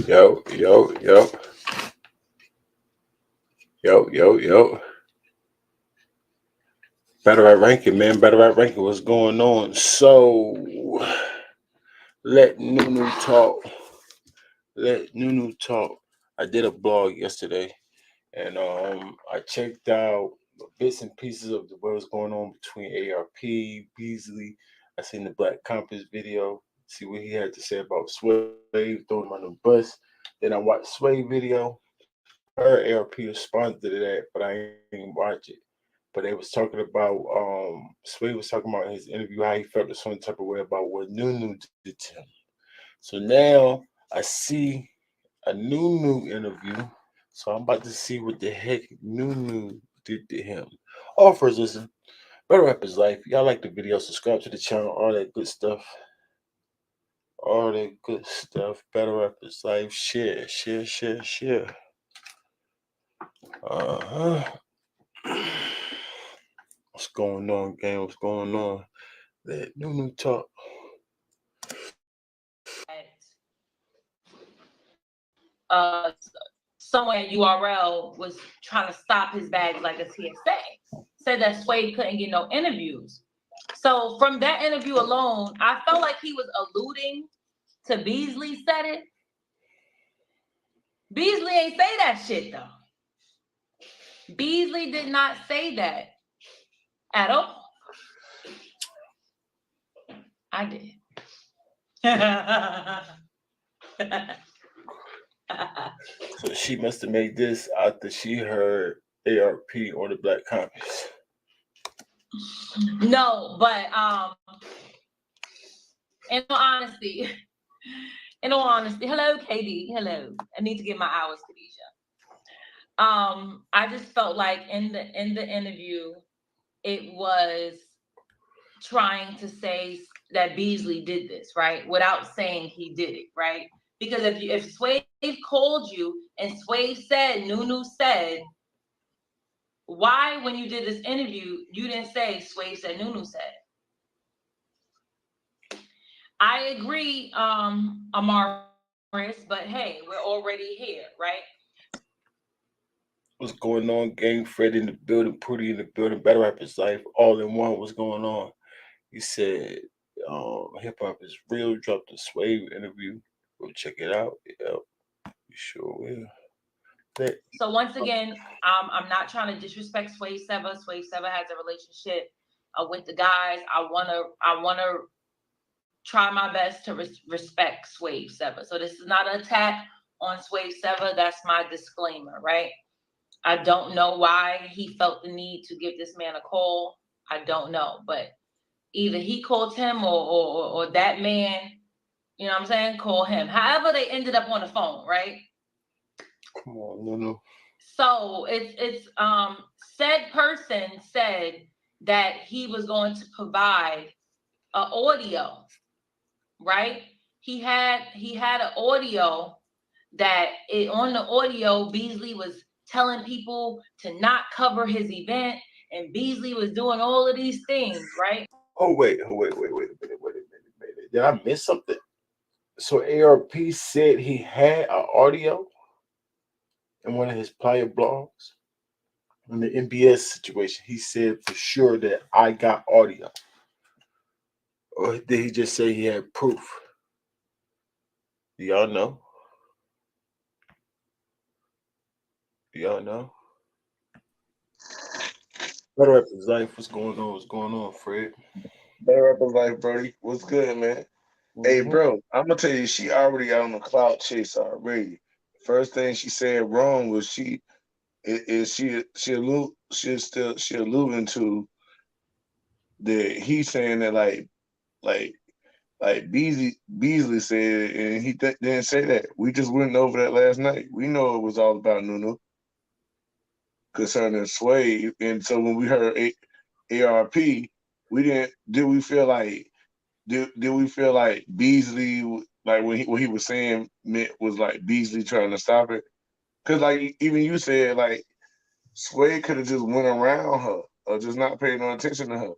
Yo, yo, yo, yo. Better at ranking, man. Better at ranking. What's going on? So, let Nunu talk. Let Nunu talk. I did a blog yesterday, and I checked out bits and pieces of what was going on between ARP, Beasley. I seen the Black Compass video. See what he had to say about Sway, throwing him on the bus. Then I watched Sway video. Her ARP responded to that, but I ain't watch it. But they was talking about Sway was talking about in his interview how he felt a certain type of way about what Nunu did to him. So now I see a Nunu interview. So I'm about to see what the heck Nunu did to him. All first listen. Better Rap His Life. Y'all like the video, subscribe to the channel, all that good stuff. All that good stuff. Better Rap His Life. Share. Uh-huh. What's going on, gang? What's going on? Let Nunu talk. Somewhere URL was trying to stop his badge like a TSA. Said that Sway couldn't get no interviews. So from that interview alone, I felt like he was alluding to Beasley said it. Beasley ain't say that shit though. Beasley did not say that at all. I did. So she must have made this after she heard ARP on the Black Compass. No, but in all honesty, hello KD, hello. I need to get my hours, Khadijah. I just felt like in the interview, it was trying to say that Beasley did this, right? Without saying he did it, right? Because if Swave called you and Swave said, Nunu said, why when you did this interview, you didn't say Swave said, Nunu said? I agree, Amaris, but hey, we're already here, right? What's going on, gang? Fred in the building, Prudy in the building, Better Rap His Life, all in one. What's going on? He said, hip hop is real. Dropped a Swave interview. Go check it out. Yeah, you sure will. So once again, I'm not trying to disrespect Swave Seva. Swave Seva has a relationship with the guys. I wanna try my best to respect Swave Seva. So this is not an attack on Swave Seva. That's my disclaimer, right? I don't know why he felt the need to give this man a call. I don't know, but either he called him or that man, you know what I'm saying, call him. However, they ended up on the phone, right? Come on, Nunu. So it's said person said that he was going to provide an audio, right? He had an audio that on the audio Beasley was telling people to not cover his event, and Beasley was doing all of these things, right? Oh wait a minute. Did I miss something? So ARP said he had an audio in one of his prior blogs in the MBS situation. He said for sure that I got audio, or did he just say he had proof? Do y'all know? Do y'all know? Better Rap His Life. What's going on? What's going on, Fred? Better up his life, Brody. What's good, man? Hey, bro, I'm gonna tell you, she already out on the cloud chase already. First thing she said wrong was she alluding to that he's saying that like Beasley said, and he didn't say that. We just went over that last night. We know it was all about Nunu concerning Sway, and so when we heard ARP, we didn't. Did we feel like Beasley, like what he was saying meant was like Beasley trying to stop it? Because like even you said, like Sway could have just went around her or just not paid no attention to her.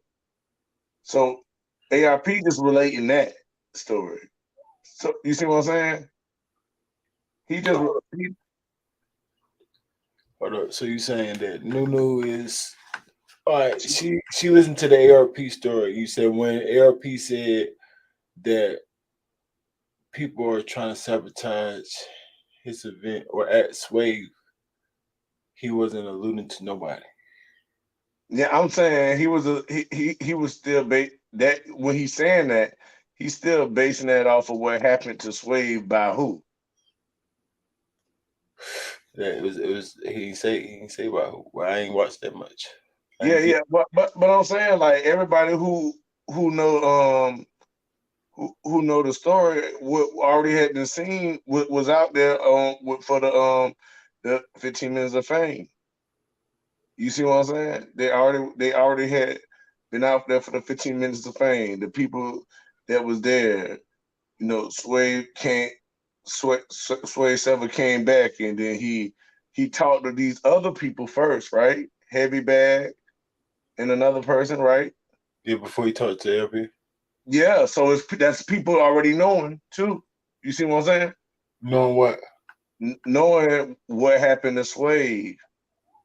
So ARP just relating that story. So you see what I'm saying? He just Hold up. So you saying that Nunu is all right? She listened to the ARP story. You said when ARP said that people are trying to sabotage his event or at Swave, he wasn't alluding to nobody. yeah, I'm saying he was he was still that when he's saying that he's still basing that off of what happened to Swave by who? Yeah, it was he didn't say about who. Well, I ain't watched that much. I Yeah, ain't get yeah, but I'm saying like everybody who know who know the story what already had been seen what was out there for the 15 minutes of fame. You see what I'm saying? They already had been out there for the 15 minutes of fame. The people that was there, Sway came, Sway Sever came back, and then he talked to these other people first, right? Heavy Bag and another person, right? yeah before he talked to LP. Yeah, so that's people already knowing too. You see what I'm saying? Knowing what? Knowing what happened to Sway.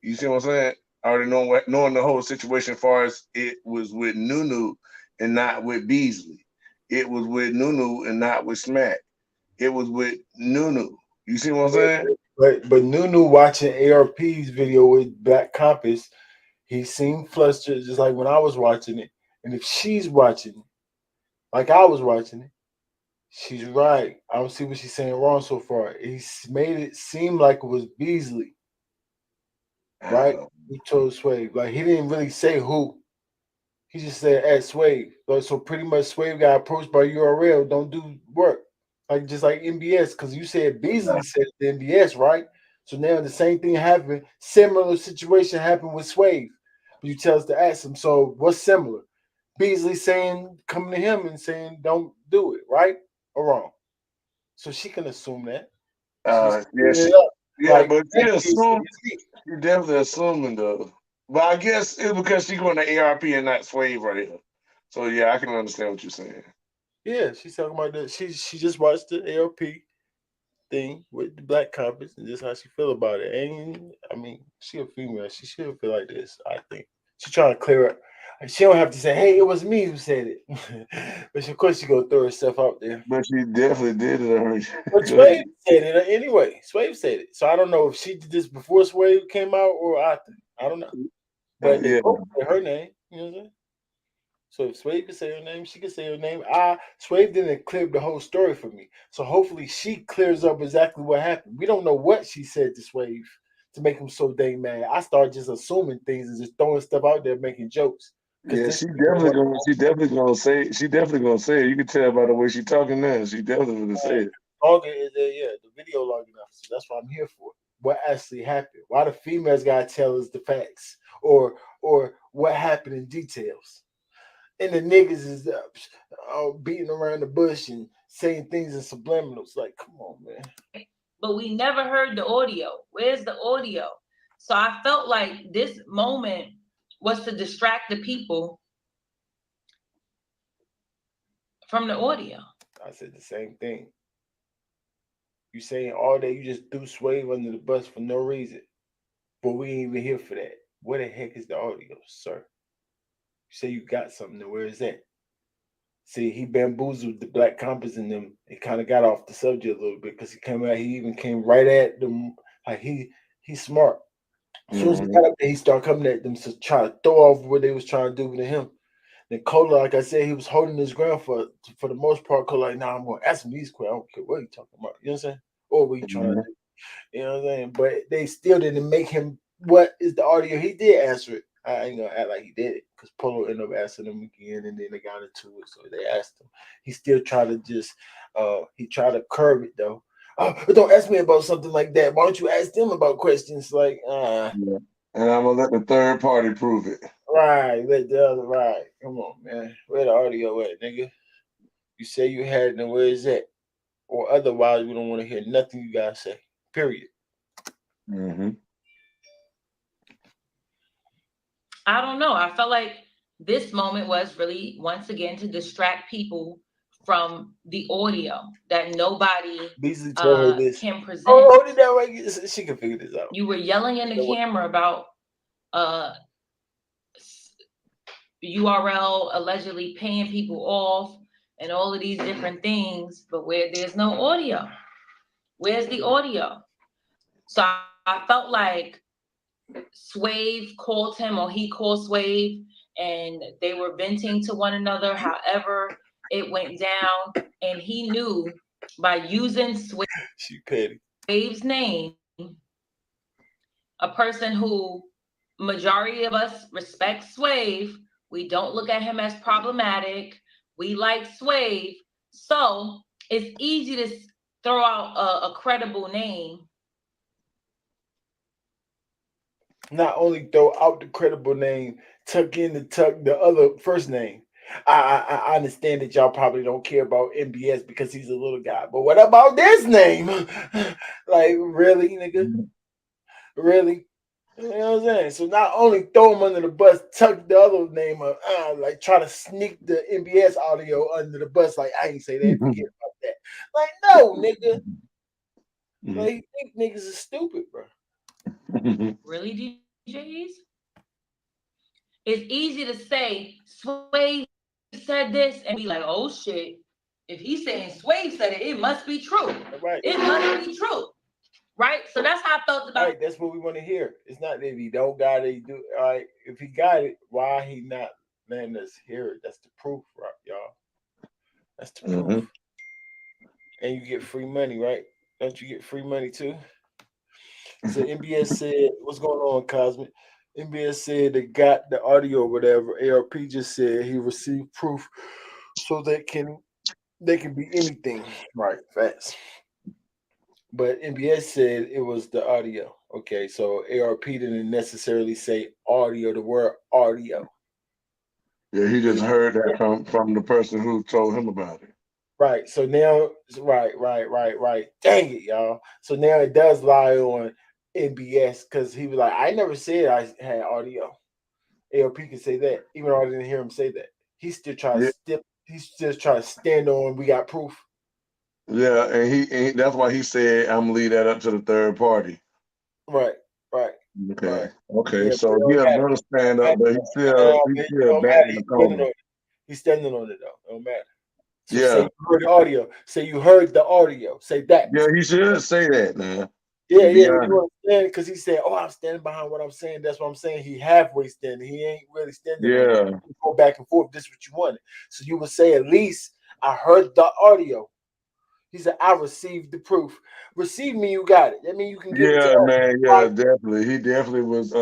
You see what I'm saying? Already knowing the whole situation as far as it was with Nunu and not with Beasley. It was with Nunu and not with Smack. It was with Nunu. You see what I'm saying? But Nunu watching ARP's video with Black Compass, he seemed flustered just like when I was watching it. And if she's watching it, like I was watching it, she's right. I don't see what she's saying wrong so far. He's made it seem like it was Beasley, right? Who told Swave. Like he didn't really say who. He just said at Swave. Like, so pretty much Swave got approached by URL, don't do work. Like just like MBS, because you said Beasley said the MBS, right? So now the same thing happened. Similar situation happened with Swave. You tell us to ask him. So what's similar? Beasley saying coming to him and saying don't do it, right or wrong. So she can assume that. She's Yeah, clearing it up. Like but she it's assumed me. she definitely assuming though. But I guess it's because she going to ARP and not Swave right here. So yeah, I can understand what you're saying. Yeah, she's talking about that. She just watched the ARP thing with the Black Compass and just how she feel about it. And I mean, she a female. She should feel like this. I think she's trying to clear up. She don't have to say, "Hey, it was me who said it," but of course she gonna throw herself out there. But she definitely did it. But Swave said it anyway. Swave said it, so I don't know if she did this before Swave came out or after. I don't know, but they Yeah. both said her name. You know what I'm saying? So if Swave could say her name, she could say her name. Swave didn't clear up the whole story for me. So hopefully she clears up exactly what happened. We don't know what she said to Swave to make him so dang mad. I started just assuming things and just throwing stuff out there, making jokes. Because Yeah, this she definitely gonna say it. You can tell by the way she talking now. She definitely gonna say it. longer is there, yeah, the video long enough. So that's what I'm here for. What actually happened? Why the females gotta tell us the facts or what happened in details? And the niggas is beating around the bush and saying things in subliminals. Like, come on, man. But we never heard the audio. Where's the audio? So I felt like this moment was to distract the people from the audio. I said the same thing. You saying all day you just threw Swave under the bus for no reason. But we ain't even here for that. Where the heck is the audio, sir? You say you got something, then where is that? See, he bamboozled the Black Compass in them. He kind of got off the subject a little bit because he came out. He even came right at them. Like he's smart. As soon as he got up there, he started coming at them to try to throw off what they was trying to do to him. Then Cola, like I said, he was holding his ground for the most part. Cola, like, nah, I'm gonna ask him these questions. I don't care what he talking about. You know what I'm saying? Or what he trying to do. You know what I'm saying? But they still didn't make him. What is the audio? He did answer it. I ain't gonna act like he did it because Polo ended up asking him again, and then they got into it. So they asked him. He still tried to just, he tried to curb it though. Oh, don't ask me about something like that. Why don't you ask them about questions like, Yeah. And I'm gonna let the third party prove it. right, let the other right. Come on, man. Where the audio at, nigga? You say you had it, then where is that? Or otherwise, we don't want to hear nothing you gotta say. Period. I don't know. I felt like this moment was really once again to distract people from the audio that nobody Beasley told her this. can present. Oh, hold it down right. She can figure this out. You were yelling in the camera about URL allegedly paying people off and all of these different things, but where there's no audio. Where's the audio? So I felt like Swave called him, or he called Swave, and they were venting to one another. However, it went down, and he knew by using Swave's name, a person who majority of us respect Swave. We don't look at him as problematic. We like Swave. So it's easy to throw out a credible name. Not only throw out the credible name, tuck the other first name. I understand that y'all probably don't care about MBS because he's a little guy, but what about this name? Like, really, nigga? Really? You know what I'm saying? So not only throw him under the bus, tuck the other name up, like try to sneak the MBS audio under the bus. Like, I ain't say that, forget about that. Like, no, nigga. Like, you think niggas is stupid, bro. Really, DJs? It's easy to say Swave said this and be like, oh shit. If he's saying Swave said it, it must be true. Right. It must be true. Right? So that's how I felt about it. That's what we want to hear. It's not that if he don't got it, he do. All right. If he got it, why he not letting us hear it? That's the proof, right, y'all? That's the proof. And you get free money, right? Don't you get free money too? So MBS said, what's going on, Cosmic? MBS said they got the audio or whatever. ARP just said he received proof so they can be anything. Right, facts. But MBS said it was the audio. Okay, so ARP didn't necessarily say audio, the word audio. Yeah, he just heard that from the person who told him about it. Right. So now, right. Dang it, y'all. So now it does lie on MBS because he was like, I never said I had audio. ARP can say that, even though I didn't hear him say that. He's still trying to stand on. We got proof. Yeah, and he that's why he said I'm gonna leave that up to the third party. Right. Okay. Yeah, so he has to stand up, but he's still backing the corner. He's standing on it though. It don't matter. So yeah. Say you heard the audio. Say you heard the audio. Say that. Yeah, he should say that, man. Yeah. You understand? Because he said, "Oh, I'm standing behind what I'm saying." That's what I'm saying. He halfway standing. He ain't really standing. Yeah. Go back and forth. This is what you wanted. So you would say, at least I heard the audio. He said, I received the proof. Receive me, you got it. That means you can give it to Yeah, man. Yeah, definitely. He definitely was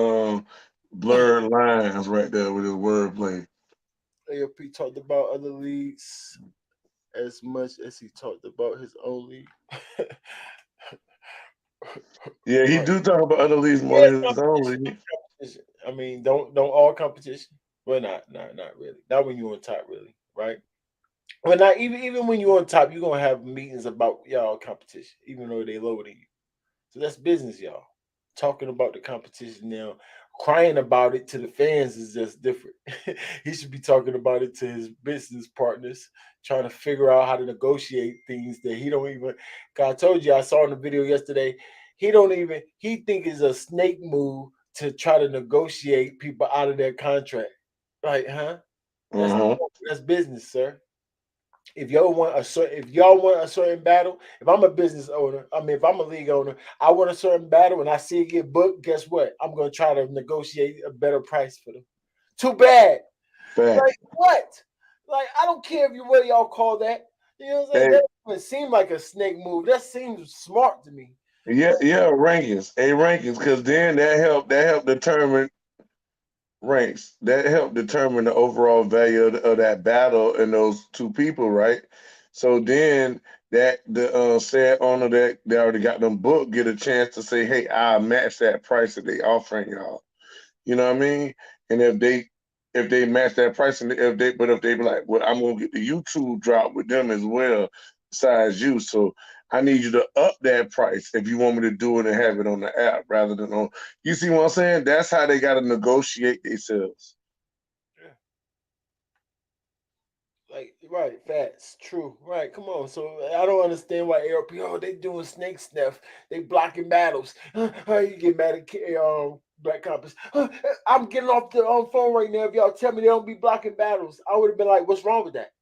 blurred lines right there with his wordplay. AOP talked about other leagues as much as he talked about his own league. Yeah, he do talk about other leagues more than his own league. I mean, don't all competition. Well, not really. Not when you're on top, really, right? Well, not even when you're on top, you're gonna have meetings about y'all competition, even though they lower than you. So that's business, y'all. Talking about the competition now, crying about it to the fans is just different. He should be talking about it to his business partners, trying to figure out how to negotiate things that he don't even. God, I told you, I saw in the video yesterday. He think it's a snake move to try to negotiate people out of their contract. Like, huh? That's business, sir. If y'all want a certain battle, if I'm a business owner, if I'm a league owner, I want a certain battle and I see it get booked, guess what? I'm gonna try to negotiate a better price for them. Too bad. Like what? Like, I don't care if what y'all call that. You know what I'm saying? That doesn't seem like a snake move. That seems smart to me. Yeah, rankings, because then that helped determine ranks. That helped determine the overall value of that battle and those two people, right? So then that the said owner that they already got them booked get a chance to say, hey, I'll match that price that they offering y'all. You know what I mean? And if they match that price, and if they be like, well, I'm gonna get the YouTube drop with them as well, besides you. So I need you to up that price if you want me to do it and have it on the app rather than on. You see what I'm saying? That's how they got to negotiate themselves. Like, right, facts, true, right. Come on. So I don't understand why ARP. Oh, they doing snake sniff. They blocking battles. How you get mad at Black Compass? I'm getting off the phone right now. If y'all tell me they don't be blocking battles, I would have been like, what's wrong with that?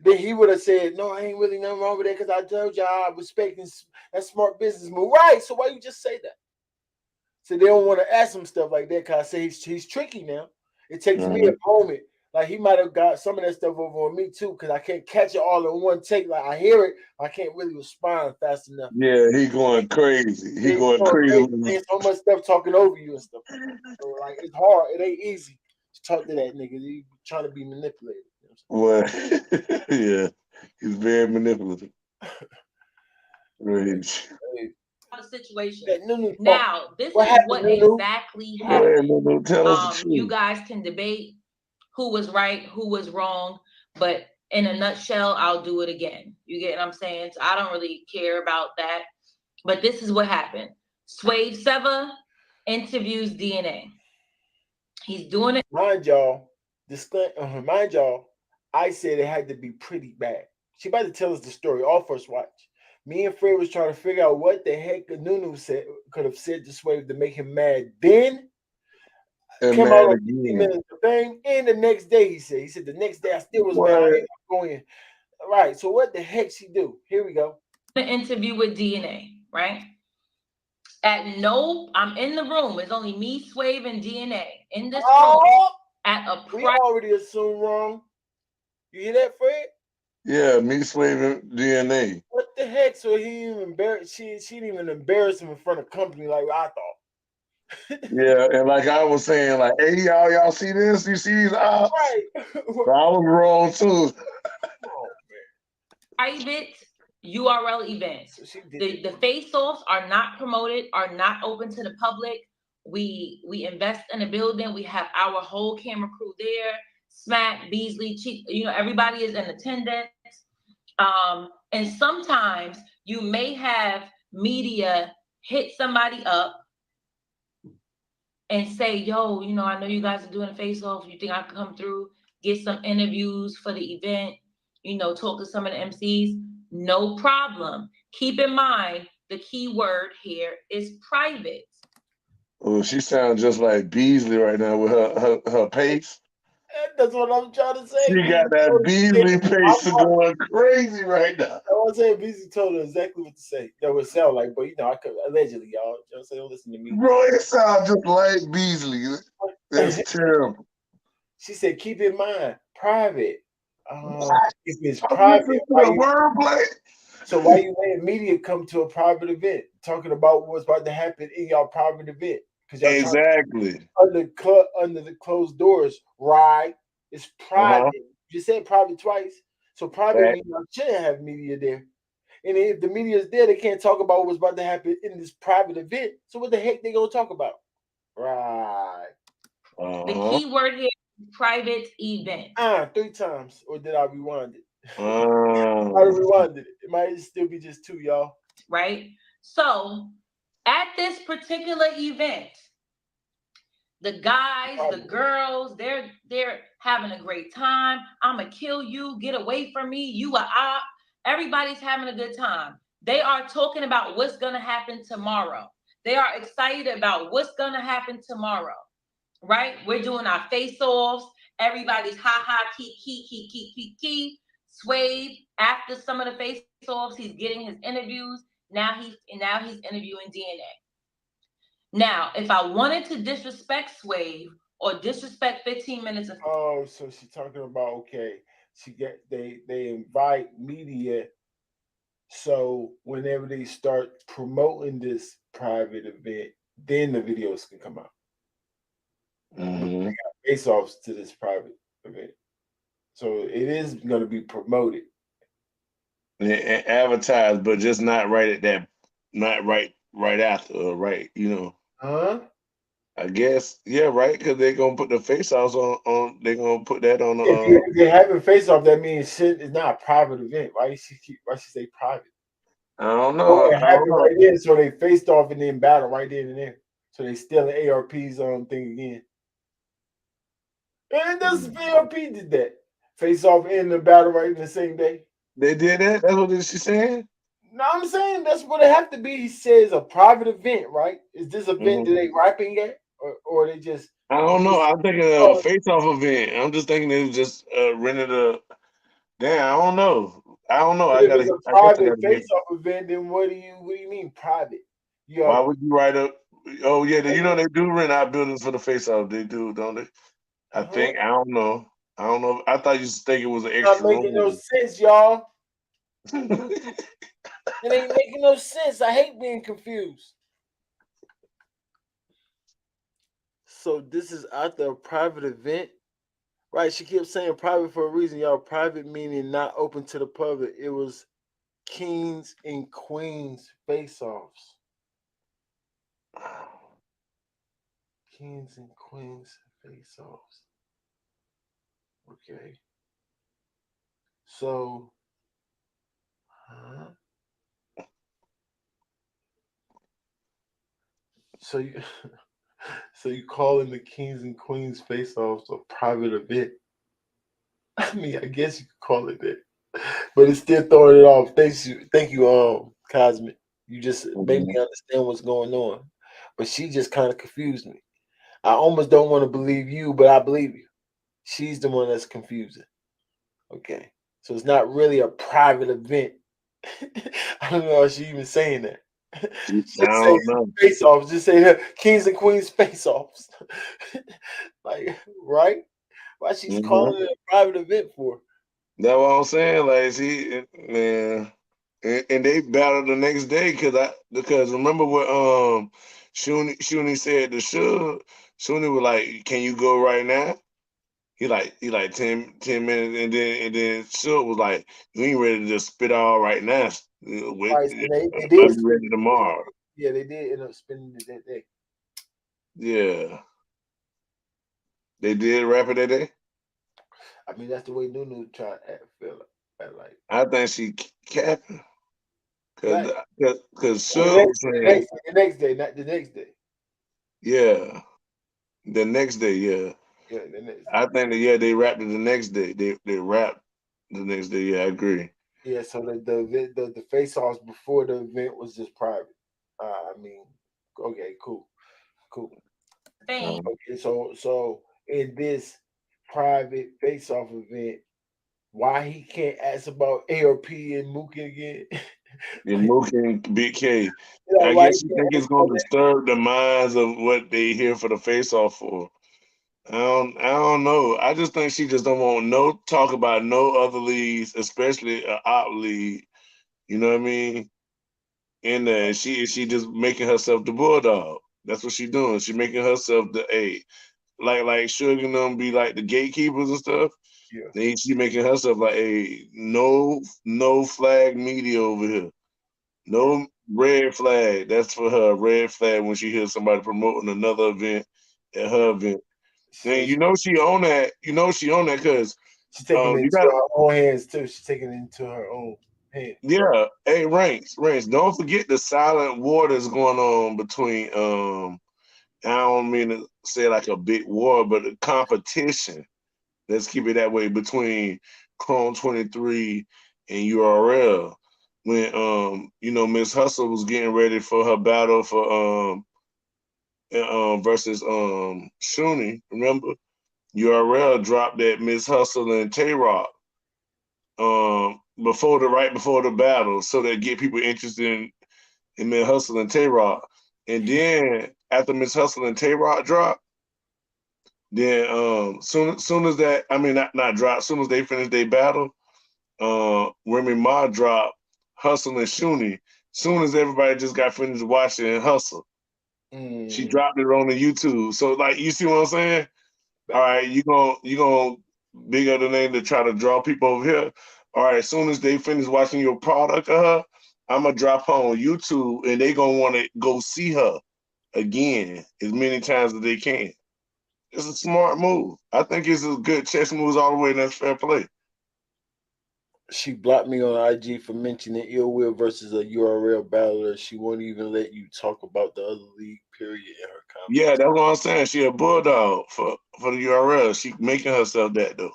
Then he would have said, no, I ain't really nothing wrong with that because I told y'all I respecting that smart business move. Right. So why you just say that? So they don't want to ask him stuff like that because I say he's tricky now. It takes me a moment. Like he might have got some of that stuff over on me too because I can't catch it all in one take. Like I hear it, I can't really respond fast enough. Yeah, he going crazy. He going crazy. Saying so much stuff talking over you and stuff. So like it's hard. It ain't easy to talk to that nigga. He trying to be manipulated. Well, yeah, he's very manipulative. Right. The situation. Nunu, now, this what is happened, what Nunu? exactly happened. Nunu, tell us the truth. You guys can debate who was right, who was wrong, but in a nutshell, I'll do it again. You get what I'm saying? So I don't really care about that. But this is what happened. Swave Seva interviews DNA. He's doing it. Mind y'all, I said it had to be pretty bad. She about to tell us the story, all first watch. Me and Fred was trying to figure out what the heck Nunu could have said to Swave to make him mad. Then came out on 15 minutes of fame, and the next day he said the next day I still was mad. I ended up going. All right, so what the heck she do? Here we go. The interview with DNA, right? I'm in the room. It's only me, Swave, and DNA in this room. We already assumed wrong. You hear that, Fred? Yeah, me, Swave, and DNA. What the heck? So he even embarrassed. She didn't even embarrass him in front of company like I thought. Yeah, and like I was saying, like, hey, y'all see this? You see these ops? Right. So I was wrong too. Private URL events. So the face-offs are not promoted, are not open to the public. We invest in a building. We have our whole camera crew there. Smack, Beasley, everybody is in attendance. And sometimes you may have media hit somebody up and say, yo, I know you guys are doing a face-off. You think I can come through, get some interviews for the event, talk to some of the MCs? No problem. Keep in mind, the key word here is private. Oh, she sounds just like Beasley right now with her pace. That's what I'm trying to say. She got that Beasley pace going crazy right now. I was saying Beasley told her exactly what to say. That would sound like, but I could allegedly, y'all. Don't listen to me. Bro, it sounds just like Beasley. That's terrible. She said, keep in mind, private. If it's private, so why you letting media come to a private event talking about what's about to happen in y'all private event? Because y'all exactly under the closed doors, right? It's private. You said private twice, so private means y'all shouldn't have media there. And if the media is there, they can't talk about what's about to happen in this private event. So what the heck they gonna talk about? Right. The key word here is private event. 3 times, or did I rewind it? I rewinded it. It might still be just 2, y'all. Right. So at this particular event, the guys, the girls, they're having a great time. I'ma kill you. Get away from me. You a op. Everybody's having a good time. They are talking about what's gonna happen tomorrow. They are excited about what's gonna happen tomorrow. Right? We're doing our face-offs. Everybody's key. Swave, after some of the face-offs, he's getting his interviews. Now he's interviewing DNA. Now, if I wanted to disrespect Swave or disrespect 15 minutes of so she's talking about they invite media. So whenever they start promoting this private event, then the videos can come out. They got face-offs to this private event, so it is going to be promoted and advertised, but just not right at that, not right after, right? I guess, yeah, right, because they're gonna put the face-offs on. They're gonna put that on. If they having face-off, that means shit is not a private event. Why she say private? I don't know. Right there, so they faced off and then battle right then and there. So they still an ARP's thing again. And this ARP did that. face off in the battle right in the same day. They did that. That's what she's saying. No, I'm saying that's what it have to be. He says a private event, right? Is this event that they rapping at, or they just? I don't know. I'm thinking a face-off event. I'm just thinking it was just rented a. Damn, I don't know. I If gotta. it's a I guess I private gotta hear. face-off event, then what do you mean private? You Why have, would you write up? Oh yeah, you know they do rent out buildings for the face-off. They do, don't they? I think. I don't know. I don't know. I thought you think it was an not extra making no room. sense, y'all. It ain't making no sense. I hate being confused. So this is after a private event, right? She kept saying private for a reason, y'all. Private meaning not open to the public. It was kings and queens face-offs. Kings and queens face-offs. Okay. So, so you, so you calling the kings and queens face-offs a private event? I mean, I guess you could call it that, but it's still throwing it off. Thank you, Cosmic. You just made me understand what's going on, but she just kind of confused me. I almost don't want to believe you, but I believe you. She's the one that's confusing. Okay, so it's not really a private event. I don't know how she even saying that. I Just say don't know. face offs. Just say kings and queens face offs. Like, right? Why she's calling it a private event for? That's what I'm saying. Like, see, man, and they battled the next day because remember what Shuni said to Suge. Shuni was like, "Can you go right now?" He like 10 minutes, and then Suge was like, "You ain't ready to just spit all right now. Wait, Right, so they I'll did. be ready tomorrow." Yeah, they did end up spending it that day. Yeah, they did rap it that day. I mean, that's the way Nunu tried to feel like. I think she capping because Not because the Suge next, was saying, the next day, not the next day. yeah, the next day, yeah. Yeah, the next day. I think that they rapped it the next day. They rapped the next day. Yeah, I agree. Yeah, so the face offs before the event was just private. I mean, okay, cool. Thing. Okay, so in this private face off event, why he can't ask about ARP and Mookie again? And Mook and Big K. I Why he guess you can't think ask it's about gonna disturb the minds of what they here for the face off for. I don't know. I just think she just don't want no talk about no other leagues, especially a op league. You know what I mean? And she just making herself the bulldog. That's what she doing. She making herself the A. Like Sugar and them be like the gatekeepers and stuff. Yeah. Then she making herself like a no flag media over here. No red flag. That's for her. Red flag when she hears somebody promoting another event at her event. And you know she own that. You know she own that because she's taking it you into got her own hands too. She's taking it into her own hands. yeah. Hey, ranks. Don't forget the silent war that's going on between I don't mean to say like a big war, but a competition. Let's keep it that way between Chrome 23 and URL. When Miss Hustle was getting ready for her battle for versus Shuni, remember? URL dropped that Miss Hustle and Tay Rock right before the battle, so that get people interested in Miss Hustle and Tay Rock. And then after Miss Hustle and Tay Rock dropped, then soon as that, I mean not drop, soon as they finished their battle, Remy Ma dropped Hustle and Shuni. Soon as everybody just got finished watching Hustle, she dropped it on the YouTube. So like, you see what I'm saying? All right, you gonna big up the name to try to draw people over here. All right, as soon as they finish watching your product of her, I'm gonna drop her on YouTube, and they gonna want to go see her again as many times as they can. It's a smart move. I think it's a good chess moves all the way, and that's fair play. She blocked me on IG for mentioning Ill Will versus a URL battler. She won't even let you talk about the other league, period, in her comments. Yeah, that's what I'm saying. She a bulldog for the URL. She making herself that though.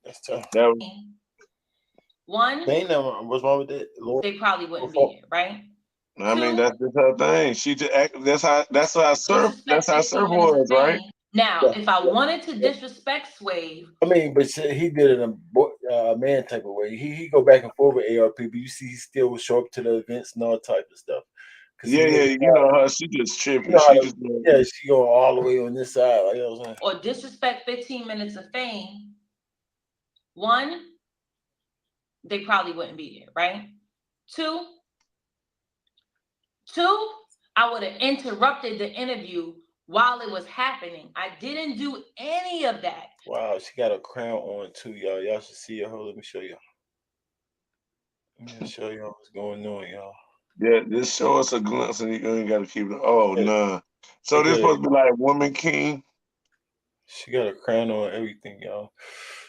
That's tough. That was, One, Ain't nothing. What's wrong with that? Lord, they probably wouldn't be here, right? I mean, Two, that's just her thing. She just act, that's disrespect how 15 surf minutes of was, right? fame. Now, if I wanted to disrespect Swave, I mean, but he did it in a man type of way. He go back and forth with ARP, but you see, he still would show up to the events and all type of stuff. Cause Yeah, he, you know her. She just you tripping. know how She to, just yeah, she going all the way on this side. Like, you know what I'm saying? or disrespect 15 minutes of fame, one, they probably wouldn't be here, right? Two, I would have interrupted the interview while it was happening. I didn't do any of that. Wow, she got a crown on too, y'all. Y'all should see her. Let me show y'all. Let me show y'all what's going on, y'all. yeah. Just show us a glimpse, and you ain't got to keep it. Oh, Yeah, nah. So look this at it. supposed to be like Woman King. She got a crown on everything, y'all.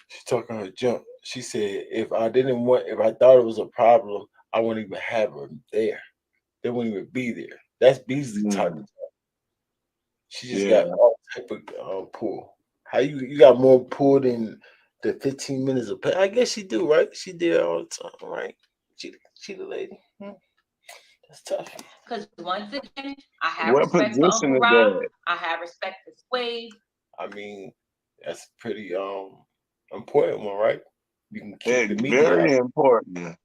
She talking her junk. She said, if I thought it was a problem, I wouldn't even have her there. They wouldn't even be there. That's Beasley type of Mm, talk. She just yeah. got all type of pull. How you got more pull than the 15 minutes of play? I guess she do, right? She did all the time, right? She the lady. That's tough. Because once again, I have What respect for position Uncle is Rob. that? I have respect for Swave. I mean, that's pretty important one, right? You can keep It's the media out. very important.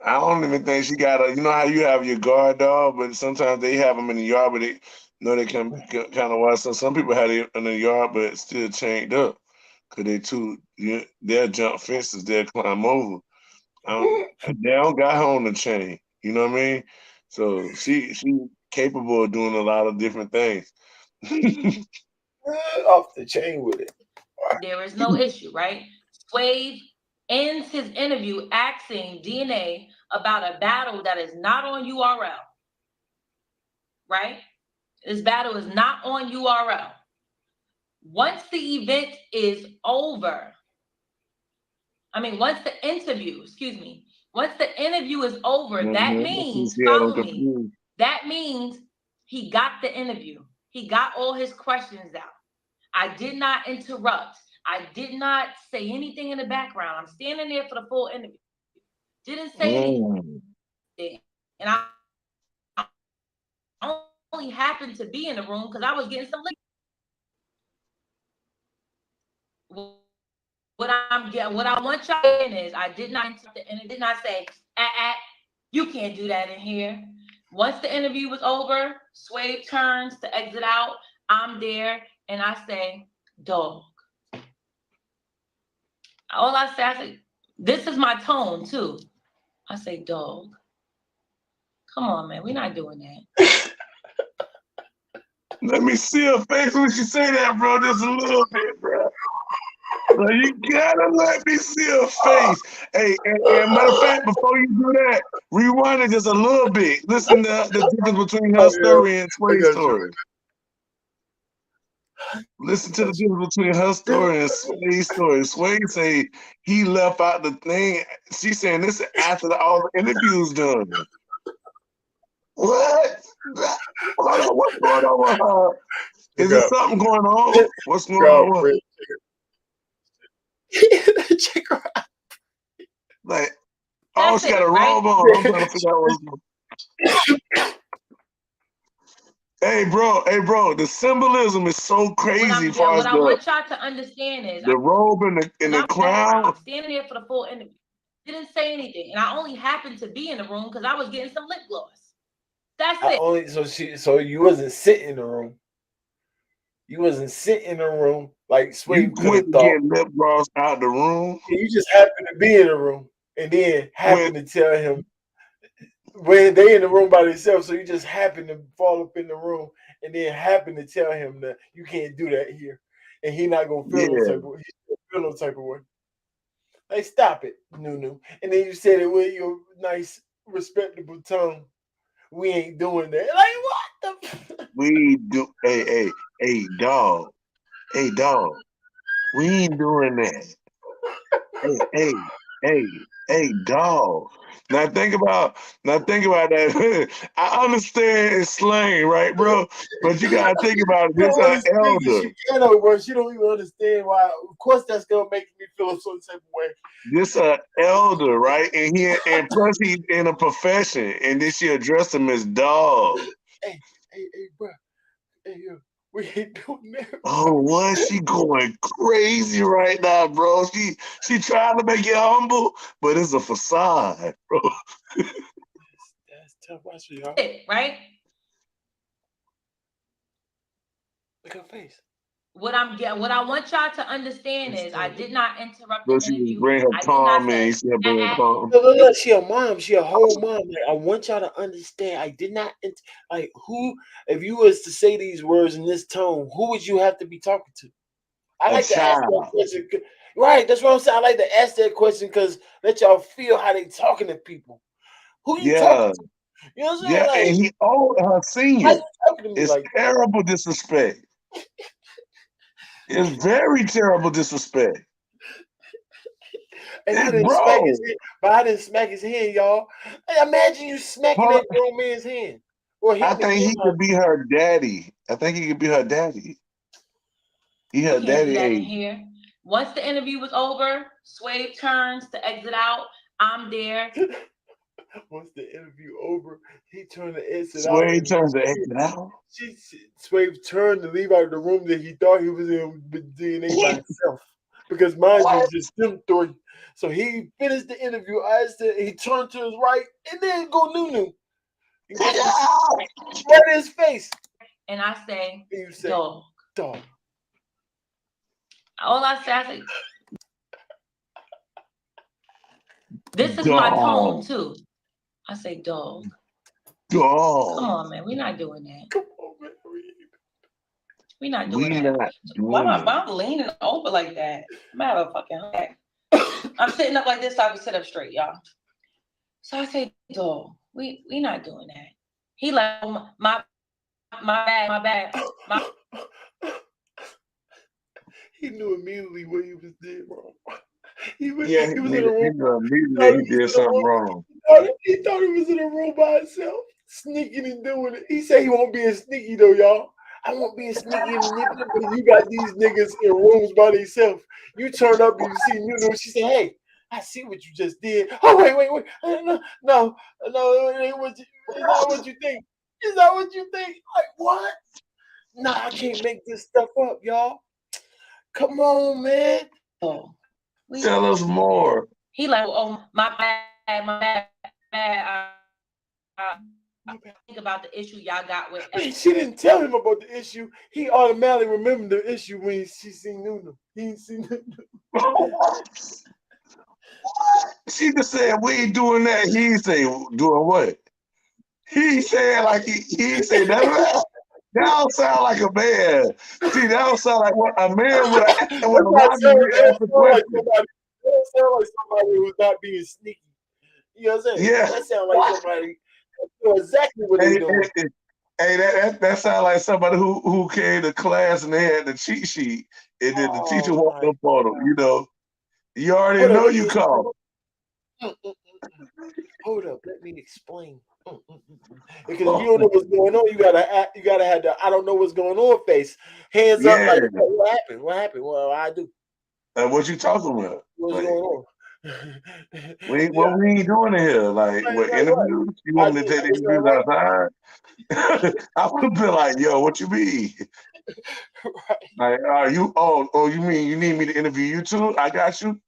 I don't even think she got a. You know how you have your guard dog, but sometimes they have them in the yard, but they know they can kind of watch. So some people have it in the yard, but it's still chained up because they'll jump fences, they'll climb over. They don't got her on the chain. You know what I mean? So she capable of doing a lot of different things. Off the chain with it. There is no issue, right? Swave ends his interview asking DNA about a battle that is not on URL, right? This battle is not on URL. Once the event is over, once the interview, once the interview is over, that means, She had them follow me, confused. that means he got the interview. He got all his questions out. I did not interrupt. I did not say anything in the background. I'm standing there for the full interview. Didn't say anything. And I only happened to be in the room because I was getting some. What I want y'all in is I did not interrupt and it did not say, you can't do that in here. Once the interview was over, Swave turns to exit out. I'm there and I say, dog. All I say, this is my tone too. I say, dog. Come on, man. We're not doing that. Let me see her face when she say that, bro. Just a little bit, bro. Bro, you gotta let me see her face. Hey, and matter of fact, before you do that, rewind it just a little bit. Listen to the difference between her story and Sway's story. Listen to the difference between her story and Sway's story. Sway say he left out the thing. She saying this after all the interviews done. What? Hold on, what's going on with her? Is there something going on? What's going on with her? Check her out. Like, That's she got a right? robe on. I'm trying to figure out what's going on. Hey, bro, the symbolism is so crazy as what I want y'all to understand is the robe and the crown. I'm standing there for the full interview. Didn't say anything. And I only happened to be in the room because I was getting some lip gloss. That's it. So you wasn't sitting in the room. You wasn't sitting in the room like Sway could have thought. Get lip gloss out the room. You just happened to be in the room and then happened to tell him when they in the room by themselves. So you just happened to fall up in the room and then happened to tell him that you can't do that here, and he not gonna feel no type of way. Like, stop it, Nunu. And then you said it with your nice, respectable tone. We ain't doing that. Like, what the? We do. Hey, dog. Hey, dog. We ain't doing that. Hey, dog. Now think about that. I understand it's slang, right, bro? But you gotta think about it. You This don't an understand the elder. Chicano words. You don't even understand why. Of course, that's gonna make me feel a certain type of way. This an elder, right? And plus he's in a profession, and then she addressed him as dog. Hey, bro. Hey, yo, we ain't doing that. Oh, what? She going crazy right now, bro. She trying to make you humble, but it's a facade, bro. That's tough. Watch it, y'all. Right? Look at her face. What I want y'all to understand is I did not interrupt So the she was interview. bring her I did not calm in. say, He said bring her calm. No. She a mom. She a whole mom. Like, I want y'all to understand. I did not like who. If you was to say these words in this tone, who would you have to be talking to? I A like to ask that child. question. Right, that's what I'm saying. I like to ask that question because let y'all feel how they talking to people. Who you talking Yeah. to? You know what I'm saying? Yeah, Like, and he owed her how senior. you talking to me It's like that? terrible disrespect. It's very terrible disrespect. And I It's didn't smack his bro. hand, but I didn't smack his hand, y'all. Hey, imagine you smacking Huh? that grown man's hand. Or I hitting the think he camera. could be her daddy. I think he could be her daddy. He we her can't do daddy that in age. here. Once the interview was over, Swave turns to exit out. I'm there. Once the interview over, he turned to exit out. Sway And turns the exit out. Swave turned to leave out of the room that he thought he was in with DNA by himself. Because mind you, it's just them three. So he finished the interview. He turned to his right, and then go Nunu. And guess what? Right in his face. And I say, And you say, dog. dog. All I say, this is Dog. my tone too. I say, dog. Dog. Come on, man. We're not doing that. Come on, man. We're not We doing not that. doing Why it. am I leaning over like that? I'm gonna have a fucking heart. I'm sitting up like this so I can sit up straight, y'all. So I say, dog, we not doing that. He like, oh, my bad. He knew immediately what he was doing wrong. He was Yeah, in a room. immediately he did something wrong. He thought he was in a room by himself, sneaking and doing it. He said he won't be sneaky though, y'all. I won't be sneaky and manipulative, but you got these niggas in rooms by themselves. You turn up and you see Nunu. She said, "Hey, I see what you just did." Oh, wait. No, it ain't what it's not what you think. It's not what you think. Like, what? Nah, I can't make this stuff up, y'all. Come on, man. Oh, Tell us more. He like, oh, my bad. Think about the issue y'all got with. She didn't tell him about the issue. He automatically remembered the issue when she seen Nunu. He ain't seen Nunu. She just said we ain't doing that. He ain't say doing what? He said like he said that. That don't sound like a man. See, that don't sound like what a man would ask a question. That sound like somebody who's not being sneaky. You know what I'm saying? Yeah. That sound like somebody that knows exactly what they're doing. Hey, that sound like somebody who came to class and they had the cheat sheet, and then the teacher walked up on them. You know, you already know you called. Hold up, let me explain. Because if you don't know what's going on, you gotta have the I don't know what's going on face. Hands up, like what happened? What happened? Well, I do. What you talking about? What's going on? What we ain't doing in here? Like what interviews? You want me to take the interviews outside? I would be like, yo, what you mean? Like, you mean you need me to interview you too? I got you.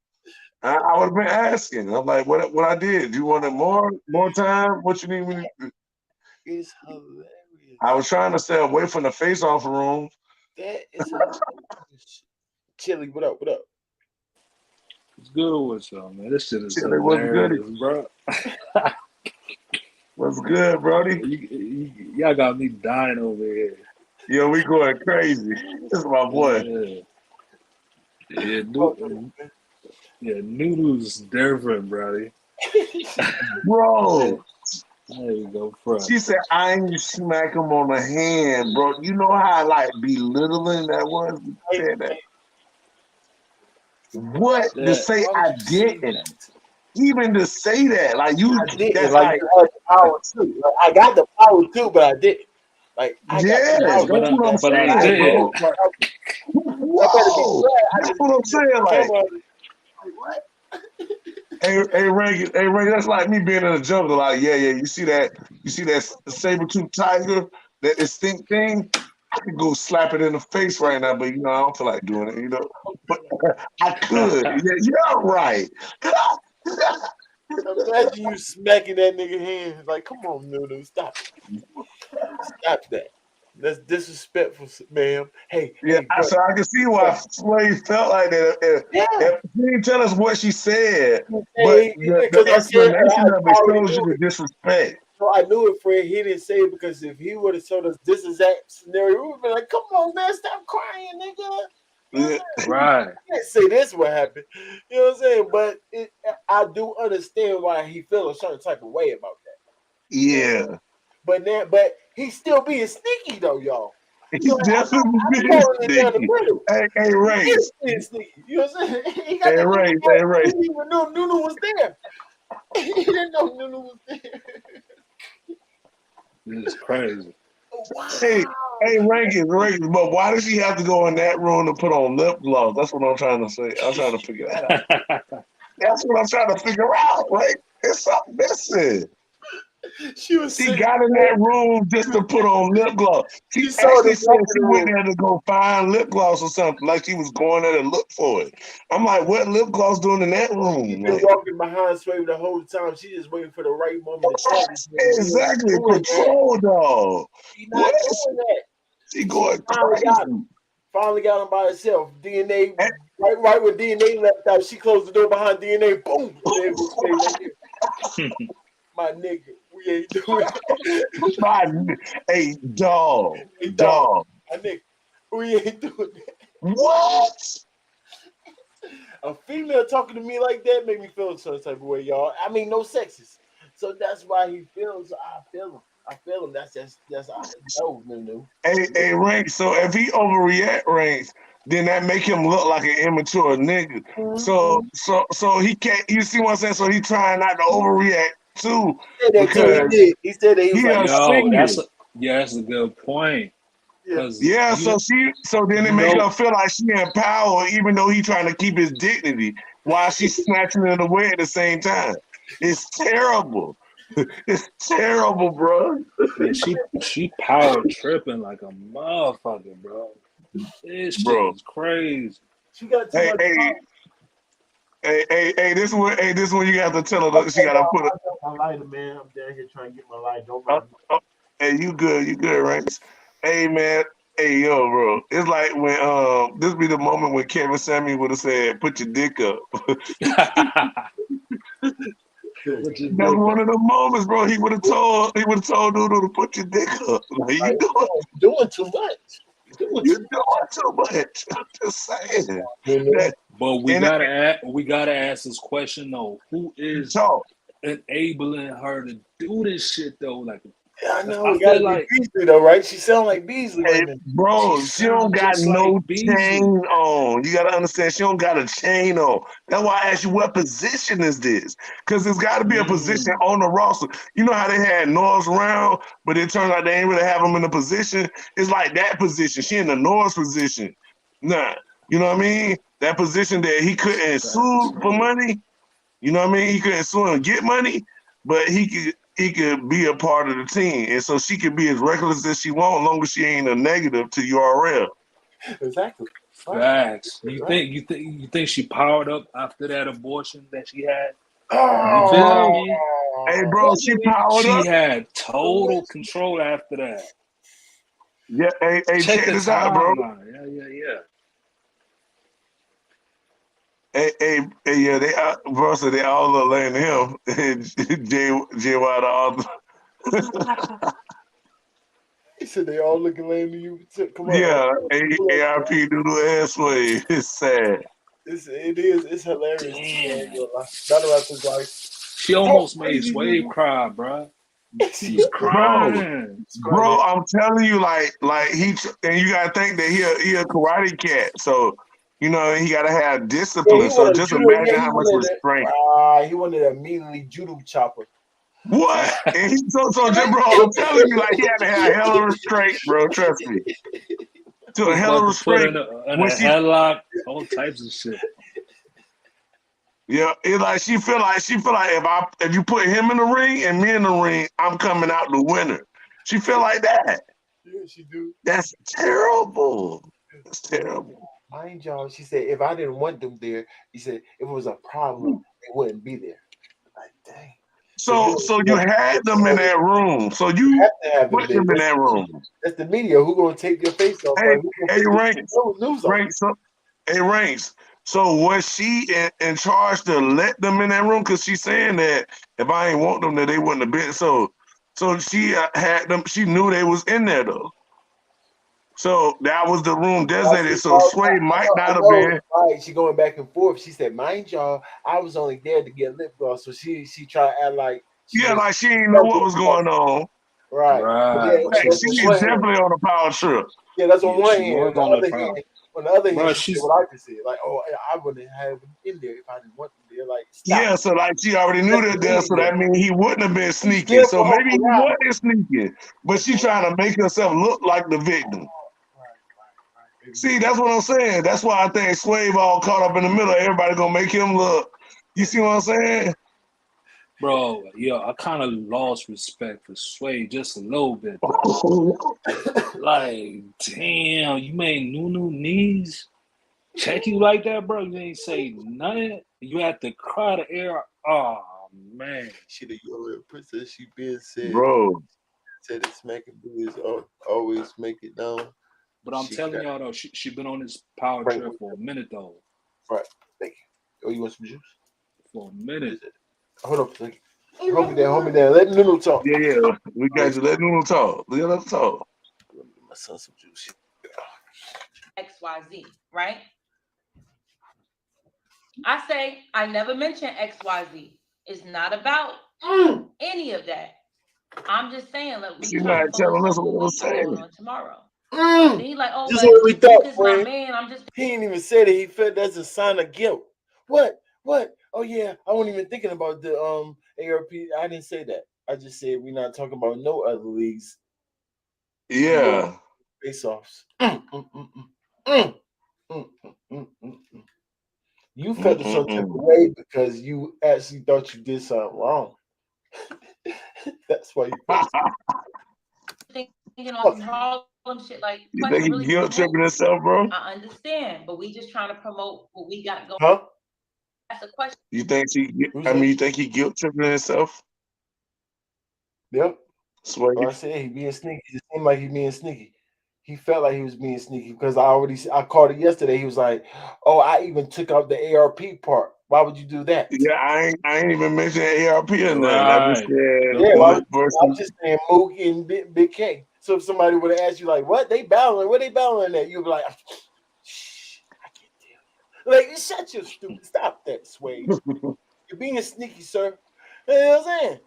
I would have been asking. I'm like, what I did? You wanted more time? What you need me to do? It's hilarious. I was trying to stay away from the face-off room. That is hilarious. Chili, what up? What's good with y'all, man? This shit is Chili, what's hilarious, good? bro. What's good, Brody? Y'all got me dying over here. Yo, we going crazy. This is my boy. Yeah, Nunu's different, brody. Bro. There you go, front. She said, I ain't smack him on the hand, bro. You know how like belittling that was? Said that. What to say I didn't? Even to say that, like you, I didn't. that's Like like, you had the power too. Like, I got the power too, but I didn't. Like I got the yeah, power. that's what I'm but I saying, did. bro. Like, I better be whoa, glad. I that's just what I'm saying. Like, camera. Like what? hey, Reagan, that's like me being in a jungle. Like, yeah, you see that saber-tooth tiger, that distinct thing. I could go slap it in the face right now, but I don't feel like doing it, But I could. Yeah, you're right. Imagine you smacking that nigga hands. Like, come on, Nunu, stop it. Stop that. That's disrespectful, ma'am. Hey, Yeah, bro. so I can see why Sway felt like that. Yeah. She didn't tell us what she said, but Hey, the because I said explanation of I it already shows you knew the it. disrespect. So I knew it, Fred. He didn't say it because if he would have told us this is that scenario, we would be like, come on, man, stop crying, nigga. You know what I'm Yeah. saying? Right. I can't say this what happened. You know what I'm saying? But I do understand why he feels a certain type of way about that. You know what I'm Yeah. saying? But he's still being sneaky though, y'all. He's definitely I'm being calling it down the sneaky. middle. Hey, He is Race. being sneaky. You know what I'm saying? He got Hey, the nigga Race. out. Hey, Race. He didn't even know Nunu was there. He didn't know Nunu was there. It's crazy. Hey, Wow. Rankins. But why does she have to go in that room to put on lip gloss? That's what I'm trying to say. I'm trying to figure that out. That's what I'm trying to figure out, right? It's something missing. She was She sitting got in there. that room just to put on lip gloss. She She saw actually the said walk in she the went room. there to go find lip gloss or something, like she was going there to look for it. I'm like, what lip gloss doing in that She room? been Like, walking behind Sway the whole time. She just waiting for the right moment to tell me. She ain't exactly, doing that. patrol dog. She What not is doing that. she She going finally got him. crazy? Finally got him by herself. DNA, And- right when DNA left out, she closed the door behind DNA. Boom. There goes Sway right there. My nigga, we ain't doing that. hey, dog, Hey, dog, dog. my nigga, we ain't doing that. What? A female talking to me like that make me feel some type of way, y'all. I mean, no sexist. So that's why he feels. I feel him. I feel him. No. Hey, Rank. So if he overreact, Ranks, then that make him look like an immature nigga. Mm-hmm. So he can't. You see what I'm saying? So he trying not to overreact too He said that too. He because did. He said that he was he like, a Yo, senior. that's a good point. yeah. Cause Yeah. So then it you make her know, feel like she in power, even though he trying to keep his dignity while she's snatching it away at the same time. It's terrible. It's terrible, bro. yeah, she power tripping like a motherfucker, bro. This shit Bro. is crazy. She got too Hey, much hey, power. this one you have to tell her that she Okay, gotta y'all. put I got my lighter, man. I'm down here trying to get my light. Don't a. mind me. Hey, you good, right? Hey man, hey yo, bro. It's like when this be the moment when Kevin Samuel would have said, "Put your dick up." What you That's think one of? of the moments, bro. He would have told Nunu to put your dick up. Like, Like, doing too much. Doing you too doing too much. I'm just saying. much. That But and that we gotta ask this question though. Who is talk. enabling her to do this shit though? Like, Yeah, I know. I It got to feel be like Beasley though, right? She sound like Beasley Hey, right now. she bro, she don't sounds got just like no chain Beasley. on. You gotta understand, she don't got a chain on. That's why I asked you, what position is this? Because there's got to be a position Mm. on the roster. You know how they had Norris round, but it turns out they ain't really have him in a position. It's like that position. She in the Norris position. Nah, you know what I mean? That position that he couldn't Facts. sue for money. You know what I mean? He couldn't sue and get money, but he could be a part of the team, and so she could be as reckless as she want, as long as she ain't a negative to URL. Exactly. Right. Facts. You Right. think you think she powered up after that abortion that she had? You feel Bro, me? hey, Oh, bro, she powered She up. had total control after that. Yeah, hey, Check check the this out, bro. timeline. Yeah. Hey, yeah, bro, so they all look laying him. Jay Wilder, he said they all looking lame to you. Come on. yeah, ARP Doodle ass way. It's sad. It's hilarious to me. I ain't Damn. gonna lie. Battle rappers like, She how almost made crazy Swave you cry, bro. He was do. Bro, crying. bro, I'm telling you, like he, and you gotta think that he a karate cat, so You know, he gotta have Yeah, discipline. he So wanted just judo. imagine Yeah, he how much wanted restraint. he wanted to immediately judo chopper. What? And he so just bro, I'm telling you, like he had to have hella restraint, bro. Trust me. To a was hella about to put restraint in when a she headlock, all types of shit. yeah, it's like she feel like if you put him in the ring and me in the ring, I'm coming out the winner. She feel like that. Yeah, she do. That's terrible. That's terrible. Mind y'all, she said if I didn't want them there, he said if it was a problem, they wouldn't be there. Like, dang. So you had them in that room. So You you have to have them put there. them in that room. That's the media. Who gonna take your face off? Hey, Like, who gonna hey, put Ranks, the news on? Ranks, hey, Ranks. So was she in charge to let them in that room? Cause she's saying that if I ain't want them, that they wouldn't have been. So she had them. She knew they was in there though. So that was the room designated. So Sway might I not have know, been. right? She going back and forth. She said, "Mind y'all, I was only there to get lip gloss." So she tried to act like she Yeah, was like she didn't know what was going on. right. Right, Yeah, but Like that's she on is one hand. definitely on a power trip. Yeah, that's on yeah, one she hand. was on the power. On the other hand, Bro, she said she's what I could say. Like, oh, I wouldn't have him in there if I didn't want him there. Like, stop. Yeah, so like she already knew That's the that there, so media. that means he wouldn't have been He's sneaking. there So for her maybe he morale. wasn't sneaking, but she trying to make herself look like the victim. Right. See, that's what I'm saying. That's why I think Swave all caught up in the middle. Everybody gonna make him look. You see what I'm saying? bro. Yo, I kind of lost respect for Sway just a little bit though. Like, damn, you made Nunu knees check you like that, bro. You ain't say nothing. You had to cry the air. Oh man, She the young princess. She been said Bro, that smacking boys always make it down. but I'm She telling got y'all though, she been on this power right. trip for a minute though. Right. Thank you. Oh, you want some juice? For a minute. Hold up a second. Hold me down. Let Nunu talk. yeah, we got you. Let Nunu talk. Let us talk. Let me get my son some juice. XYZ, right? I say I never mention XYZ. It's not about any of that. I'm just saying, like, we She's trying not to telling focus us on what what I we was got going saying. on tomorrow. Then he like, oh, Just but what we thought, Luke is my Wayne. man. I'm just He ain't even said it. He felt that's a sign of guilt. What? Oh yeah, I wasn't even thinking about the ARP. I didn't say that. I just said we're not talking about no other leagues. Yeah. Face offs. You felt a certain type of way because you actually thought you did something wrong. That's why you felt. thinking on some Harlem shit. Like, You think question he really guilt for tripping who? himself, bro? I understand, but we just trying to promote what we got going. Huh? That's a question. You think Who's I that? mean, you think he guilt tripping himself? Yep. Sway. Well, I said he being sneaky. It seemed like he being sneaky. He felt like he was being sneaky because I called it yesterday. He was like, "Oh, I even took out the ARP part. Why would you do that?" Yeah, I ain't even mentioned ARP or nothing. I just Right. said Good Yeah, Mook point. I'm versus. just saying Mookie and Big K. So if somebody would have asked you like, "What they battling? What they battling at?" You'd be like, "Shh, I can't tell you." Like, shut your stupid. Stop that, Sway. You're being sneaky, sir. You know what I'm saying?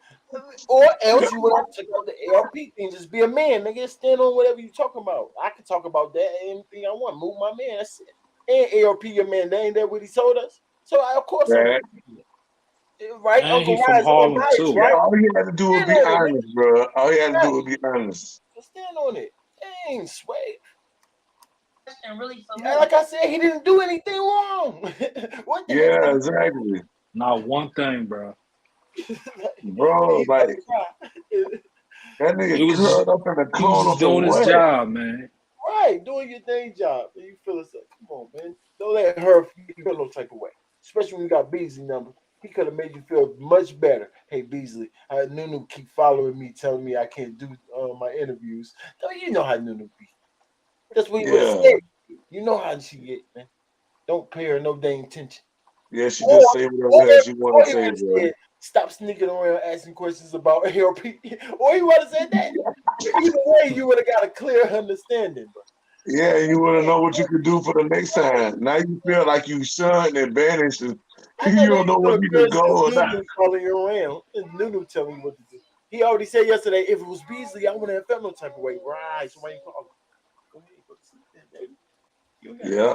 Or else you would have to take out the ARP thing. Just be a man, nigga. Stand on whatever you talking about. I can talk about that anything I want. Move my man. That's it. And ARP, your man. That ain't that what he told us. So of course I'm Right. right. And Uncle he from Ryan's Harlem unbiased, too. Yeah, right? all he had to do was Stand be on it, nigga. honest, bro. All he had to Right. do was be honest. Stand on it. Dang, Sway. Question really for Yeah, who? like I said, he didn't do anything wrong. What the heck? Yeah, exactly. Not one thing, bro. Bro, He like better cry. that He nigga was just curled up in the he was corner just for doing his what? job, man. Right, doing your day job. And you feel it's like, come on, man. Don't let her feel no type of way. Especially when you got Beasley number. He could have made you feel much better. Hey Beasley, Nunu keep following me, telling me I can't do my interviews. No, you know how Nunu be. That's what he would have Yeah. said. You know how she get, man. Don't pay her no dang attention. Yeah, she Or, just say whatever the hell she want or to he say, would have bro. said, stop sneaking around asking questions about ARP. Or he would have said that. Either way, you would have got a clear understanding, bro. Yeah, you want to know what you could do for the next time. Now you feel like you shunned and banished. And I you know don't they know feel whether you good could go since or not. Nunu following you around. And Nunu telling you what to do. He already said yesterday, if it was Beasley, I wouldn't have felt no type of way. Right, so why you calling? Go ahead, go to sleep then, baby. Yeah.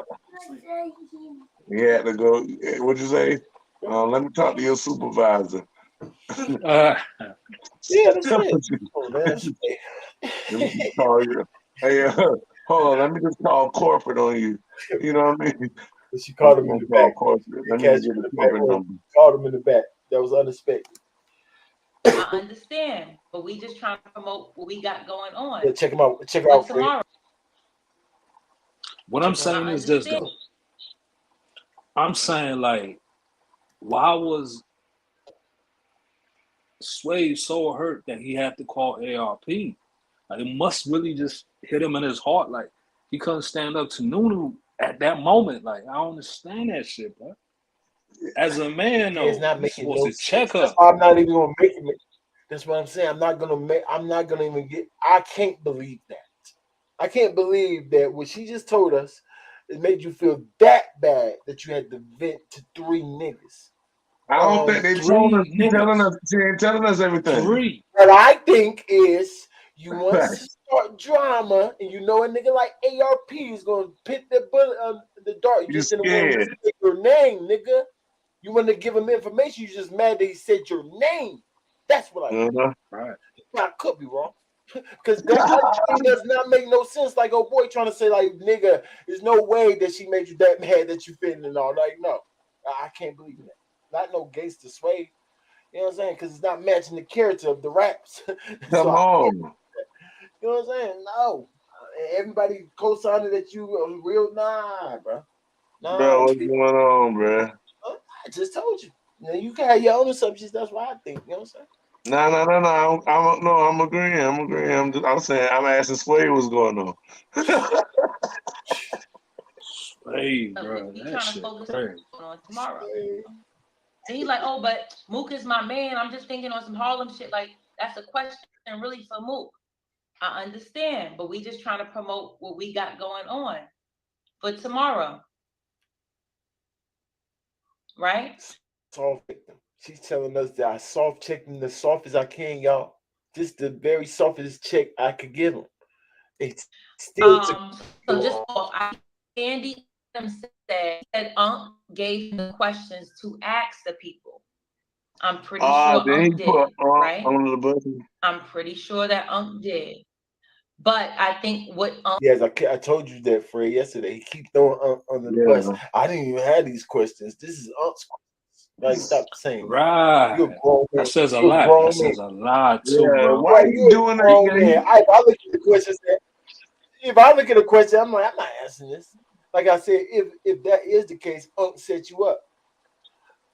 He had to go. What'd you say? Let me talk to your supervisor. Yeah, that's it. Oh, man, Let me just call you. Hey, hold on. Let me just call corporate on you. You know what I mean? But she called him in I'm the gonna call back. corporate. They Let me catch just you get in the the back corporate room. number. Called him in the back. That was unexpected. I understand, but we just trying to promote what we got going on. Yeah, check him out. Check For out tomorrow. What I'm saying is this though. I'm saying like, why was Sway so hurt that he had to call ARP? Like, it must really just hit him in his heart. Like, he couldn't stand up to Nunu at that moment. Like, I don't understand that shit, bro. As a man, Yeah, it's though, not you're making supposed no to check sense. her. That's why I'm not even gonna make it. That's what I'm saying. I'm not gonna even get. I can't believe that. I can't believe that what she just told us, it made you feel that bad that you had to vent to 3 niggas. I don't think they told us. She ain't telling us everything. 3. What I think is you want to start drama, and you know a nigga like ARP is gonna pit the bullet on the dart. You just didn't want to say your name, nigga. You want to give him information. You just mad that he said your name. That's what I think. Right. I could be wrong. Because that does not make no sense. Like, oh boy, trying to say, like, nigga, there's no way that she made you that mad that you feeling and all. Like, no, I can't believe that. Not no gangster Sway. You know what I'm saying? Because it's not matching the character of the raps. Come on. You know what I'm saying? No. Everybody co-signing that you are real. Nah, bro. Nah, bro, what's going on, bro? I just told you. You can have your own assumptions. That's what I think. You know what I'm saying? No. I'm agreeing. I'm saying I'm asking Sway what's going on. Sway, bro, We that trying to shit focus crazy. on tomorrow. And he's like, oh, but Mook is my man. I'm just thinking on some Harlem shit. Like, that's a question really for Mook. I understand, but we just trying to promote what we got going on for tomorrow. Right? Soft victim. She's telling us that I soft checked him the softest I can, y'all. Just the very softest check I could give him. It's still so just off. Andy said Unc gave him the questions to ask the people. I'm pretty sure Unc did, right? Under the button. I'm pretty sure that Unc did. But I think what Unc... Yes, I told you that, Fred, yesterday. He keep throwing Unc under the bus. I didn't even have these questions. This is Unc's questions. Like, stop saying that. Right. You're a grown man. That says a lot. That says a lot too, bro. Why are you doing that? If I look at the questions, I'm like, I'm not answering this. Like I said, if that is the case, Unc set you up.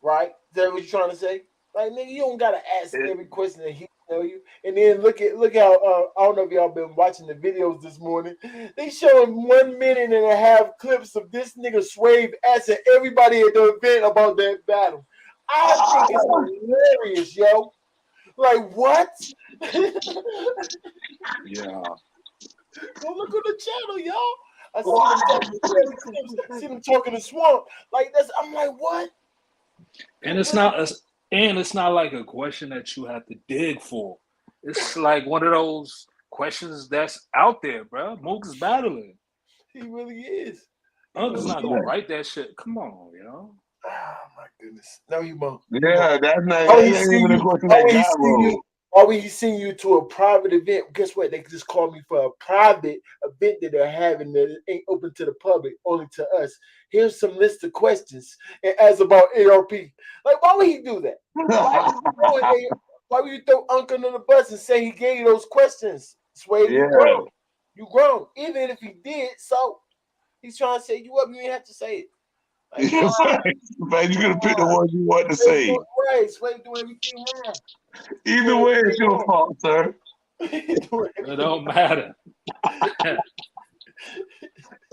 Right? Is that what you're trying to say? Like, nigga, you don't gotta ask every question that he tell you. And then look how I don't know if y'all been watching the videos this morning. They showing 1 minute and a half clips of this nigga Swave asking everybody at the event about that battle. I think it's hilarious, yo. Like, what? Yeah. Go look on the channel, y'all. I see them talking to Swamp. Like, I'm like, what? And it's not like a question that you have to dig for. It's like one of those questions that's out there, bro. Mook is battling. He really is. Unc's not gonna write that shit. Come on, Oh my goodness. No, you won't. Yeah, that's not even a question that got wrong. Why would he send you to a private event? Guess what? They just called me for a private event that they're having that ain't open to the public, only to us. Here's some list of questions and ask about ARP. Like, why would he do that? Why would you throw Uncle under the bus and say he gave you those questions? Sway, you grown. You grown. Even if he did, so he's trying to say you up. You ain't have to say it. Like, man, you could pick the one you want to say. Right, Sway doing everything wrong. Either way, it's your fault, sir. It don't matter.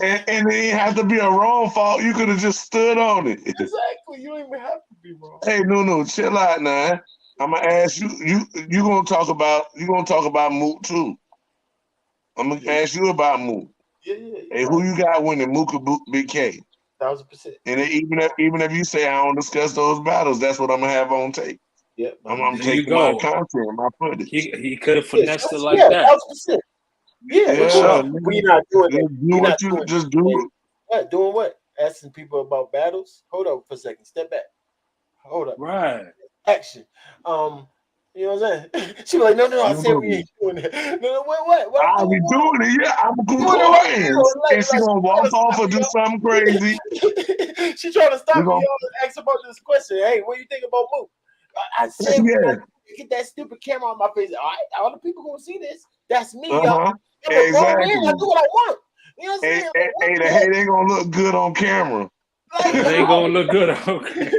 and it didn't have to be a wrong fault. You could have just stood on it. Exactly. You don't even have to be wrong. Hey, Nunu, chill out now. I'm gonna ask you. You gonna talk about Mook too. I'm gonna ask you about Mook. Yeah. Hey, who you got winning, Mook or BK? 1000%. And even if you say I don't discuss those battles, that's what I'm gonna have on tape. Yep. I'm taking my content, my footage. He could have finessed it like that. 1000%. Yeah, for sure. We're not doing it. Just do What? Doing what? Asking people about battles? Hold up for a second. Step back. Hold up. Right. Action. You know what I'm saying? She was like, no, I said we No. ain't doing that. No, what I'm I'll be doing wrong. doing it. Yeah, I'm Doing it right recording. now. And she gonna She trying walk to off stop or me, do something crazy. y'all. She trying to We stop me, gonna, y'all, and ask about this question. Hey, what you think about Mook? I said we yeah. got to get that stupid camera on my face. All right, all the people gonna see this. That's me, y'all. Uh-huh. I'm a grown man. I Exactly. do what I want. You know what I'm Hey, saying? hey, Like, hey, the hate ain't gonna look good on camera. like It ain't how? gonna look good. Okay.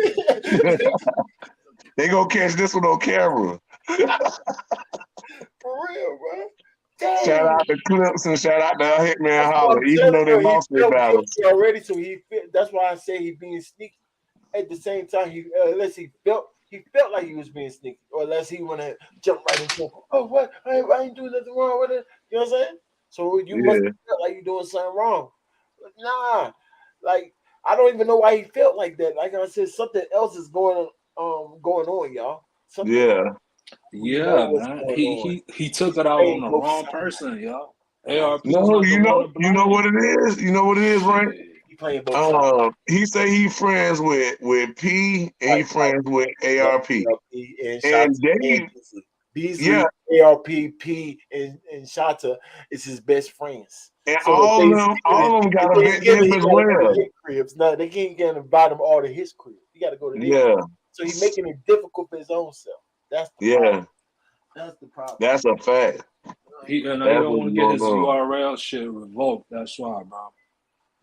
They gonna catch this one on camera. For real, bro. Shout Dang. out to Clips and shout out to Hitman That's what Holler, I'm even telling though they you. He lost their felt battles. guilty already, so that's why I say he being sneaky. At the same time, unless he felt like he was being sneaky, or unless he want to jump right into, oh what, I ain't doing nothing wrong with it. You know what I'm saying? So you must Yeah. have felt like you doing something wrong. But nah, like I don't even know why he felt like that. Like I said, something else is going on, y'all. Something Yeah. we know Yeah, what's man. going on. He took He's it out on playing the both wrong sides. person, y'all. Right. ARP is No, not the one to you know what blame. it is? You know what it is, right? Shit. He playing both sides. He say he friends with P and he Right. friends with Yep, ARP. ARP and And Shata and they, Beasley. yeah, Beasley, ARP, P, and Shata is his best friends. and So if all of them got a vent to Thanksgiving, him he as gotta go to well. his cribs. No, they can't invite him all to his crib. He gotta go to their Yeah, crib. So he's making it difficult for his own self. That's the problem. yeah, That's the problem. that's a fact. He You know, he That's don't what's want to get going his on. URL shit revoked. That's why, bro.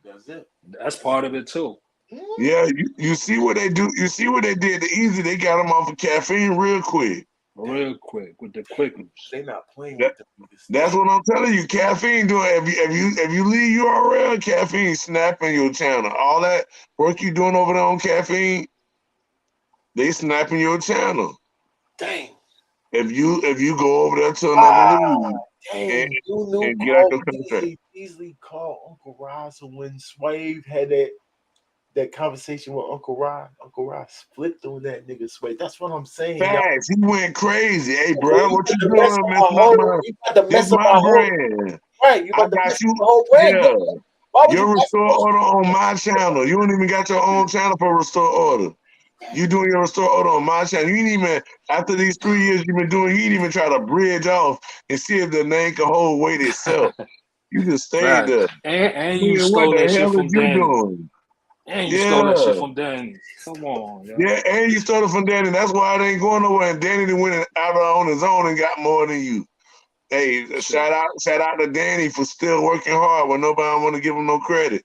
that's it. That's part of it too. Mhm. Yeah, you see what they do. You see what they did to Easy. They got him off of caffeine real quick. Real quick with the quickness. They not playing That, with them niggas. that's what I'm telling you. Caffeine doing. If you leave URL, caffeine snapping your channel. All that work you doing over there on caffeine, they snapping your channel. Dang. If you go over there to another Ah, league and, dang. Nunu and get out called your contract. Beasley called Uncle Ross when Swave had that conversation with Uncle Rod. Uncle Rod flipped on that nigga Swave. That's what I'm saying, y'all. Facts. He went crazy. Hey, Boy, bro, you what about you to mess doing? up Messing up my you about to this mess up my our whole brand. right. You I about to got mess you. up the whole brand. Yeah. Why would you Your that's restore order on my channel. You don't even got your own channel for restore order. You doing your restore order on my channel. You ain't even after these 3 years you've been doing, you ain't even try to bridge off and see if the name can hold weight itself. You just stayed Right. there. And you Nigga, what stole the that shit hell from is you Danny. doing? And you stole that shit Yeah. from Danny. Come on, yo. Yeah, and you started from Danny. That's why it ain't going nowhere. And Danny done went out on his own and got more than you. Hey, Shit. shout out to Danny for still working hard when nobody want to give him no credit.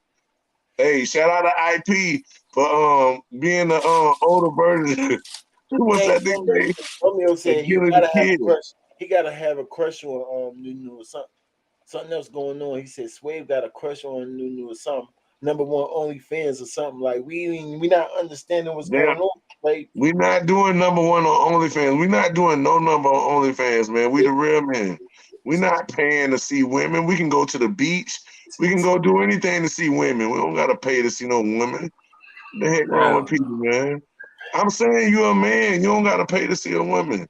Hey, shout out to IP for being the older version. What's Dang, that nigga name? Romeo And said he killing the gotta have a kid. crush. He gotta have a crush on Nunu or something else going on. He said Swave got a crush on Nunu or something. Number one OnlyFans or something like we not understanding what's Damn, going on. Like we not doing number one on OnlyFans. We not doing no number on OnlyFans, man. We the real men. We not paying to see women. We can go to the beach. We can go do anything to see women. We don't gotta pay to see no women. What the heck wrong with Hell people, no. man? I'm saying you're a man. You don't gotta pay to see a woman.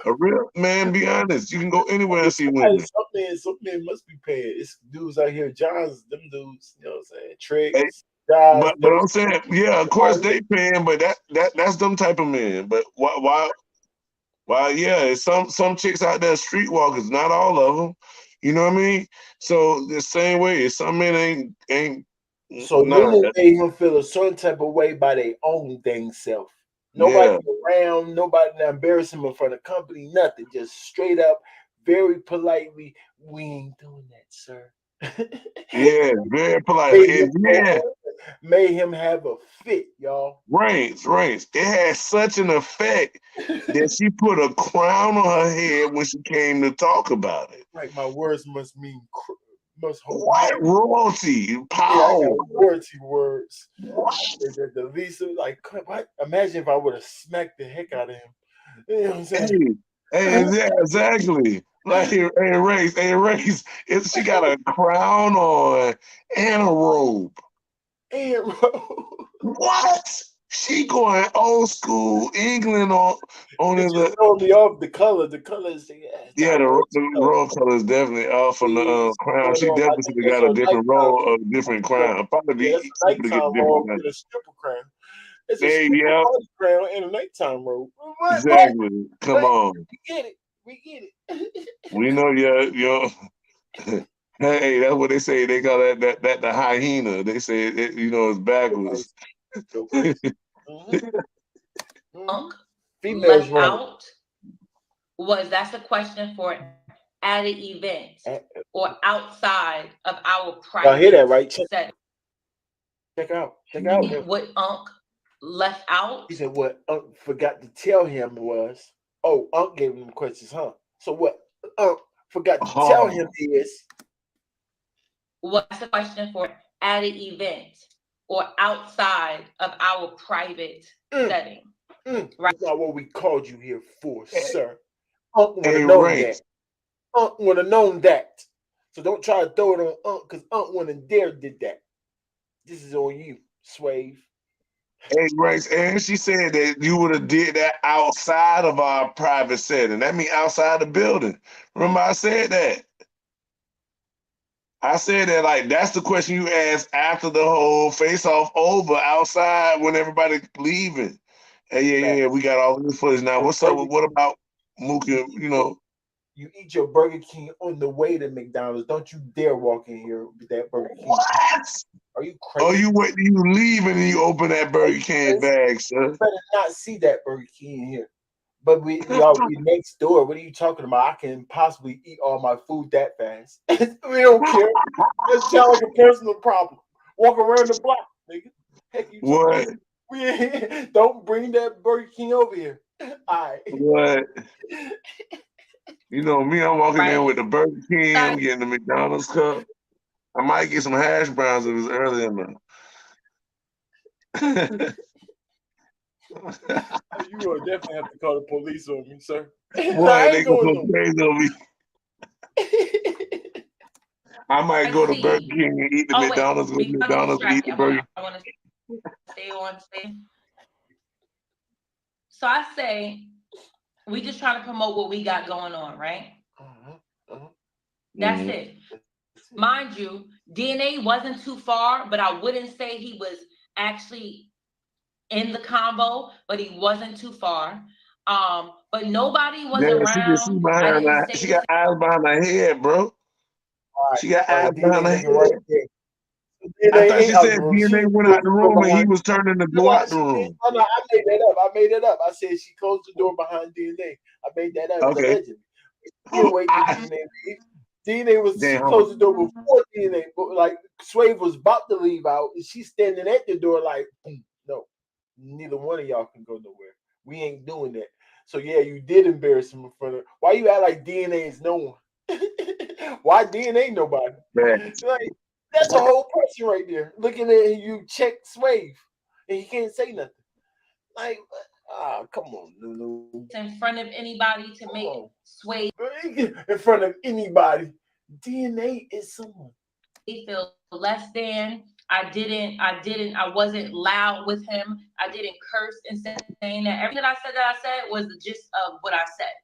A real man, be honest. You can go anywhere and see women. some men must be paying. It's dudes out here, Johns, them dudes, you know what I'm saying? Hey, Tricks, guys, but I'm saying, yeah, of course they paying, but that's them type of men. But why yeah, it's some chicks out there streetwalkers, not all of them. You know what I mean? So the same way, some men ain't So nah. Nunu made him feel a certain type of way by their own dang self. Nobody Yeah, around, nobody to embarrass him in front of company, nothing. Just straight up, very politely, we ain't doing that, sir. yeah, very polite. made, And him, yeah, made him have a fit, y'all. Reigns. It had such an effect that she put a crown on her head when she came to talk about it. Like my words must must hold White royalty, yeah, I power. got royalty words. What? The least like what? Imagine if I would have smacked the heck out of him. You know what I'm saying? Hey, yeah, exactly. Like, Race, she got a crown on and a robe. And bro, What? She going old school England on It his. just throw me off the color. The color is it's Yeah, not rose the color. roll color is definitely off from the It's crown. going She on. I definitely think should have that's got a a different nighttime. role, a different crown. Probably Yeah, be that's a cheaper to get a nighttime different robe crown. with a stripper crown. It's a Hey, stripper yeah, party crown and a nighttime robe. But exactly. Come on. we get it. We get it. We know your hey, that's what they say. They call that the hyena. They say it's backwards. Go crazy. Unk Females left run out that's a question for at an event it. or outside of our Y'all hear that, private right? setting. Check out. What Unk left out? He said what Unc forgot to tell him was, oh, Unc gave him questions, huh? So what Unc forgot to tell him is, What's the question for at an event or outside of our private setting? right? Right. That's not what we called you here for, sir. Unc would Hey, have known Ray. that. Unc would have known that. So don't try to throw it on Unc, because Unc wouldn't dare did that. This is on you, Swave. Hey, Grace, and she said that you would have did that outside of our private setting. That means outside the building. Remember, I said that. I said that like that's the question you asked after the whole face-off over outside when everybody leaving. Hey, yeah, we got all this footage now. What's up? What about Mookie? You eat your Burger King on the way to McDonald's. Don't you dare walk in here with that Burger King. What? Are you crazy? Oh, you wait till you leave and then you open that Burger King bag, sir. You better not see that Burger King in here. But we next door. What are you talking about? I can possibly eat all my food that fast. We don't care. That sounds like a personal problem. Walk around the block, nigga. Heck, you What? We don't bring that Burger King over here. All right. What? You know me, I'm walking in with the Burger King. I'm getting the McDonald's cup. I might get some hash browns if it's early enough. You will definitely have to call the police on me, sir. Why they gonna go crazy on me? I might go to Burger King and eat the McDonald's, go to McDonald's and eat the Burger King. I want to stay on stage. So I say we just trying to promote what we got going on, right? That's it. Mind you, DNA wasn't too far, but I wouldn't say he was actually in the combo, but he wasn't too far. But nobody was around. She can see behind her. She got eyes behind her head, bro. She got eyes behind her head. Right there. I thought she said DNA went out the room and he was turning to go out the room. No, I made that up. I said she closed the door behind DNA. I made that up. Okay. Can't wait till DNA leave. DNA was she closed the door before DNA, but like Swave was about to leave out, and she's standing at the door like, no, neither one of y'all can go nowhere. We ain't doing that. So yeah, you did embarrass him in front of. Why you act like DNA is no one? Why DNA nobody? Like, that's a whole person right there looking at you. Check Swave, and he can't say nothing. Like, come on, Nunu. In front of anybody to make Swave in front of anybody. DNA is someone. He feel less than. I wasn't loud with him. I didn't curse and saying that. Everything that I said was the gist of what I said.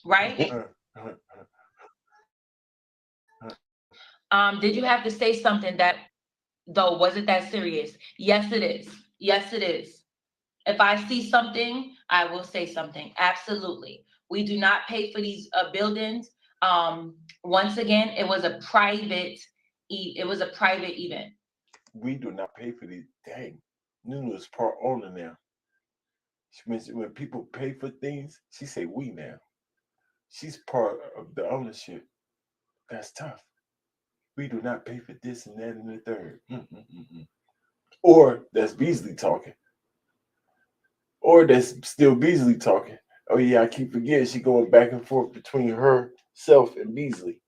Right? Did you have to say something that though wasn't that serious? Yes, it is. Yes, it is. If I see something, I will say something. Absolutely. We do not pay for these buildings. Once again, it was a private event. We do not pay for these. Dang, Nunu is part owner now. When people pay for things, she say we now. She's part of the ownership. That's tough. We do not pay for this and that and the third. Or that's Beasley talking. Or that's still Beasley talking. Oh yeah, I keep forgetting she going back and forth between herself and Beasley.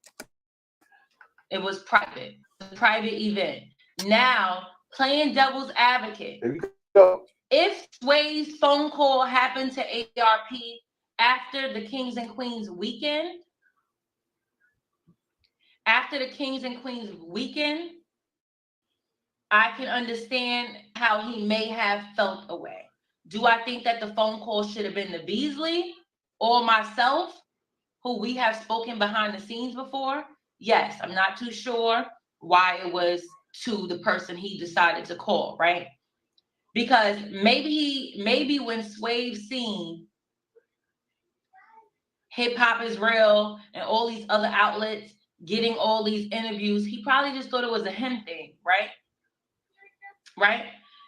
It was private. A private event. Now, playing devil's advocate. There we go. If Sway's phone call happened to ARP after the Kings and Queens weekend, I can understand how he may have felt away. Do I think that the phone call should have been to Beasley or myself, who we have spoken behind the scenes before? Yes, I'm not too sure why it was to the person he decided to call, right? Because maybe when Swave seen Hip Hop is Real and all these other outlets getting all these interviews, he probably just thought it was a him thing, right? Right?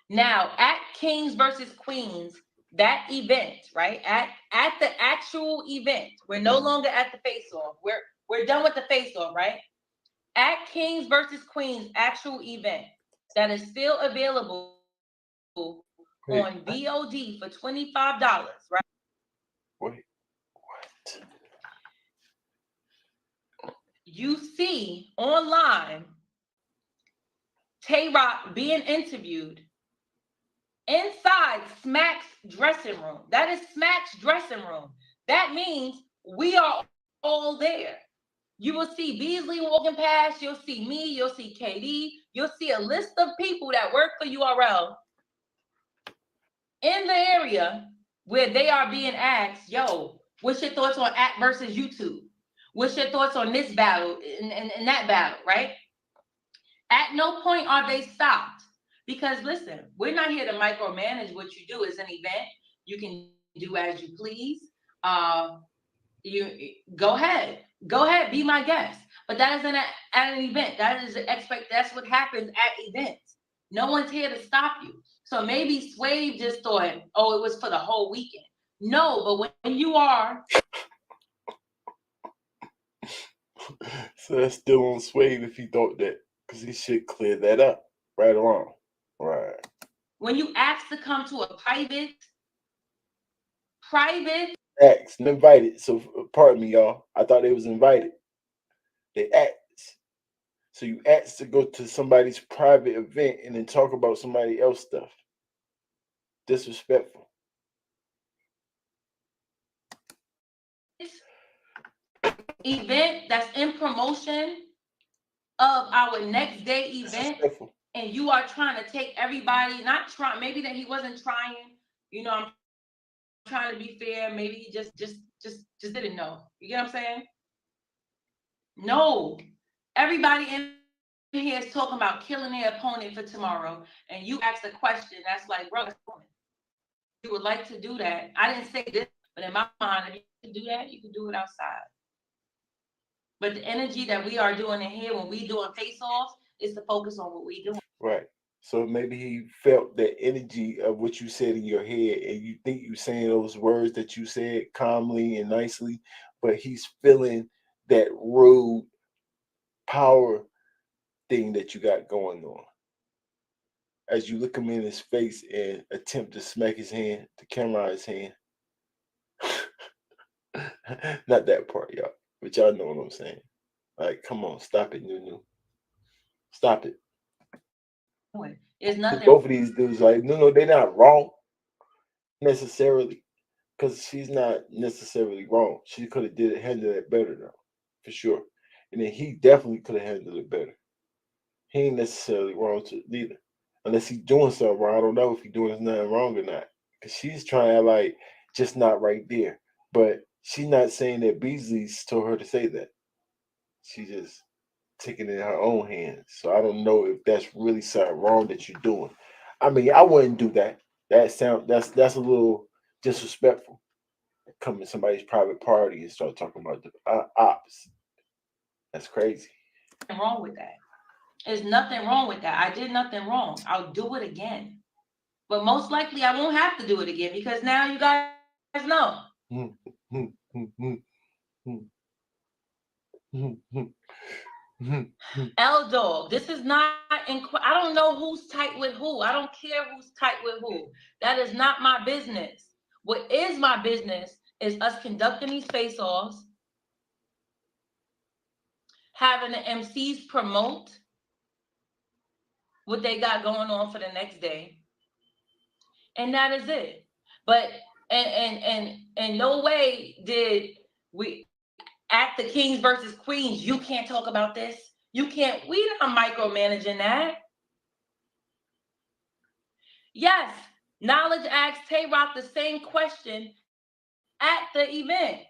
Now, at Kings versus Queens, that event, right? At the actual event, we're no longer at the face-off. We're done with the face-off, right? At Kings versus Queens actual event that is still available on VOD for $25, right? Wait, what? You see online Tay Rock being interviewed inside Smack's dressing room. That is Smack's dressing room. That means we are all there. You will see Beasley walking past. You'll see me. You'll see KD. You'll see a list of people that work for URL in the area where they are being asked, yo, what's your thoughts on Act versus YouTube? What's your thoughts on this battle and that battle, right? At no point are they stopped. Because listen, we're not here to micromanage what you do as an event. You can do as you please. You go ahead, be my guest. But that isn't at an event. That is that's what happens at events. No one's here to stop you. So maybe Swave just thought, oh, it was for the whole weekend. No, but when you are So that's still on Swave if he thought that, because he should clear that up. Right or wrong? Right. When you ask to come to a private Asked and invited. So pardon me, y'all. I thought they was invited. They asked. So you asked to go to somebody's private event and then talk about somebody else stuff. Disrespectful. Event that's in promotion of our next day event, and you are trying to take everybody, not trying, maybe that he wasn't trying, you know, I'm trying to be fair, maybe he just didn't know. You get what I'm saying? No. Everybody in here is talking about killing their opponent for tomorrow, and you ask a question that's like, bro, you would like to do that. I didn't say this, but in my mind, if you can do that, you can do it outside. But the energy that we are doing in here when we doing face-offs is to focus on what we doing. Right. So maybe he felt the energy of what you said in your head, and you think you're saying those words that you said calmly and nicely, but he's feeling that rude power thing that you got going on. As you look him in his face and attempt to smack his hand, the camera in his hand. Not that part, y'all. But y'all know what I'm saying. Like, come on, stop it, Nunu. Stop it. It's nothing. Both of these dudes, like, no, they're not wrong necessarily, because she's not necessarily wrong. She could have handled it better, though, for sure. And then he definitely could have handled it better. He ain't necessarily wrong to neither, unless he's doing something wrong. I don't know if he's doing nothing wrong or not, because she's trying like just not right there. But she's not saying that Beasley's told her to say that. She just taking it in her own hands. So I don't know if that's really something wrong that you're doing. I mean, I wouldn't do that. That's a little disrespectful. Come to somebody's private party and start talking about the ops. That's crazy. Nothing wrong with that. There's nothing wrong with that. I did nothing wrong. I'll do it again. But most likely I won't have to do it again because now you guys know. L Dog, this is not I don't know who's tight with who. I don't care who's tight with who. That is not my business. What is my business is us conducting these face-offs, having the MCs promote what they got going on for the next day. And that is it. But and no way did we at the Kings versus Queens, you can't talk about this. You can't, we not micromanaging that. Yes, Knowledge asked Tay Rock the same question at the event.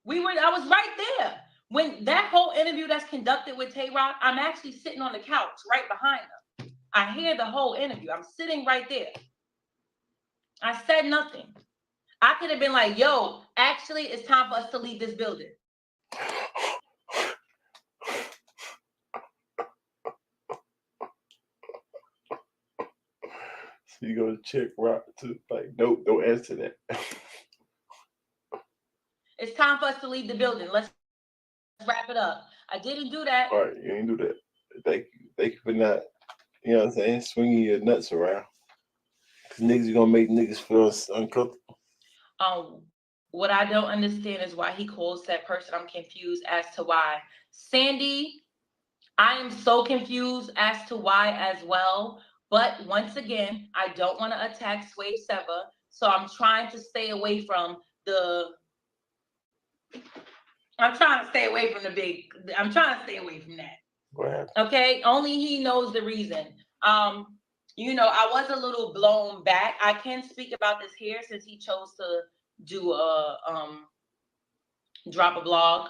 I was right there. When that whole interview that's conducted with Tay Rock, I'm actually sitting on the couch right behind him. I hear the whole interview. I'm sitting right there. I said nothing. I could have been like, yo, actually, it's time for us to leave this building. So you go to check Rock to like, nope, don't answer that. It's time for us to leave the building. Let's wrap it up. I didn't do that. All right, you ain't do that. Thank you for not, you know what I'm saying, swinging your nuts around. Cause niggas are gonna make niggas feel uncomfortable. What I don't understand is why he calls that person. I'm confused as to why. Sandy, I am so confused as to why as well. But once again, I don't want to attack Sway Seva, so I'm trying to stay away from the. I'm trying to stay away from that. What? Okay, only he knows the reason. You know, I was a little blown back. I can speak about this here since he chose to do a drop a blog.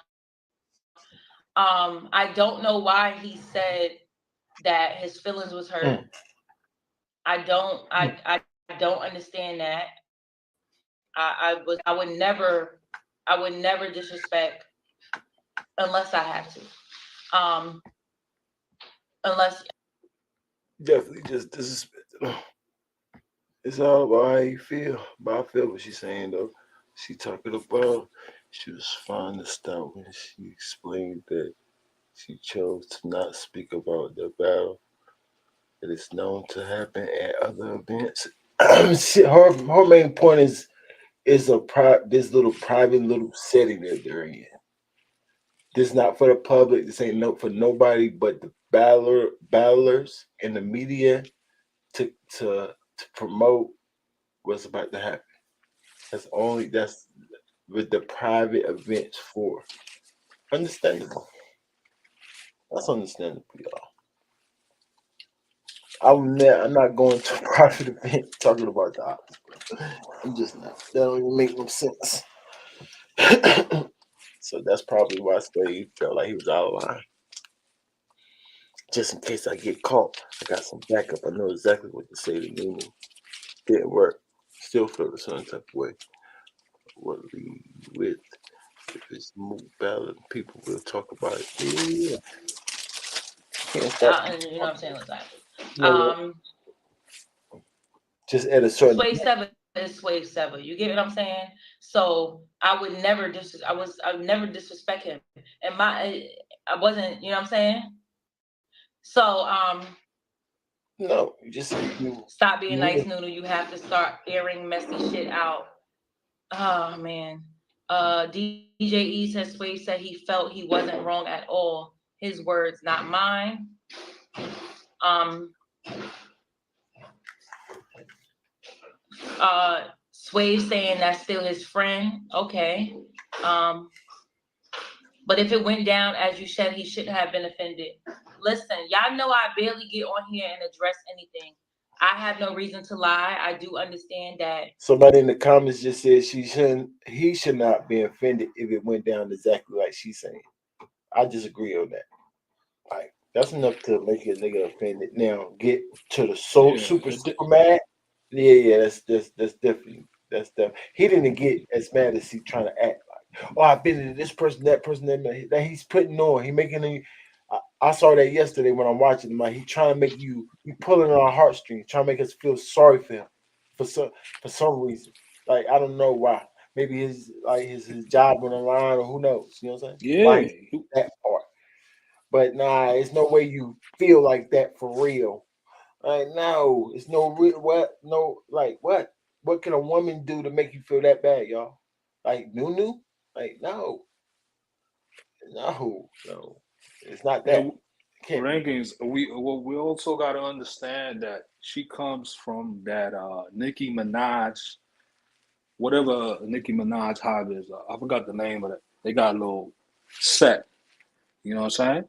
I don't know why he said that his feelings was hurt. I don't understand that. I would never disrespect unless I have to. Unless Definitely just disrespect. It's all about how you feel. But I feel what she's saying though. She talking about she was fine to start when she explained that she chose to not speak about the battle that is known to happen at other events. Her main point is this little private little setting that they're in. This is not for the public. This ain't for nobody but the battlers and the media to promote what's about to happen. That's with the private events for. Understandable. That's understandable, y'all. I'm not going to a private event talking about the ops. I'm just not. That don't even make no sense. So that's probably why Slade felt like he was out of line. Just in case I get caught, I got some backup. I know exactly what to say to Nunu. Didn't work. Still feel the same type of way. What we with? If it's smooth ballot, people will talk about it. Yeah. and you know what I'm saying, just at a certain. Sway Seva is Sway Seva. You get what I'm saying? So I would never never disrespect him. And I wasn't, you know what I'm saying? So no, you just stop being nice, Nunu. You have to start airing messy shit out. Oh man. DJ E says Sway said he felt he wasn't wrong at all. His words, not mine. Sway saying that's still his friend. Okay. But if it went down as you said, he shouldn't have been offended. Listen, y'all know I barely get on here and address anything. I have no reason to lie. I do understand that. Somebody in the comments just said he should not be offended if it went down exactly like she's saying. I disagree on that. Like that's enough to make a nigga offended. Now get to the super mad. Yeah, that's different. That's different. He didn't get as mad as he trying to act like. Oh, I've been to this person, that he's putting on. He making. I saw that yesterday when I'm watching him. Like he trying to make he pulling on our heartstrings, trying to make us feel sorry for him for some reason. Like I don't know why. Maybe his job on the line or who knows. You know what I'm saying? Yeah, that part. But nah, there's no way you feel like that for real. Like no, it's no real what no like what? What can a woman do to make you feel that bad, y'all? Like Nunu? Like no. It's not that. Rankings. We also got to understand that she comes from that Nicki Minaj, whatever Nicki Minaj hive is. I forgot the name of it. They got a little set. You know what I'm saying?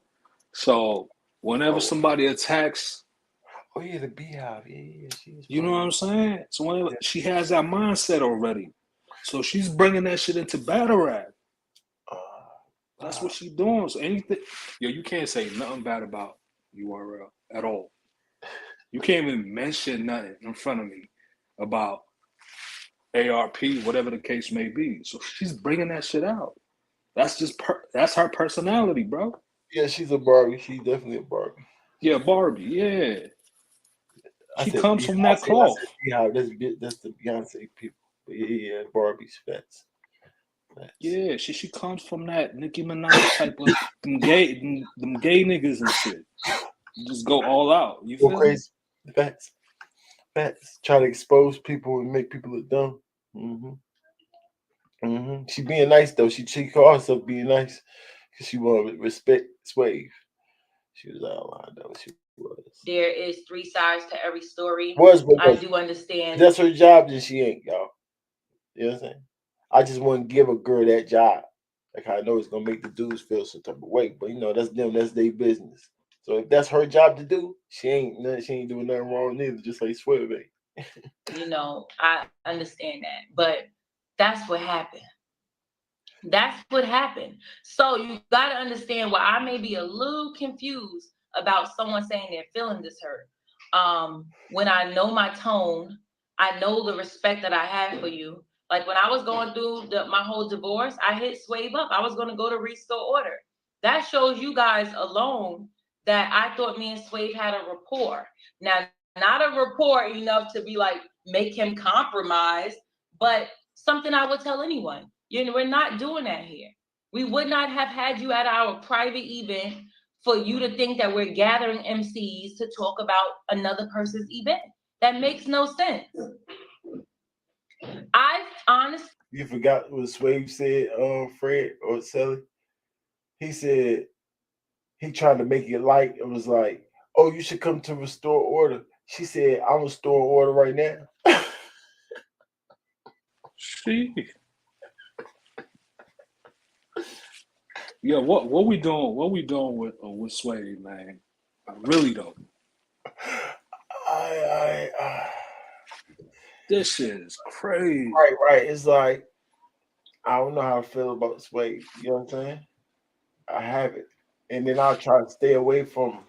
So whenever somebody attacks Oh yeah, the Beehive. Yeah, she is. You know what I'm saying? So when she has that mindset already, so she's bringing that shit into battle rap. That's what she's doing. So anything, you can't say nothing bad about URL at all. You can't even mention nothing in front of me about ARP, whatever the case may be. So she's bringing that shit out. That's just that's her personality, bro. Yeah, she's a Barbie. She's definitely a Barbie. Yeah, Barbie. Yeah, she comes from I that said cloth. Beehive. That's the Beyonce people. But yeah, Barbie's fats. Yeah, she comes from that Nicki Minaj type of them gay niggas and shit. Just go all out. You Go feel crazy. Fats. Try to expose people and make people look dumb. She being nice though. She calls herself being nice because she wanted to respect Swave. She was out of line though. She was. There is 3 sides to every story. But I do understand. If that's her job, then she ain't, y'all. You know what I'm saying? I just wouldn't give a girl that job. Like I know it's gonna make the dudes feel some type of way, but you know that's them. That's their business. So if that's her job to do, she ain't doing nothing wrong neither. Just like Swave. You know, I understand that, but that's what happened. That's what happened. So you got to understand why I may be a little confused about someone saying they're feeling this hurt. When I know my tone, I know the respect that I have for you. Like when I was going through my whole divorce, I hit Swave up. I was going to go to restore order. That shows you guys alone that I thought me and Swave had a rapport. Now, not a rapport enough to be like, make him compromise, but something I would tell anyone. We're not doing that here. We would not have had you at our private event for you to think that we're gathering MCs to talk about another person's event. That makes no sense. I honestly. You forgot what Swave said, Fred or Sally? He said he tried to make it light. It was like, oh, you should come to restore order. She said, I'm restoring order right now. See. Yeah, what we doing? What we doing with Sway, man? Really though. This shit is crazy. Right. It's like I don't know how I feel about Sway. You know what I'm saying? I have it, and then I'll try to stay away from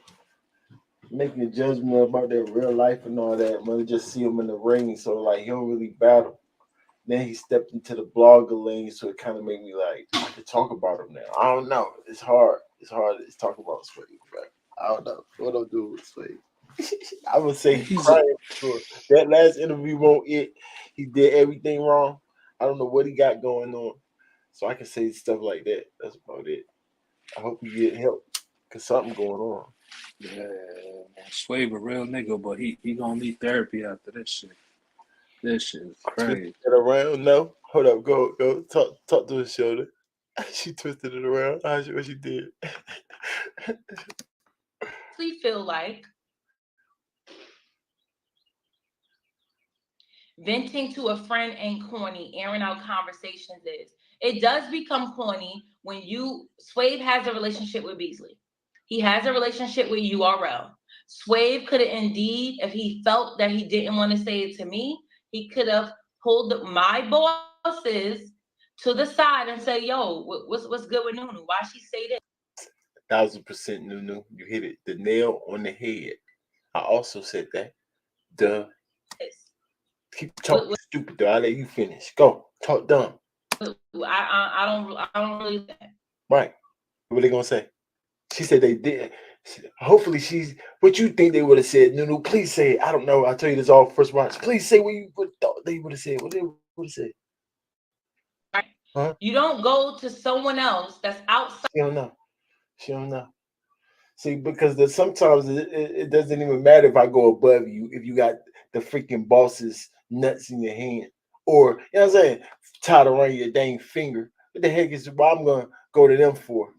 making a judgment about their real life and all that. When I just see him in the ring, so like he don't really battle. Then he stepped into the blogger lane, so it kind of made me like I could talk about him now. I don't know. It's hard. It's hard to talk about Sway, but I don't know what I'll do with Sway. I would say he's crying for sure. That last interview won't it. He did everything wrong. I don't know what he got going on, so I can say stuff like that. That's about it. I hope you get help because something going on. Yeah, man. Sway a real nigga, but he gonna need therapy after this shit. This shit is crazy. Twist it around? No. Hold up. Go. Talk to his shoulder. She twisted it around. What she did. We feel like venting to a friend ain't corny. Airing out conversations is. It does become corny when Swave has a relationship with Beasley. He has a relationship with URL. Swave could have indeed, if he felt that he didn't want to say it to me, he could have pulled my bosses to the side and say, yo, what's good with Nunu? Why she say this? 1000% Nunu. You hit it. The nail on the head. I also said that. Duh. Keep talking stupid though. I'll let you finish. Go. Talk dumb. I don't really. Right. What are they gonna say? She said they did. Hopefully she's what you think they would have said. Nunu, please say it. I don't know. I'll tell you this all first watch. Please say what you thought they would have said. What they would have said. Right. Huh? You don't go to someone else that's outside. She don't know. See, because sometimes it doesn't even matter if I go above you if you got the freaking boss's nuts in your hand. Or, you know what I'm saying, tied around your dang finger. What the heck is what I'm going to go to them for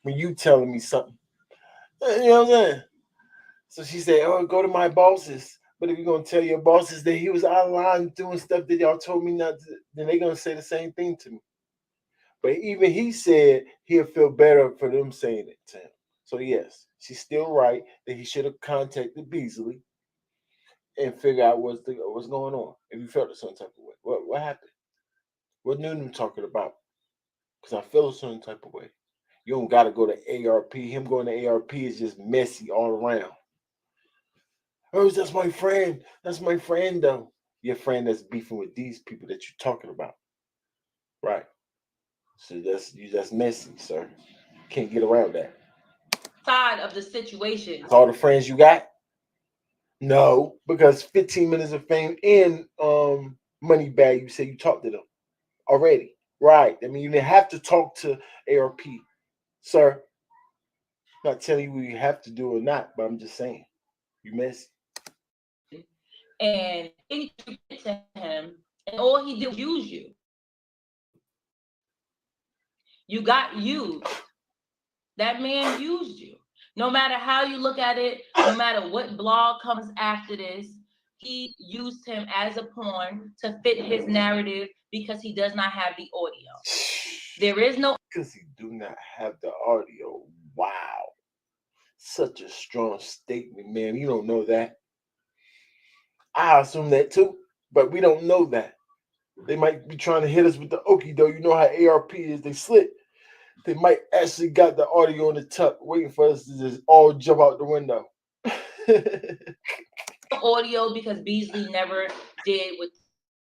when you telling me something? You know what I'm saying? So she said, oh, go to my bosses. But if you're going to tell your bosses that he was out of line doing stuff that y'all told me not to, then they're going to say the same thing to me. But even he said he'll feel better for them saying it to him. So yes, she's still right that he should have contacted Beasley and figure out what's going on. If you felt a certain type of way, what happened? What Nunu talking about? Because I feel a certain type of way. You don't got to go to ARP. Him going to ARP is just messy all around. Oh, that's my friend. That's my friend, though. Your friend that's beefing with these people that you're talking about, right? So that's messy, sir. Can't get around that. Side of the situation. That's all the friends you got? No, because 15 minutes of fame and money bag. You say you talked to them already, right? I mean, you didn't have to talk to ARP, sir. I'm not telling you what you have to do or not, but I'm just saying you messy. And you get to him, and all he did was use you. You got used. That man used you. No matter how you look at it, no matter what blog comes after this, he used him as a pawn to fit his narrative because he does not have the audio. There is no... Because he do not have the audio. Wow. Such a strong statement, man. You don't know that. I assume that too, but we don't know that. They might be trying to hit us with the okie though. You know how ARP is. They slick. They might actually got the audio in the tuck waiting for us to just all jump out the window. Audio because Beasley never did what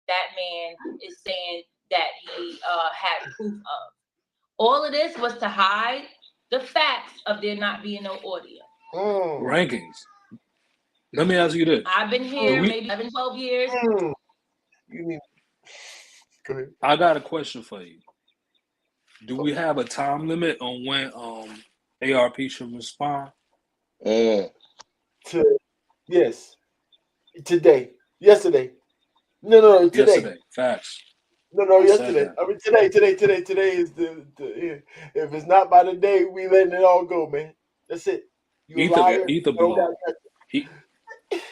that man is saying that he had proof of. All of this was to hide the facts of there not being no audio. Rankings. Let me ask you this. I've been here maybe 11, 12 years. You mean, go ahead. I got a question for you. Do we have a time limit on when ARP should respond? Yes. Today. Yesterday. No, today. Yesterday. Facts. No, yesterday. I mean, today is the if it's not by the day, we letting it all go, man. That's it. You liar. Ether blog.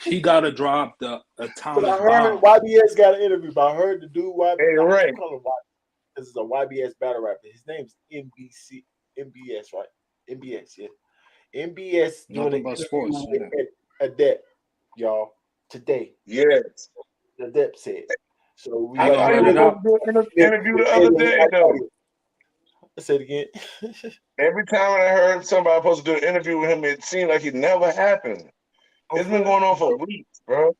He got to drop the atomic But I heard bomb. YBS got an interview. But I heard the dude YBS. Hey, right. Call him YBS. This is a YBS battle rapper. His name's MBS, right? MBS, yeah. MBS doing an interview sports, with Adept, y'all, today. Yes. Adept said. So we I thought he was going to do an interview the other day, though. I said again. Every time I heard somebody supposed to do an interview with him, it seemed like it never happened. It's been going on for weeks, bro.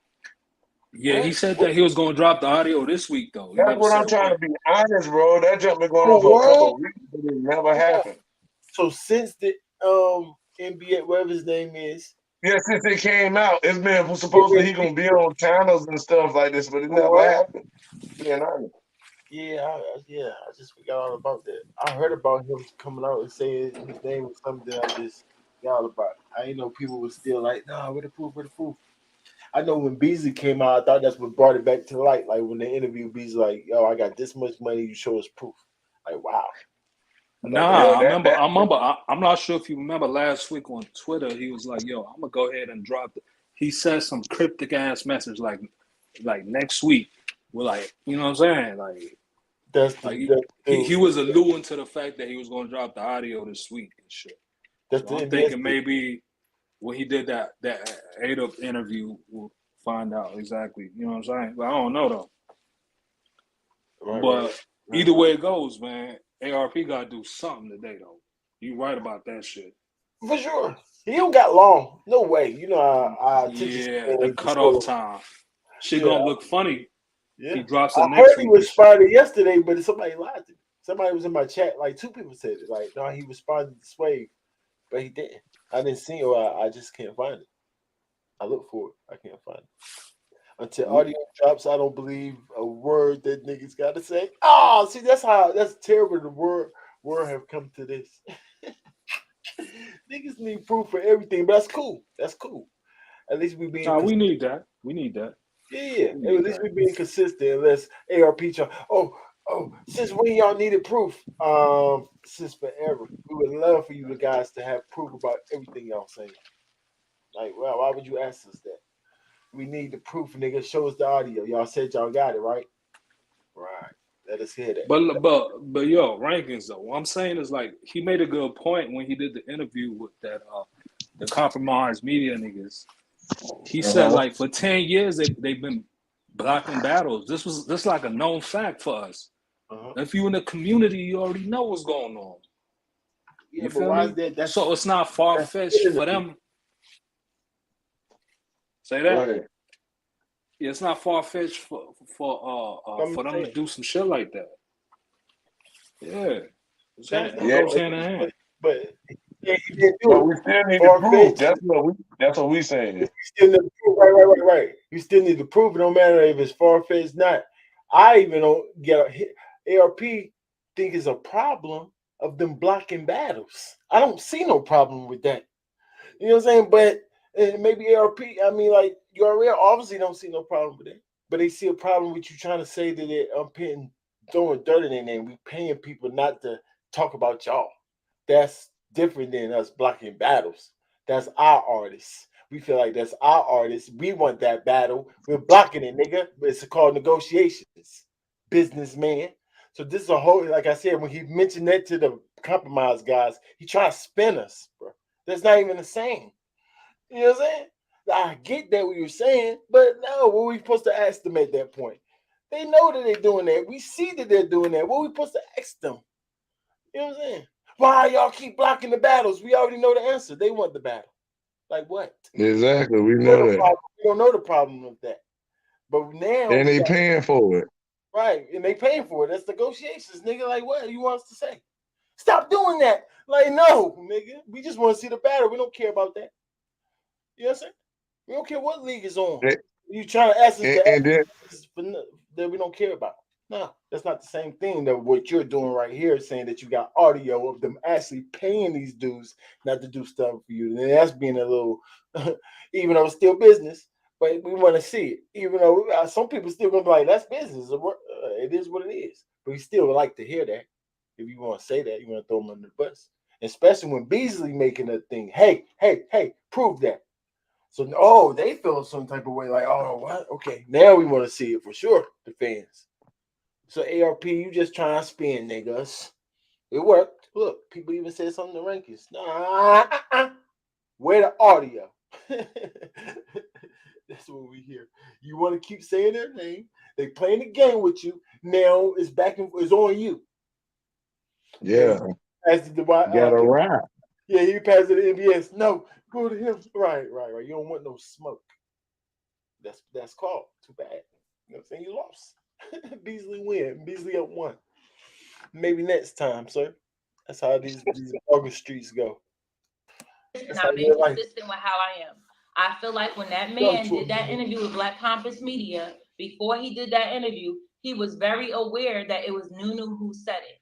Yeah, he said that he was going to drop the audio this week, though. That's what I'm trying to be honest, bro. That jump been going on for a couple of weeks, but it never happened. So since the NBA, whatever his name is. Yeah, since it came out, it's been supposedly he gonna be on channels and stuff like this, but it never happened. Being honest. Yeah, I just forgot all about that. I heard about him coming out and saying his name was something I just forgot about. I didn't know people were still like, nah, where the proof? I know when Beasley came out, I thought that's what brought it back to light. Like when they interviewed Beasley, like, yo, I got this much money, you show us proof. Like, wow. I remember. I'm not sure if you remember last week on Twitter. He was like, "Yo, I'm gonna go ahead and drop it." He said some cryptic ass message like next week. We're like, you know what I'm saying? He was alluding to the fact that he was gonna drop the audio this week and shit. So I'm thinking maybe when he did that ADUP interview, we'll find out exactly. You know what I'm saying? But I don't know though. But either way it goes, man. ARP got to do something today, though. You right about that shit. For sure. He don't got long. No way. You know, the cutoff time. Shit gonna look funny. Yeah. He drops it next week. I heard he responded yesterday, but somebody lied to me. Somebody was in my chat. Like, two people said it. Like, no, he responded to Sway, but he didn't. I didn't see it, or I just can't find it. I look for it. I can't find it. Until audio drops, I don't believe a word that niggas got to say. Oh, see, that's terrible. The word have come to this. Niggas need proof for everything, but that's cool. That's cool. At least we being. We need that. Yeah. At least we being consistent. Unless ARP try. Oh, since when y'all needed proof? Since forever. We would love for you guys to have proof about everything y'all saying. Like, well, why would you ask us that? We need the proof, nigga. Show us the audio. Y'all said y'all got it, right? Right. Let us hear that. But yo, rankings though. What I'm saying is like he made a good point when he did the interview with that the compromised media niggas. He said like for 10 years they've been blocking battles. This like a known fact for us. If you in the community, you already know what's going on. Yeah, You but feel why me? is that? So it's not far fetched for them. Say that. Right. Yeah, it's not far fetched for them to do some shit like that. Yeah, it goes hand in hand. But he didn't do But it. we still need to Far-fetched. prove. That's what we saying. You still need to prove, right. You still need to prove it. No matter if it's far-fetched, not. I even don't get ARP think it's a problem of them blocking battles. I don't see no problem with that. You know what I'm saying? But maybe ARP. I mean, like URL obviously don't see no problem with it, but they see a problem with you trying to say that they're throwing dirt in their name. We paying people not to talk about y'all. That's different than us blocking battles. That's our artists. We feel like that's our artists. We want that battle. We're blocking it, nigga. It's called negotiations. Businessman. So this is a whole, like I said, when he mentioned that to the compromise guys, he trying to spin us, bro. That's not even the same. You know what I'm saying? I get that what you're saying, but no, what we supposed to ask them at that point? They know that they're doing that. We see that they're doing that. What we supposed to ask them? You know what I'm saying? Why y'all keep blocking the battles? We already know the answer. They want the battle. Like what? Exactly. We know that. We don't know the problem with that. But now and they paying for it. Right. And they paying for it. That's negotiations, nigga. Like what you want us to say? Stop doing that. Like, no, nigga. We just want to see the battle. We don't care about that. You know what I'm saying? We don't care what league is on. You trying to ask us that we don't care about. No, that's not the same thing that what you're doing right here, saying that you got audio of them actually paying these dudes not to do stuff for you. And that's being a little, even though it's still business, but we want to see it. Even though some people still gonna be like, that's business. It is what it is. But we still would like to hear that. If you want to say that, you want to throw them under the bus. Especially when Beasley making a thing. Hey, prove that. So, they feel some type of way, like, oh, what? Okay, now we want to see it for sure, the fans. So, ARP, you just trying to spin, niggas. It worked. Look, people even said something in the rankings. Nah, where the audio? That's what we hear. You want to keep saying their name. They playing the game with you. Now it's it's on you. Yeah. As the got a rap. Yeah, he passed it to MBS. No, go to him. Right. You don't want no smoke. That's called. Too bad. You know what I'm saying? You lost. Beasley win. Beasley up 1. Maybe next time, sir. That's how these August streets go. And I'm being consistent with how I am. I feel like when that man did that interview with Black Compass Media, before he did that interview, he was very aware that it was Nunu who said it.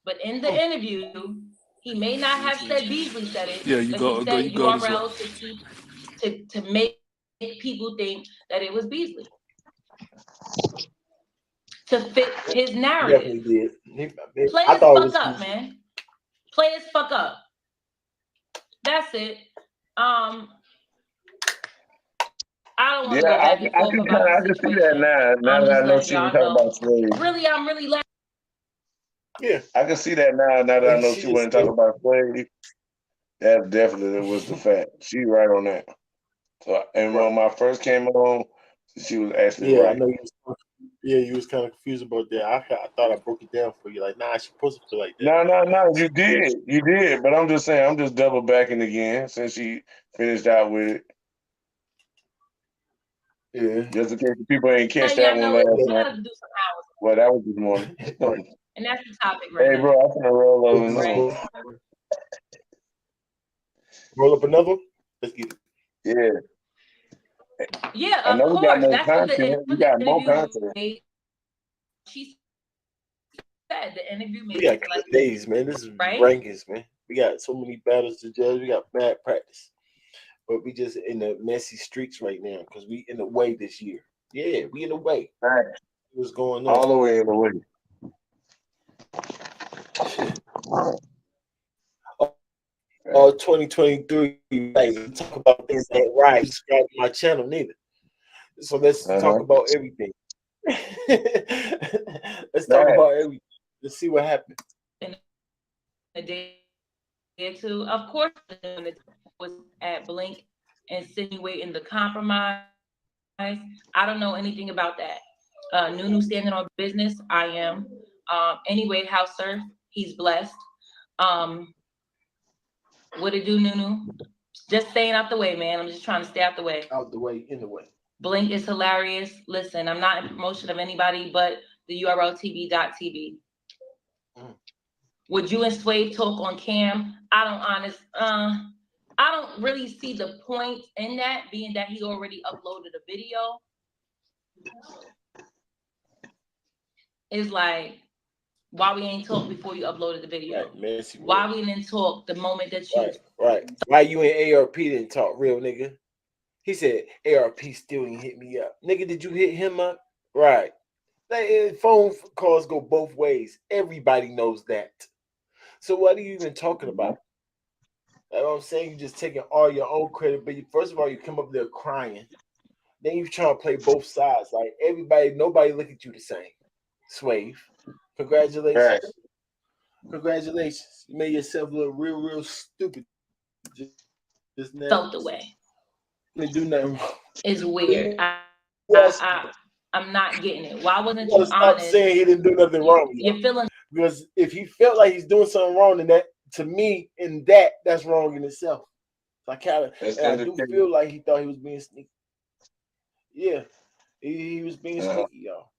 But in the interview, he may not have said Beasley said it. Yeah, you go. He said URL to make people think that it was Beasley. To fit his narrative. He definitely did. Play his fuck up, man. Play his fuck up. That's it. I don't want to go back and forth about the situation. I can see that now that I know she was talking about Sway. Really, I'm really laughing. Yeah. I can see that now that I know she wasn't talking about Sway. That definitely was the fact. She right on that. So, and when I first came on, she was actually right. I know you was kind of confused about that. I thought I broke it down for you. Like, nah, she's supposed to feel like that. No, you did. But I'm just saying, I'm just double backing again since she finished out with it. Yeah. Just in case the people ain't catch that one last night. Well, that was this morning. And that's the topic right now. Hey, bro, I'm gonna roll over. Roll up another one? Let's get it. Yeah. Yeah, I know of we got course. more That's content. We got more content. She said the interview made we got good days, man. This is rankings, man. We got so many battles to judge. We got bad practice. But we just in the messy streets right now because we in the way this year. Yeah, we in the way. Right. What's going on? All the way in the way. 2023, like, talk about things that right. Subscribe to my channel, neither. So let's talk about everything. Let's talk about everything. Let's see what happens. In a day or two, of course, it was at Blink insinuating the compromise. I don't know anything about that. Nunu standing on business. I am. Anyway, Houser, he's blessed. What it do, Nunu? Just staying out the way, man. I'm just trying to stay out the way. Out the way, in the way. Blink is hilarious. Listen, I'm not in promotion of anybody but the URL TV.tv. Would you and Swave talk on cam? I don't really see the point in that, being that he already uploaded a video. It's like, why we ain't talk before you uploaded the video? Right, messy why work. we didn't talk the moment that you... Right. Why you and ARP didn't talk, real nigga? He said, ARP still didn't hit me up. Nigga, did you hit him up? Right. Like, phone calls go both ways. Everybody knows that. So what are you even talking about? Like what I'm saying, you just taking all your own credit, but first of all, you come up there crying. Then you trying to play both sides. Like nobody look at you the same. Swave. Congratulations. Right. Congratulations. You made yourself look real stupid. Just now. Felt the way. Didn't do nothing wrong. It's weird. I'm not getting it. Why wasn't you you stop honest? saying he didn't do nothing wrong? You're feeling... Because if he felt like he's doing something wrong, then that, to me, that's wrong in itself. So I do feel like he thought he was being sneaky. Yeah, he was being sneaky, y'all.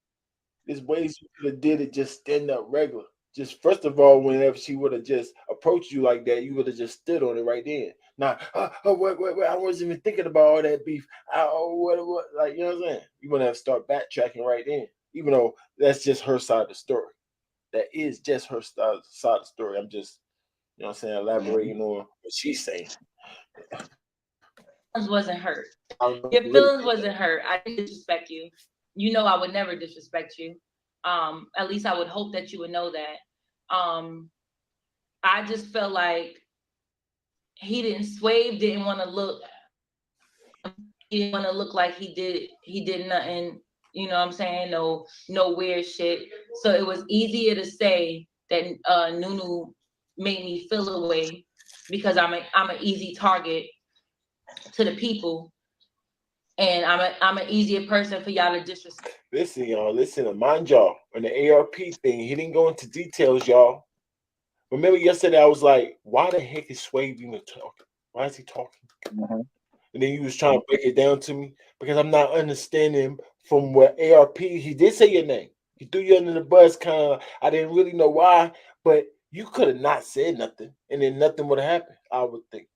There's ways you could have did it, just stand up regular. Just first of all, whenever she would have just approached you like that, you would have just stood on it right then. Now, wait, I wasn't even thinking about all that beef. What, like, you know what I'm saying? You want to have to start backtracking right then, even though that's just her side of the story. That is just her side of the story. I'm just, you know what I'm saying, elaborating on what she's saying. Wasn't hurt. Your feelings wasn't hurt. I didn't disrespect you. You know I would never disrespect you. At least I would hope that you would know that. I just felt like Swave didn't want to look. He didn't want to look like he did nothing. You know what I'm saying? No weird shit. So it was easier to say that Nunu made me feel away because I'm an easy target to the people, and I'm an easier person for y'all to disrespect. Listen, y'all. Mind y'all, on the ARP thing, he didn't go into details, y'all. Remember yesterday I was like, why the heck is Swave even talking? Why is he talking? Mm-hmm. And then you was trying to break it down to me because I'm not understanding from what ARP, he did say your name. He threw you under the bus, kind of. I didn't really know why, but you could have not said nothing, and then nothing would have happened, I would think.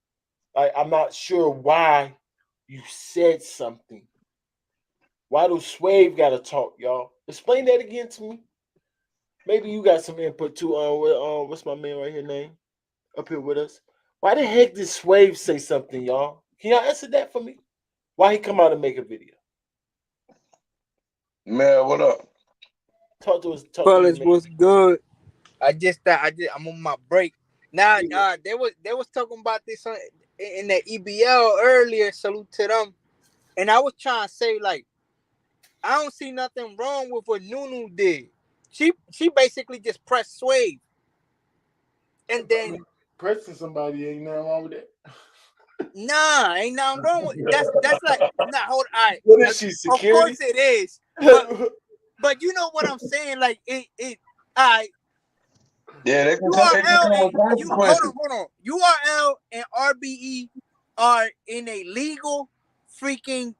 I'm not sure why you said something. Why do Swave got to talk, y'all? Explain that again to me. Maybe you got some input too. What's my man right here name? Up here with us. Why the heck did Swave say something, y'all? Can y'all answer that for me? Why he come out and make a video? Man, what up? Talk to us. Fellas, what's good? I'm on my break. Nah, they was talking about this in the EBL earlier. Salute to them. And I was trying to say, like, I don't see nothing wrong with what Nunu did. She basically just pressed Swave. And then pressing somebody ain't nothing wrong with that. Nah, ain't nothing wrong with that's like hold on. Right. What is she, security? Of course it is. But you know what I'm saying? Like it I Yeah, they can hold on. URL and RBE are in a legal freaking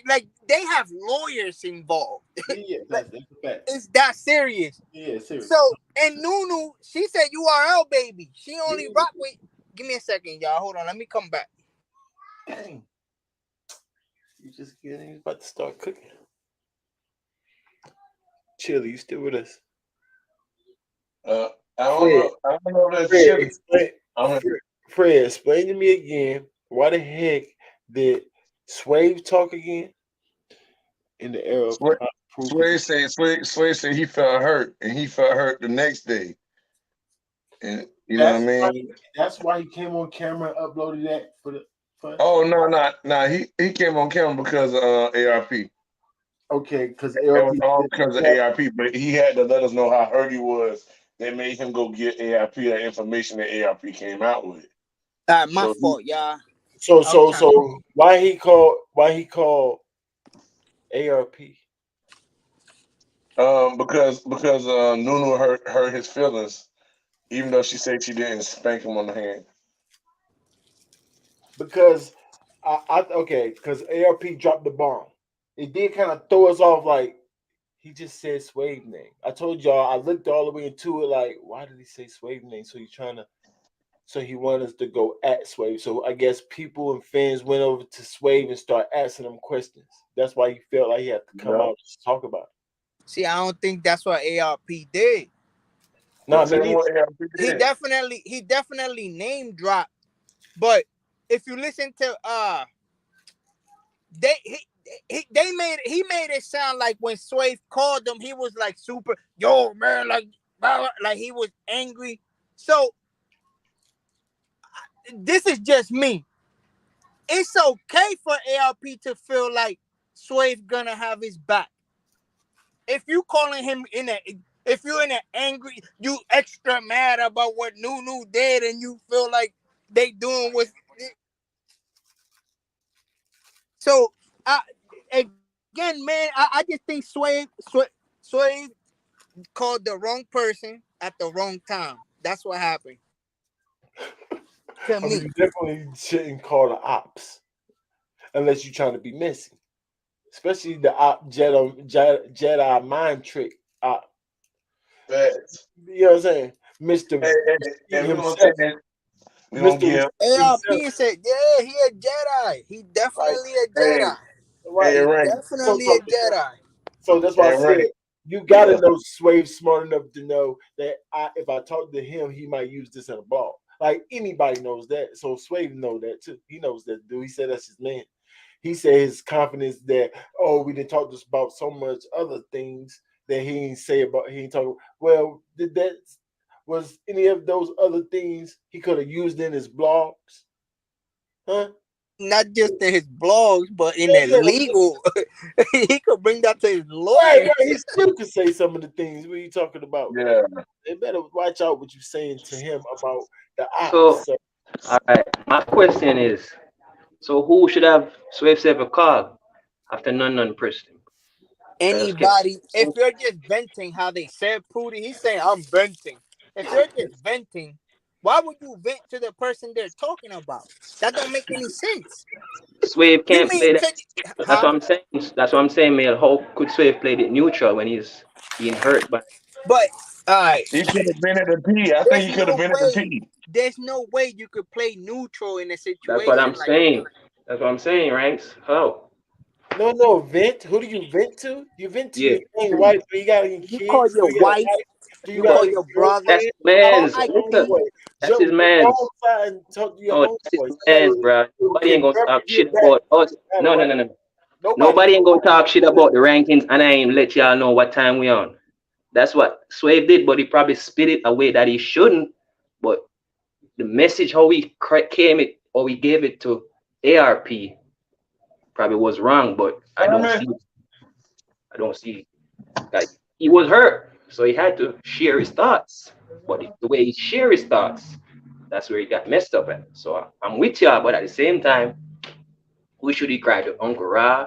like they have lawyers involved. Yeah, that's a fact. It's that serious. Yeah, serious. So and Nunu, she said URL baby. She only rock with. Give me a second, y'all. Hold on, let me come back. Dang. You just getting about to start cooking. Chili, you still with us? I don't know if that's Chili. Fred, explain to me again, why the heck did Swave talk again? In the era of Sway said he felt hurt, and he felt hurt the next day. And you know what I mean? That's why he came on camera and uploaded that for the. Oh no! He came on camera because of ARP. Okay, because ARP. All because of ARP, but he had to let us know how hurt he was. That made him go get ARP that information that ARP came out with. My fault, y'all. So why he called ARP? Because Nunu hurt his feelings, even though she said she didn't spank him on the hand. Because because ARP dropped the bomb. It did kind of throw us off. Like he just said Swave name. I told y'all I looked all the way into it. Like why did he say Swave name? So he wanted us to go at Swave. So I guess people and fans went over to Swave and start asking him questions. That's why he felt like he had to come Yeah. out to talk about it. See, I don't think that's what ARP did. No, Tell me what ARP He did. definitely name dropped. But if you listen to they he made it sound like when Swave called him, he was like super yo man, like like he was angry. So this is just me. It's okay for ARP to feel like Swave gonna have his back. If you calling him if you're in an angry, you extra mad about what Nunu did, and you feel like they doing what. So, again, man, I just think Swave called the wrong person at the wrong time. That's what happened to I mean, me. you definitely shouldn't call the ops unless you're trying to be messy, especially the op Jedi mind trick op. Facts. You know what I'm saying, Mister And we're gonna himself, say we're gonna Mister give ARP himself, said, yeah, he a Jedi. He right? definitely a hey Jedi. Right. hey He Rank. So, definitely so, a Jedi. so that's why I Hey said Rank. you Yeah. gotta know Swave smart enough to know that if I talk to him, he might use this in a ball. Like anybody knows that. So Swave know that too. He knows that dude. He said that's his man. He said his confidence that we didn't talk just about so much other things that he ain't say about he ain't talk. Well, did that was any of those other things he could have used in his blogs? Huh? Not just in his blogs, but in Yeah, the yeah, legal. He could bring that to his right, lawyers. right. He still could say some of the things we talking about. Yeah. They better watch out what you're saying to him about the So, ops. So, all right, my question is, so who should have Swift Saver called after none pressed him? Because Anybody, if you're just venting how they said Prudy, he's saying I'm venting. If you're just venting, why would you vent to the person they're talking about? That don't make any sense. Swift You can't mean play that. to, That's huh? what I'm saying. That's what I'm saying, Mel. How could Swift play the neutral when he's being hurt? But But all right, He could have been at the P. I think there's he could have no been at the way. P. There's no way you could play neutral in a that's what situation I'm like that. saying. That's what I'm saying, right? How? no, vent. Who do you vent to? You vent to Yeah, your dang wife. Do you got any You call kids? Do your you got a wife, wife? Do you you got call but any your brother, that's girlfriend? his you call man's. IP. Homeboy. That's his Go man's. outside and talk to your No, that's his homeboys. man's, bro. You Nobody can ain't gonna never talk get shit back about us. at it, No, no, right? no, no. Nobody. Nobody ain't gonna talk shit about the rankings, and I ain't let y'all know what time we on. That's what Swave did, but he probably spit it away that he shouldn't. But the message how we came it or we gave it to ARP probably was wrong. But I don't Herman. see, I don't see that he was hurt, so he had to share his thoughts. But the way he shared his thoughts, that's where he got messed up at. So I'm with y'all, but at the same time, who should he cry to? Uncle Ra,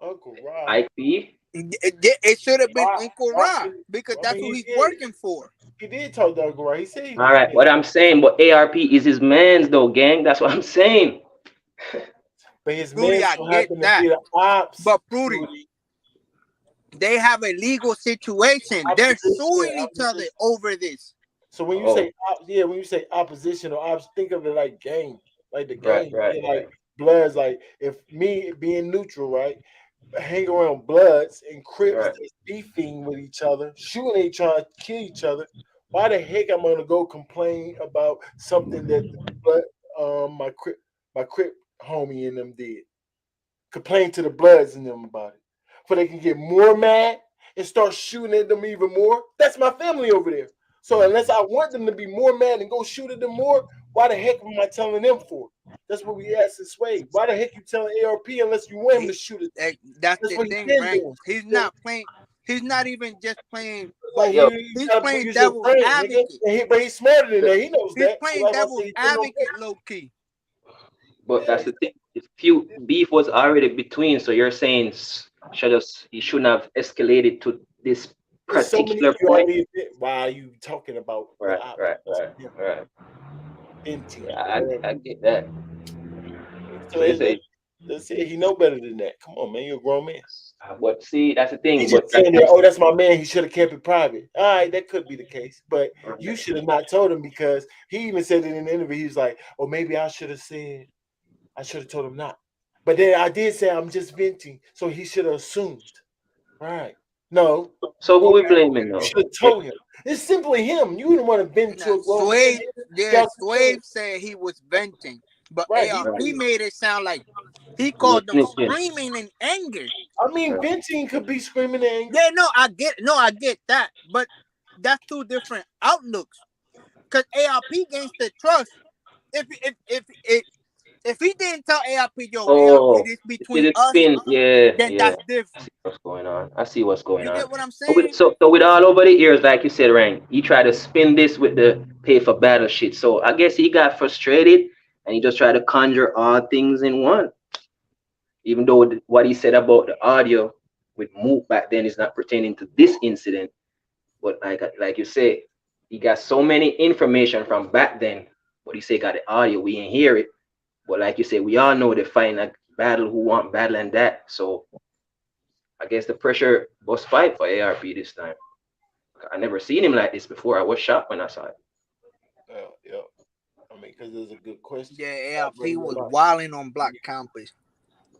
Uncle Rob. Ike P? It should have been Why? Uncle Why? Ra because I that's mean, who he's working for. he did talk to Uncle Rob. He said he All was right, paying, what I'm saying, but ARP is his man's though, gang. That's what I'm saying. but his Prudy, man I so get happened to that. be the ops. But Prudy, they have a legal situation. They're Opposition, suing each other opposition. over this. So when you Oh, say when you say opposition or ops, think of it like game, like the right, game. right, Yeah, right, like Bloods. Like if me being neutral, right, hang around Bloods and Crips right. that's beefing with each other, shooting each other, kill each other. Why the heck I'm gonna go complain about something that Blood, my Crip homie and them did? Complain to the Bloods and them about it, for they can get more mad and start shooting at them even more. That's my family over there. So unless I want them to be more mad and go shoot at them more, why the heck am I telling them for? That's what we asked in Sway. Why the heck you telling ARP unless you want him to shoot it? That's That's the what he thing, been right? doing. He's not playing. He's not even just playing. Like Yo, you He's gotta playing use your devil's brain, nigga. advocate. But he's smarter than that. He knows He's that. So playing that's why I say devil's he put no advocate, low key. But that's the thing. If few beef was already between, so you're saying he shouldn't have escalated to this There's so many. particular You point. already why are you talking about the Right, right, right, options? right. Venting. Yeah, I get that. So So you say, let's say he know better than that. Come on, man, you're a grown man. but see, that's the He thing. just But saying that, oh, that's my man. He should have kept it private. All right, that could be the case, but you right. should have not told him because he even said it in the interview. He was like, "Oh, maybe I should have said. I should have told him not." But then I did say I'm just venting, so he should have assumed. Right? No, So who go we back. blaming You now? should have told him. It's simply him. You wouldn't want to vent to Nah, a grown man. Swave, yeah, Y'all Swave said he was venting, but right? ARP Right. made it sound like he He was called them snitching. screaming in anger. I mean, Right. venting could be screaming in anger. Yeah, I get that, but that's two different outlooks. Cause ARP gains the trust. If he didn't tell ARP, yo, ARP, Oh, this you see between the us, spin? Yeah, then yeah. that's different. What's going on? I see what's going You on. get what I'm So with, saying? so with all over the years, like you said, Ryan, he tried to spin this with the pay for battle shit. So I guess he got frustrated and he just tried to conjure all things in one. Even though what he said about the audio with Mook back then is not pertaining to this incident, but like you say, he got so many information from back then. But he said got the audio, we ain't hear it. But like you say, we all know they find a battle who want battle and that. So I guess the pressure was fight for ARP this time. I never seen him like this before. I was shocked when I saw it. Yeah. I mean, because it's a good question. Yeah, I ARP bring was them up. wilding on Black Campus.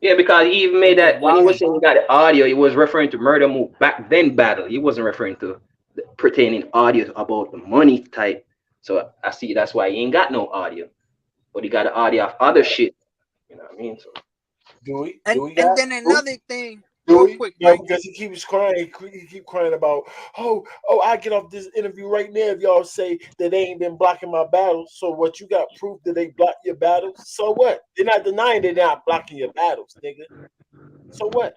Yeah, because he even He made was that when he was wilding. saying he got the audio, he was referring to Murder Mook back then battle. He wasn't referring to the pertaining audio about the money type. So I see that's why he ain't got no audio, but he got the audio of other shit. You know what I mean? So Do we? And Do we and got? then another thing, Do real we? quick, No, right? because he keeps crying. He keep crying about, I get off this interview right now if y'all say that they ain't been blocking my battles. So what, you got proof that they block your battles? So what? They're not denying they're not blocking your battles, nigga. So what?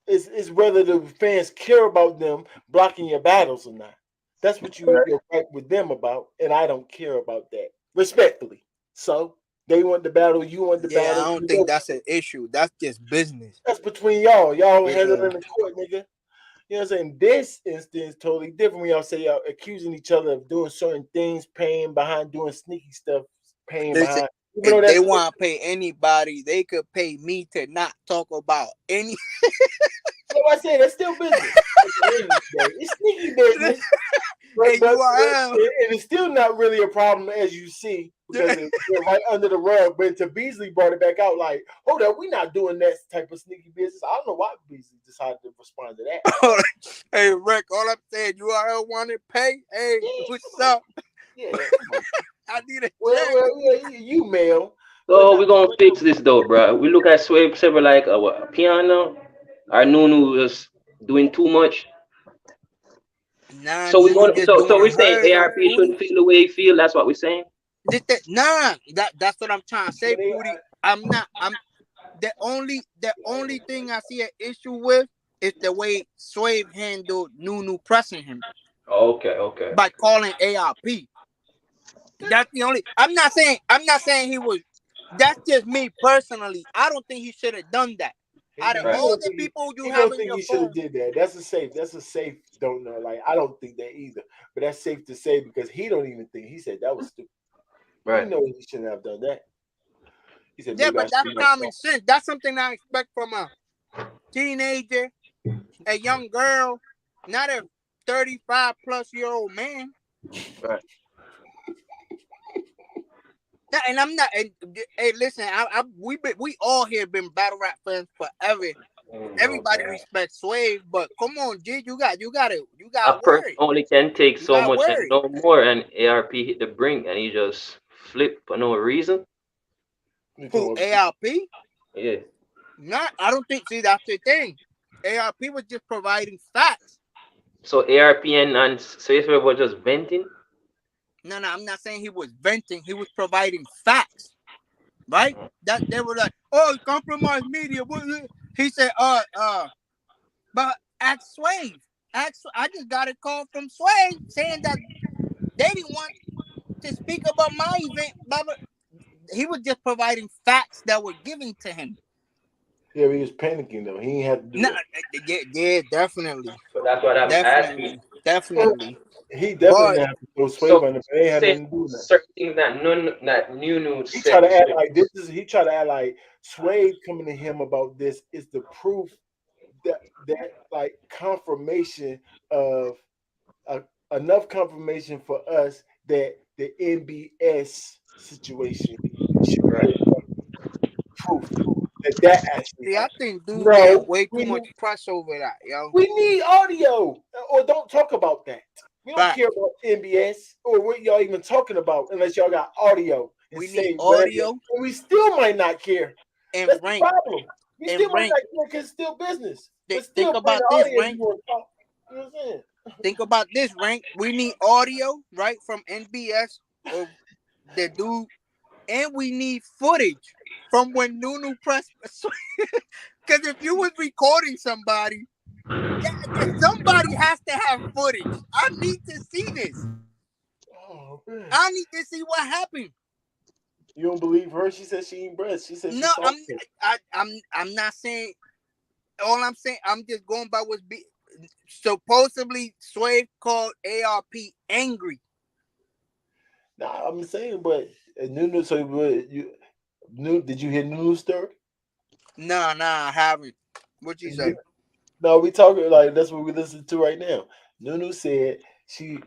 It's whether the fans care about them blocking your battles or not. That's what you're right with them about, and I don't care about that. Respectfully. So they want the battle, you want the Yeah, I battle. don't think that's an issue. That's just business. That's between y'all. Y'all handle it Yeah. in the court, nigga. You know what I'm saying? This instance totally different when y'all say y'all accusing each other of doing certain things, paying behind, doing sneaky stuff, paying Listen, behind. Even though if they that's want to pay anybody, they could pay me to not talk about any. so I say that's still business. At the end of the day, it's sneaky business, Hey, but URL. it's still not really a problem as you see because they're right under the rug. But to Beasley brought it back out like, hold up, we're not doing that type of sneaky business. I don't know why Beasley decided to respond to that. Hey, Rick, all I'm saying, URL want to pay. Hey, Yeah, what's come on. up? Yeah, come on. I need a Well, check. yeah, you male, but so we gonna fix this though, bro. We look at Sway several like a piano. Our Nunu was doing too much. Nah, So we Nunu going just so we're doing saying her, ARP Pootie. shouldn't feel the way he feel. That's what we're saying. Nah, that's what I'm trying to say, they, Pootie. I'm the only thing I see an issue with is the way Swave handled Nunu pressing him Okay. by calling ARP. That's the only. I'm not saying he was. That's just me personally. I don't think he should have done that. Out of Right. all the people you he have don't in think your he should have phone, did that. That's a safe. Don't know. Like I don't think that either. But that's safe to say because he don't even think. He said that was stupid. He Right. know he shouldn't have done that. He said yeah, maybe I but should that's be common myself. sense. That's something I expect from a teenager, a young girl, not a 35-plus-year-old man. Right. And I'm not. And, hey, listen, we all here been battle rap fans forever. Everybody Okay. respects Swave, but come on, G, you got A person worried. only can take You so got much and worried. no more, and ARP hit the brink, and he just flipped for no reason. You Who, talking about- ARP? Yeah. Not. I don't think. See, that's the thing. ARP was just providing facts. So ARP and Safe were just venting. No, I'm not saying he was venting. He was providing facts, right? That they were like, oh, compromise media. He said, but ask Swave. I just got a call from Swave saying that they didn't want to speak about my event. Blah, blah. he was just providing facts that were given to him. Yeah, but he was panicking though. He ain't had to do No, that. yeah, definitely, So that's what I'm asking. definitely. He definitely But didn't have to throw Sway So on the They ain't had saying nothing to do with that. certain things that Nunu He tried said to to act Sway. like this is. He tried to act like Sway coming to him about this is the proof that like confirmation of uh, enough confirmation for us that the NBS situation should Right. be proof that actually see, I happened. think dude getting No, way too much press over that, yo. we need audio, or don't talk about that. We don't Fact. care about NBS or what y'all even talking about unless y'all got audio and We need say whatever. audio And we still might not care. and That's the rank problem. We and still might rank. not care because it's still business. But Think still bring about the this, audio if rank. you want to talk. You know what I'm saying? Think about this, rank. We need audio, right, from NBS or the dude, and we need footage from when Nunu pressed. Because if you was recording somebody, somebody has to have footage. I need to see this. Oh man. I need to see what happened. You don't believe her? She said she ain't breast. She said she No, saw it. I'm not saying. All I'm saying, I'm just going by what's supposedly Sway called ARP angry. Nah, I'm saying, but Nunu. So did you hear Nunu's story? Nah, I haven't. What you say? No, we talking like that's what we listen to right now. Nunu said she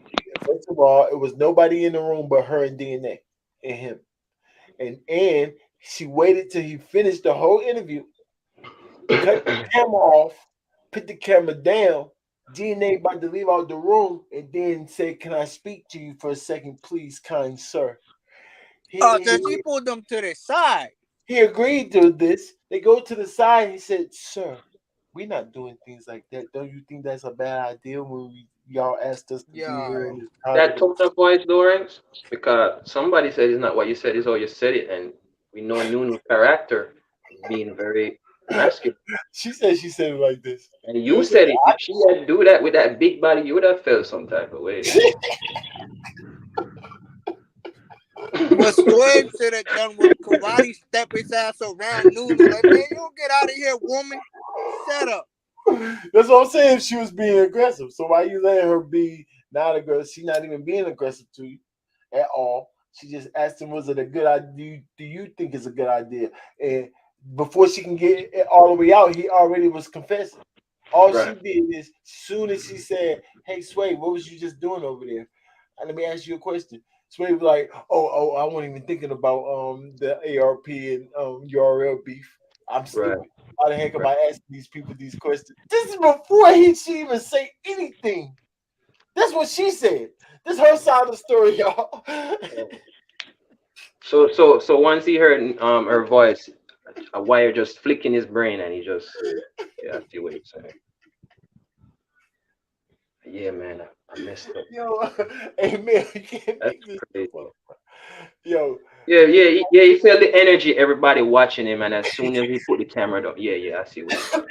first of all, it was nobody in the room but her and DNA and him. And she waited till he finished the whole interview, cut the camera off, put the camera down. DNA about to leave out the room, and then said, "Can I speak to you for a second, please, kind sir?" Oh, so she pulled them to the side. He agreed to this. They go to the side. He said, "Sir, we're not doing things like that. Don't you think that's a bad idea when y'all asked us to be here in Yo, this That private?" tone of voice, Lawrence, because somebody said it's not what you said, it's how you said it, and we know Nunu's character being very masculine. She said it like this. And You know you what I'm said it. If she had do that with that big body, you would have felt some type of way. saying? what Sway should have done was karate step his ass around Nunu. Like, man, you don't get out of here, woman. Shut up. That's what I'm saying. She was being aggressive. So why you letting her be not aggressive? She's not even being aggressive to you at all. She just asked him, "Was it a good idea? Do you think it's a good idea?" And before she can get it all the way out, he already was confessing. All she Right. did is, soon as she said, "Hey, Sway, what was you just doing over there?" And let me ask you a question. Sway was like, "Oh, I wasn't even thinking about the ARP and URL beef. I'm Right. stupid. How the heck am I asking these people these questions?" This is before she even say anything. That's what she said. This her side of the story, y'all. So once he heard her voice, a wire just flicked in his brain, and he just I see what you're saying. Yeah, man, I messed up. Yo, hey man, you can't That's make this crazy. stuff up. Yo, Yeah, he felt the energy, everybody watching him, and as soon as he put the camera down, I see what you're saying.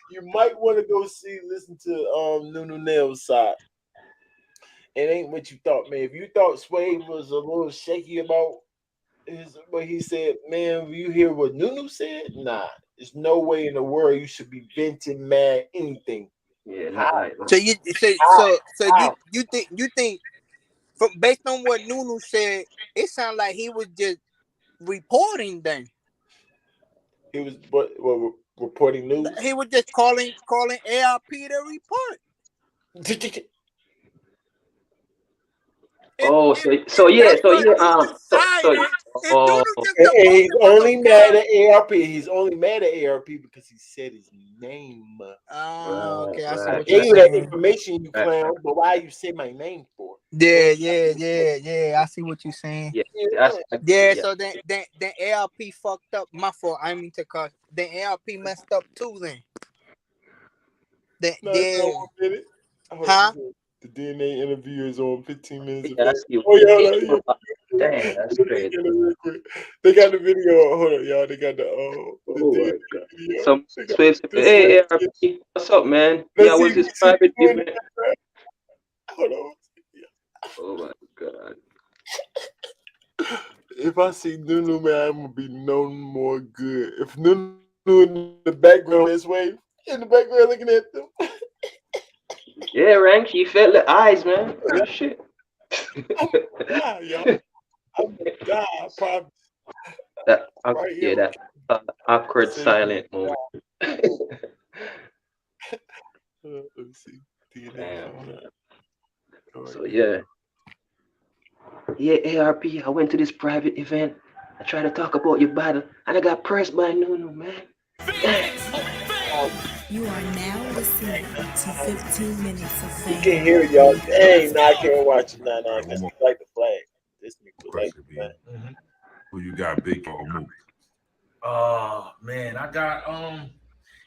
you might want to go listen to Nunu Nail's side. It ain't what you thought, man. If you thought Sway was a little shaky about what he said, man, you hear what Nunu said? Nah, there's no way in the world you should be venting mad anything. Yeah, How? not like So you How? you think from based on what Nunu said, it sounded like he was just reporting then. He was what reporting news. He was just calling ARP to report. And oh, so that's what Nunu decided. And oh, Nunu just And supposed he's to was only mad okay. at ARP. He's only mad at ARP because he said his name. Okay, I see I right, what you're gave you that saying. information, you right. clown, but why you say my name for? Yeah. I see what you're saying. Yeah, Yeah. Yeah, yeah. so then ARP fucked up. My fault. I mean to cuss. Then ARP messed up too. Then No, it's not 1 minute. Hold on, huh? the DNA interview is on 15 minutes Yeah, of that. I see. Oh yeah, hold on, Damn, that's crazy. real quick. They got the video. Hold on, y'all. They got the Oh DNA my god. video. Some They got Swift, this way. hey, ARP, what's up, man? Yeah, Let's see. what's this See private doing event? that. Hold on. Oh my god. If I see Nunu, man, I'm gonna be no more good. If Nunu in the background this way, in the background looking at them, Yeah, Rank, he felt the eyes, man. Real shit. I'm gonna die, y'all. I'm gonna die. I promise. Right here, Yeah, that awkward say I'm gonna silent moment. die. Let me see. DNA Damn. coming up. All right, So here. yeah, ARP. I went to this private event. I tried to talk about your battle, and I got pressed by Nunu, man. Damn. You are now listening to 15 minutes of You fame. can hear it, y'all. Dang, nah, I can't watch it. Nah, because we like the flag. This nigga like the flag. Who you got, Big or Mook? Man, I got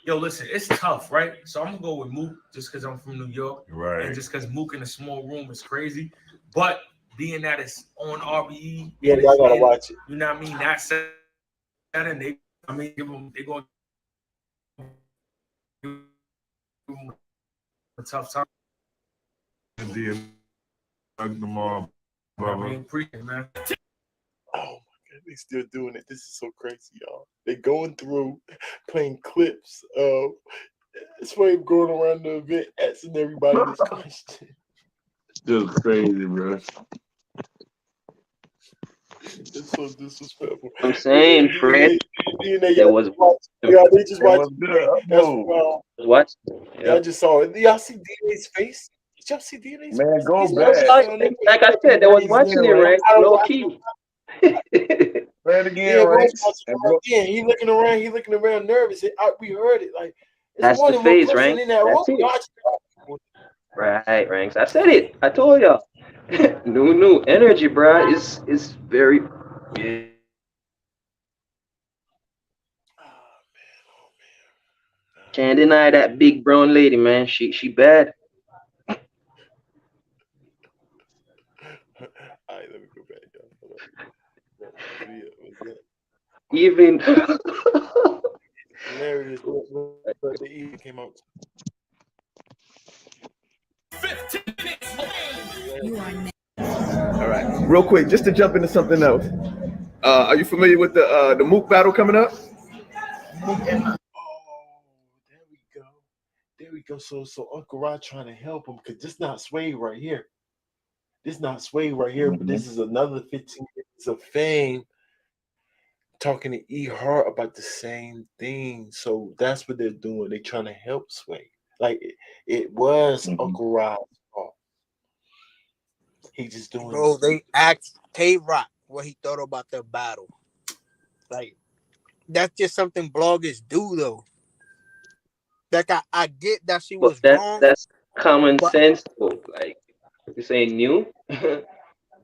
yo, listen, it's tough, right? So I'm gonna go with Mook just because I'm from New York, Right. and just because Mook in a small room is crazy. But being that it's on RBE, Yeah, and y'all it's gotta in, watch it. you know what I mean? That's it. And they going a tough time. And then them all, I brother. mean, appreciate it, man. Oh my god, they still doing it. This is so crazy, y'all. They going through playing clips of Swave going around the event asking everybody this question. Just crazy, bro. It's so disrespectful. I'm saying, Fred, DNA, there was y'all, they just It watched was it. good. That's what? y'all just saw it. Y'all see DNA's face? Did y'all see DNA's Man, face? go He's back. Like I said, they was watching it, right? Low key. Play it again, Yeah, Rose Ranks. watching it right again. He looking around nervous. We heard it. Like That's it's the one more phase, person Rank. in that room. That's it. Y'all Right, Ranks. I said it. I told y'all. New energy, bro, is very. Yeah. Can't deny that big brown lady, man. She bad. All right, let me go back, y'all. Hold up. Even Hilarious. But the even came out. You are now. All right, real quick, just to jump into something else. Are you familiar with the Mook battle coming up? Oh, there we go. There we go. So Uncle Rod trying to help him because this not Sway right here. This not Sway right here, but this is another 15 minutes of fame talking to E Hart about the same thing. So that's what they're doing. They're trying to help Sway. Like it was Uncle Rod's fault. He just doing Bro, they asked Tay-Rock what he thought about the battle. Like, that's just something bloggers do, though. Like, I get that she was but wrong, that's common but sense, though. Like you saying, new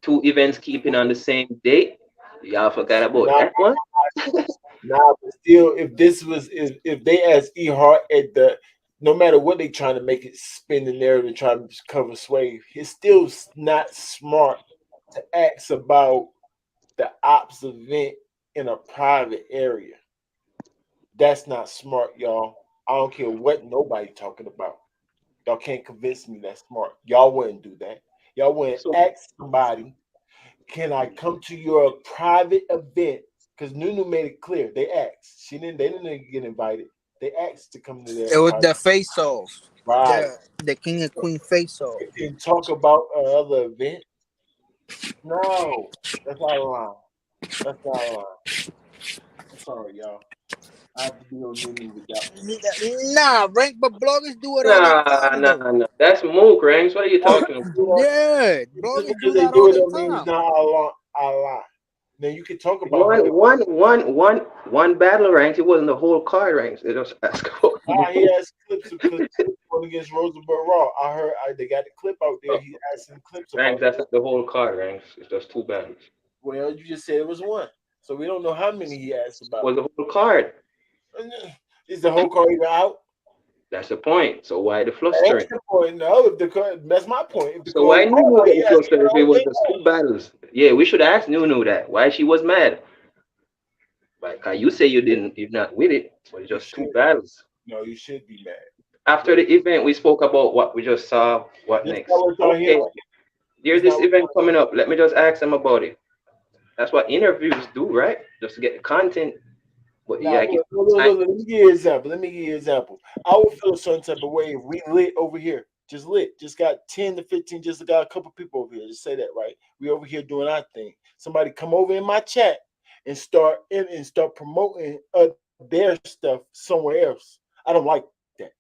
2 events keeping on the same date. Y'all forgot about nah, that one. nah, but still, if this was if they asked E Hart at the no matter what they trying to make it spin the narrative, trying to cover Sway, it's still not smart to ask about the ops event in a private area. That's not smart, y'all. I don't care what nobody talking about. Y'all can't convince me that's smart. Y'all wouldn't do that. Y'all wouldn't So ask somebody, can I come to your private event? Because Nunu made it clear. They asked. They didn't get invited. They asked to come to their it was private the face-off. right. The king and queen face-off. And talk about another event. No, that's out of line. That's out of line. I'm sorry, y'all. I have to be on Nunu with that one. Nah, rank, but bloggers do it all the time, though. nah. That's Mook, Ranks. What are you talking about? Yeah, Just bloggers because do they that do all it the don't mean it's time. not out of line. Now you can talk about whoever. One battle ranks. It wasn't the whole card ranks. It was He has clips of going against Rosenberg Raw. I heard they got the clip out there. He asking clips ranks. about. That's not the whole card ranks. It's just 2 battles. Well, you just said it was one, so we don't know how many he asked It about. was the whole card. Is the whole card even out? That's the point. So why the That's flustering? the point. No, if the card, that's my point. If the So card why was out, Nunu he getting asked flustered if it all was day just long. 2 battles? Yeah, we should ask Nunu that. Why she was mad. Like you say you're not with it, but it's You just 2 should. battles. No, you should be mad. After the event, we spoke about what we just saw. What This not next? what y'all Okay, hearing. there's This not this what event coming up. Let me just ask them about it. That's what interviews do, right? Just to get the content. But Now, yeah, give look, time. let me give you an example. Let me give you an example. I would feel a certain type of way if we lit over here. Just lit. Just got 10 to 15, just got a couple people over here. Just say that, right? We over here doing our thing. Somebody come over in my chat and start promoting their stuff somewhere else. I don't like that.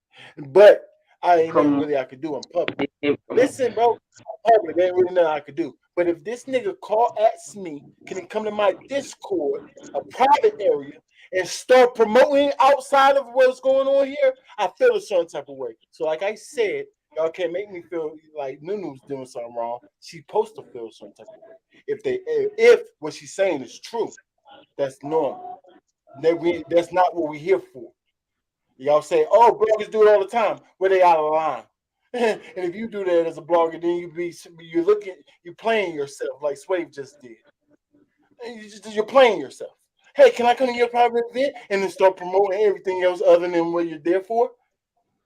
But I ain't nothing Come, really I could do. I'm public. come Listen, bro, I'm public. There ain't really nothing I could do. But if this nigga call at me, can he come to my Discord, a private area, and start promoting outside of what's going on here? I feel a certain type of way. So, like I said, y'all can't make me feel like Nunu's doing something wrong. She supposed to feel a certain type of way. If what she's saying is true, that's normal. That's not what we're here for. Y'all say, "Oh, bloggers do it all the time." Where they out of line? And if you do that as a blogger, then you're playing yourself like Swave just did. You're playing yourself. Hey, can I come to your private event and then start promoting everything else other than what you're there for?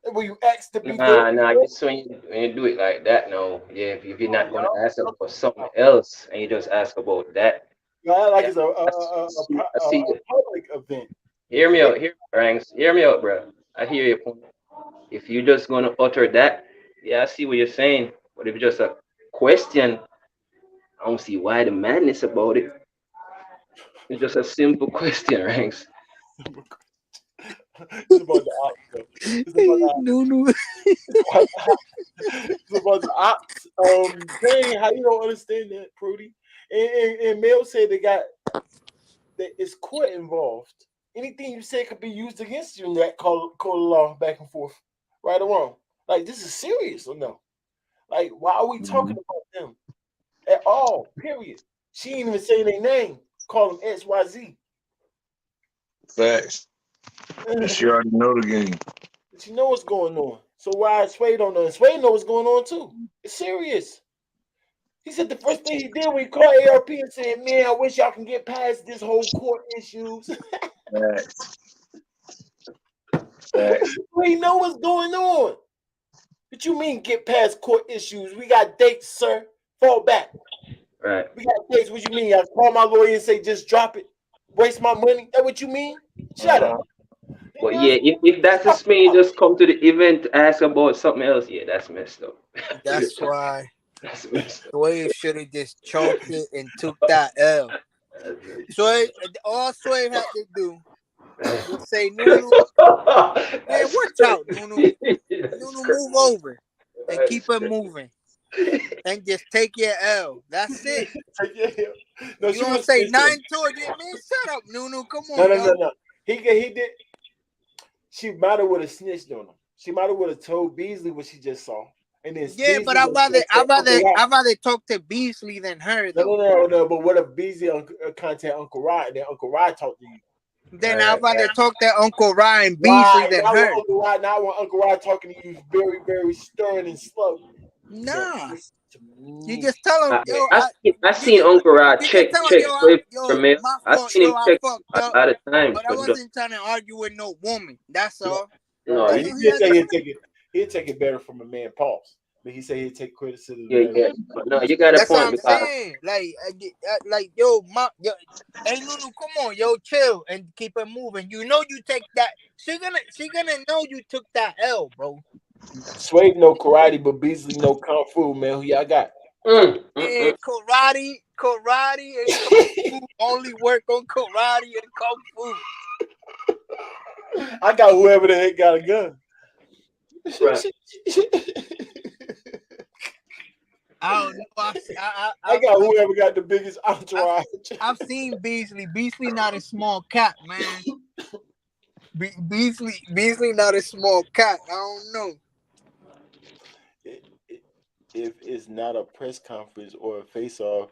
Will you ask to be there? Nah, just when you do it like that, no. Yeah, if you're Come not on, gonna ask y'all. about something else and you just ask about that, Y'all act like yeah, it's a, a, I a, a, see, a I see you. public event. Hear me out, Ranks. Hear me out, bro. I hear you. If you just gonna utter that, yeah, I see what you're saying. But if it's just a question, I don't see why the madness about it. It's just a simple question, Ranks. It's about the ops, though. It's about the ops. Nunu. It's about the ops. Dang, how you don't understand that, Prudy? And Mel said that it's court involved. Anything you say could be used against you in that court of law, back and forth, right or wrong. Like this is serious or no? Like why are we talking about them at all? Period. She ain't even say their name. Call them XYZ. Facts. And she already know the game. But you know what's going on. So why Sway don't know? And Sway know what's going on too. It's serious. He said the first thing he did when he called ARP and said, "Man, I wish y'all can get past this whole court issues." Facts. Facts. We know what's going on. What you mean get past court issues? We got dates, sir. Fall back. Right. We got dates. What you mean? I call my lawyer and say just drop it. Waste my money. That what you mean? Shut up. But yeah, if that's the spin, you just come to the event to ask about something else. Yeah, that's messed up. That's why That's messed up. Sway should have just choked it and took that L. Sway, all Sway had to do was say, "Nunu, man, That's watch out, Nunu. That's Nunu, crazy. move over and That's keep it moving, and just take your L. That's it. No, You she don't was say pissed. nothing towards it, man. Shut up, Nunu. Come No, on, no, yo. no, no. He did. She might have would have snitched on him. She might have would have told Beasley what she just saw, and then Yeah, Beasley but would have said, "Uncle Rod." I'd rather talk to Beasley than her No, no, though. no, no. But what if Beasley contact Uncle Rod, and then Uncle Rod talk to you? Then I'd rather talk to Uncle Ryan Why? Beasley than Now when her. Uncle Rod, now when Uncle Rod talking to you very, very stern and slow. Nah. To You me. just tell him, yo, I seen Uncle Rod you just check tell him, check Swift yo, for me. my I fault, seen yo, him I check fucked a up. lot of times. But I wasn't trying to argue with no woman. That's all. No, That's He all he did had say to he'd say. take it better from a man, pause. But he said he'd take criticism yeah, better. yeah. But no, you got a That's what point I'm because saying. Like, yo, hey, Nunu, come on, yo, chill and keep it moving. You know, you take that. She gonna know you took that L, bro. Suede no karate, but Beasley no kung fu, man. Who y'all got? And karate, and kung fu only work on karate and kung fu. I got whoever the heck got a gun. right. I don't know. I got whoever got the biggest entourage. I've seen Beasley. Beasley not a small cat, man. Beasley not a small cat. I don't know. If it's not a press conference or a face-off,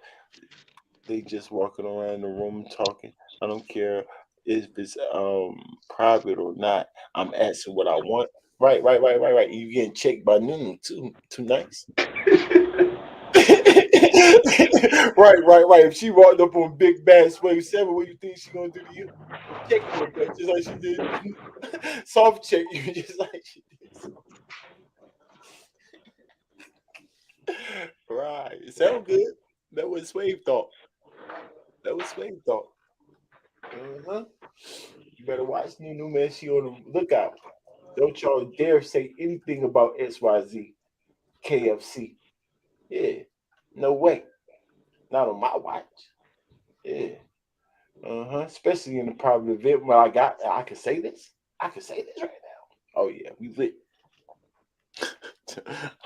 they just walking around the room talking. I don't care if it's private or not. I'm asking what I want. Right. You getting checked by Nunu too nice. Right. If she walked up on Big Bad Sway 7, what you think she gonna do to you? Check you a bit, just like she did. Soft check you, just like she did. Right. It sound good. That was Swave thought. That was Sway thought. You better watch Nunu, man. She on the lookout. Don't y'all dare say anything about XYZ, KFC. Yeah, no way. Not on my watch. Yeah. Especially in the private event where I can say this. I can say this right now. Oh yeah, we lit.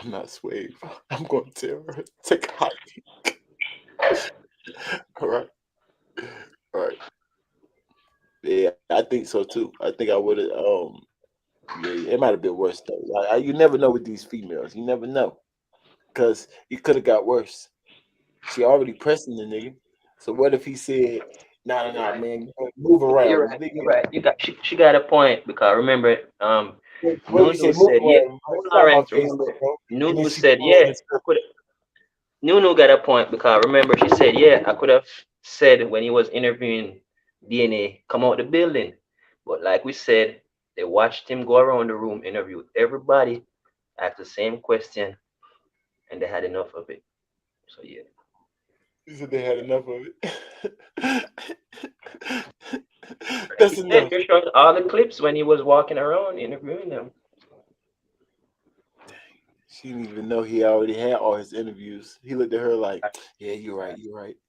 I'm not swayed. I'm gonna tell her. Take a hot peek. All right. All right. Yeah, I think so too. I think I would have. Yeah, it might have been worse though. You never know with these females. You never know because it could have got worse. She already pressing the nigga. So what if he said, "Nah, man, move You're around." right. You're right. She got a point because remember, What if he Nunu said, "Move said, yeah, around"? hold on, Stop my Ranks. face, Remember, bro. And then Nunu she said, pull on yeah, his. I could. Nunu got a point because remember, she said, yeah, I could have said when he was interviewing DNA, come out the building. But like we said, they watched him go around the room, interview everybody, ask the same question, and they had enough of it. So yeah. He said they had enough of it. Like he That's said, enough. he showed all the clips when he was walking around interviewing them. She didn't even know he already had all his interviews. He looked at her like, "Yeah, you're right.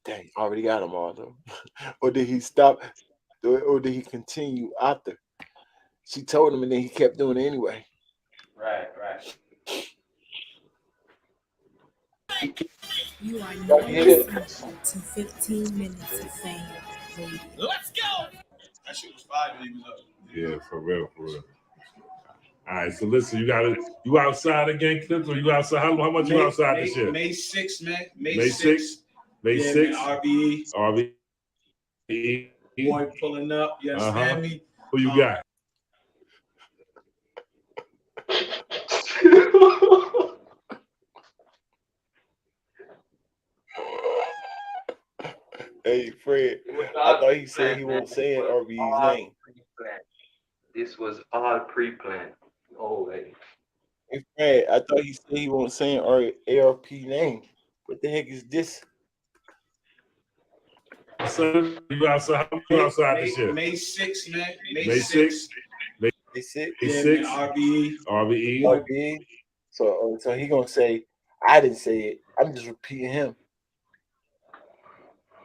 Dang, already got them all though." Or did he stop? Or did he continue after? She told him, and then he kept doing it anyway. Right. You are Y'all now can hear listening to 15 Minutes of Fame Radio. Let's go. That shit was fire when he was up. Yeah, for real. All right, so listen, you outside again, Clips, or you outside? How much you outside this year? May 6th, man. May 6th? May 6th? RBE. Boy pulling up, you understand me? Who you got? Hey, Fred, I thought he said he won't say it RB's name. This was all pre-planned. Oh, wait. Hey, Fred, I thought he said he won't say ARP name. What the heck is this? So you outside this year? May 6th, man. May 6th? May 6th? Yeah, man, RBE. RBE. So he gonna say, I didn't say it. I'm just repeating him.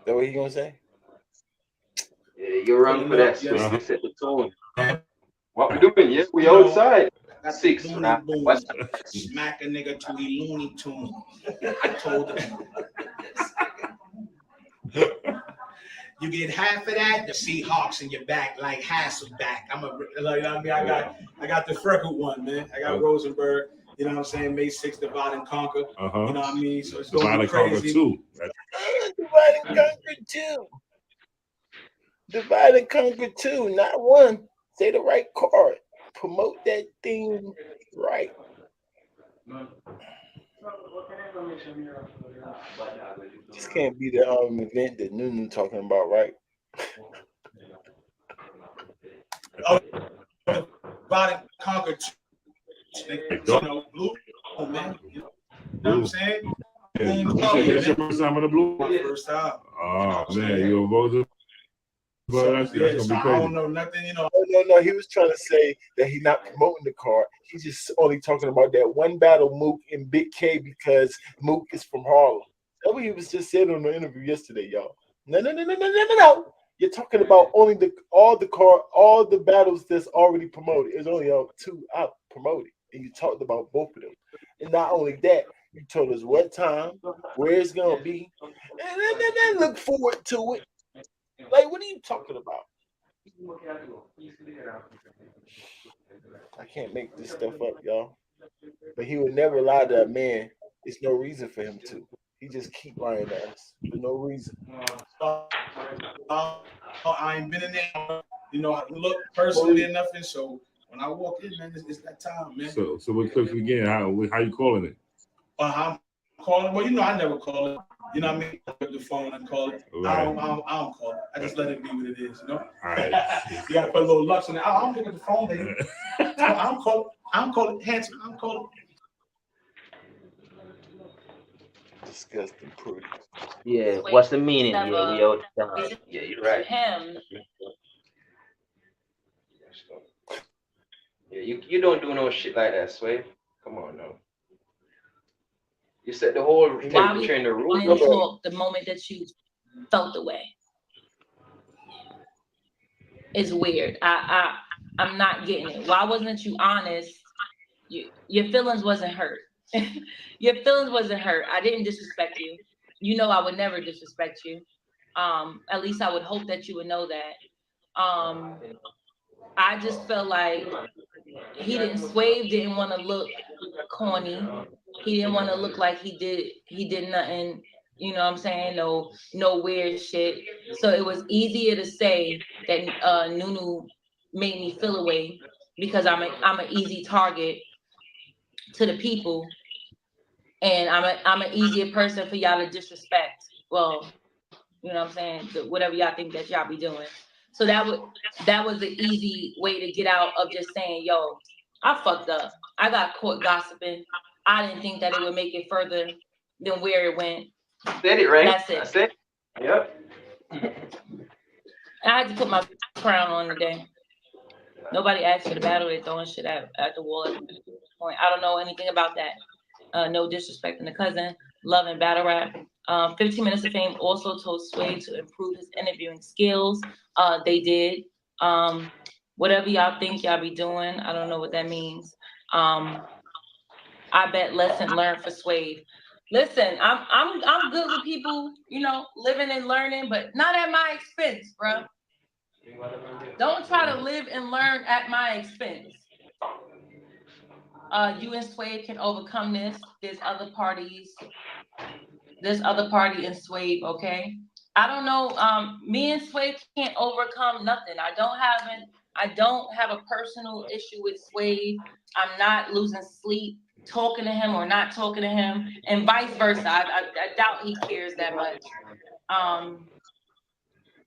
That what he gonna say? Yeah, you're wrong for that. So you set the tone. What we doing? Yeah, we outside. 6, right? Smack a nigga to a Looney Tune. I told him. You get half of that, the Seahawks in your back, like Hasselback. I got the freckled one, man. I got Rosenberg. You know what I'm saying? May 6th, divide and conquer. You know what I mean? So it's going to be crazy. Divide and conquer 2. Divide and conquer 2, not 1. Say the right card. Promote that thing right. This can't be the event that Nunu talking about, right? Divide and conquer 2. Blue, man. You know what I'm saying? It's your first time in the blue? First time. Oh, man, you a voter? But that's gonna be crazy. I don't know nothing, you know. No. He was trying to say that he's not promoting the card. He's just only talking about that one battle, Mook and Big K, because Mook is from Harlem. That's what he was just saying on the interview yesterday, y'all. No. You're talking about only all the battles that's already promoted. There's only 2 out promoted, and you talked about both of them. And not only that, you told us what time, where it's gonna be, and then look forward to it. Like, what are you talking about? I can't make this stuff up, y'all. But he would never lie to a man. There's no reason for him to. He just keep lying to us for no reason. I ain't been in there. You know, I look personally or nothing. So when I walk in, man, it's that time, man. So what Clips again? How you calling it? I'm calling. Well, you know, I never call it. You know what I mean? With the phone and call it. Right. I don't call it. I just let it be what it is, you know? All right. You gotta put a little lux in it. I don't pick up the phone, baby. I'm calling handsome. I'm calling. disgusting pretty. Yeah, what's the meaning? Yeah, we out down. Yeah, you're right. Him. Yeah, you don't do no shit like that, Sway. Come on now. You set the whole temperature in the room. Why we talk the moment that you felt the way? It's weird. I'm not getting it. Why wasn't you honest? Your feelings wasn't hurt. Your feelings wasn't hurt. I didn't disrespect you. You know I would never disrespect you. At least I would hope that you would know that. I just felt like Swave didn't want to look corny. He didn't want to look like he did nothing, you know what I'm saying? No weird shit. So it was easier to say that Nunu made me feel away because I'm an easy target to the people, and I'm an easier person for y'all to disrespect. Well, you know what I'm saying? Whatever y'all think that y'all be doing. So that was the easy way to get out of just saying, yo, I fucked up. I got caught gossiping. I didn't think that it would make it further than where it went. Said it, right? That's it. I said, yep. I had to put my crown on today. Nobody asked for the battle. They're throwing shit at the wall at this point. I don't know anything about that. No disrespect in the cousin. Love and battle rap. 15 Minutes of Fame also told Sway to improve his interviewing skills. They did. Whatever y'all think y'all be doing, I don't know what that means. I bet lesson learned for Sway. Listen, I'm good with people, you know, living and learning, but not at my expense, bro. Don't try to live and learn at my expense. You and Sway can overcome this. There's other parties. There's other party in Sway, okay? I don't know. Me and Sway can't overcome nothing. I don't have a personal issue with Sway. I'm not losing sleep talking to him or not talking to him, and vice versa. I doubt he cares that much.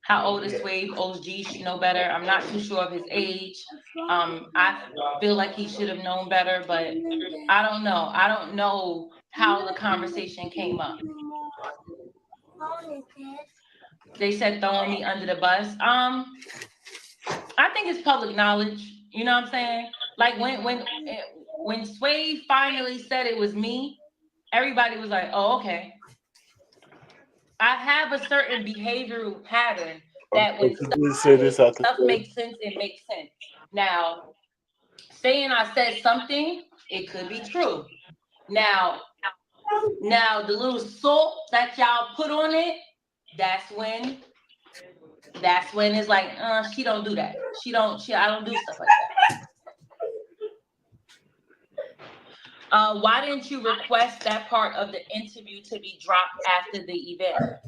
How old is Sway? OG should know better. I'm not too sure of his age. I feel like he should have known better, but I don't know. I don't know how the conversation came up. They said throwing me under the bus. I think it's public knowledge. You know what I'm saying? Like when Sway finally said it was me, everybody was like, "Oh, okay." I have a certain behavioral pattern that when stuff makes sense, it makes sense. Now, saying I said something, it could be true. Now the little salt that y'all put on it, that's when it's like, she don't do that. I don't do stuff like that. Why didn't you request that part of the interview to be dropped after the event?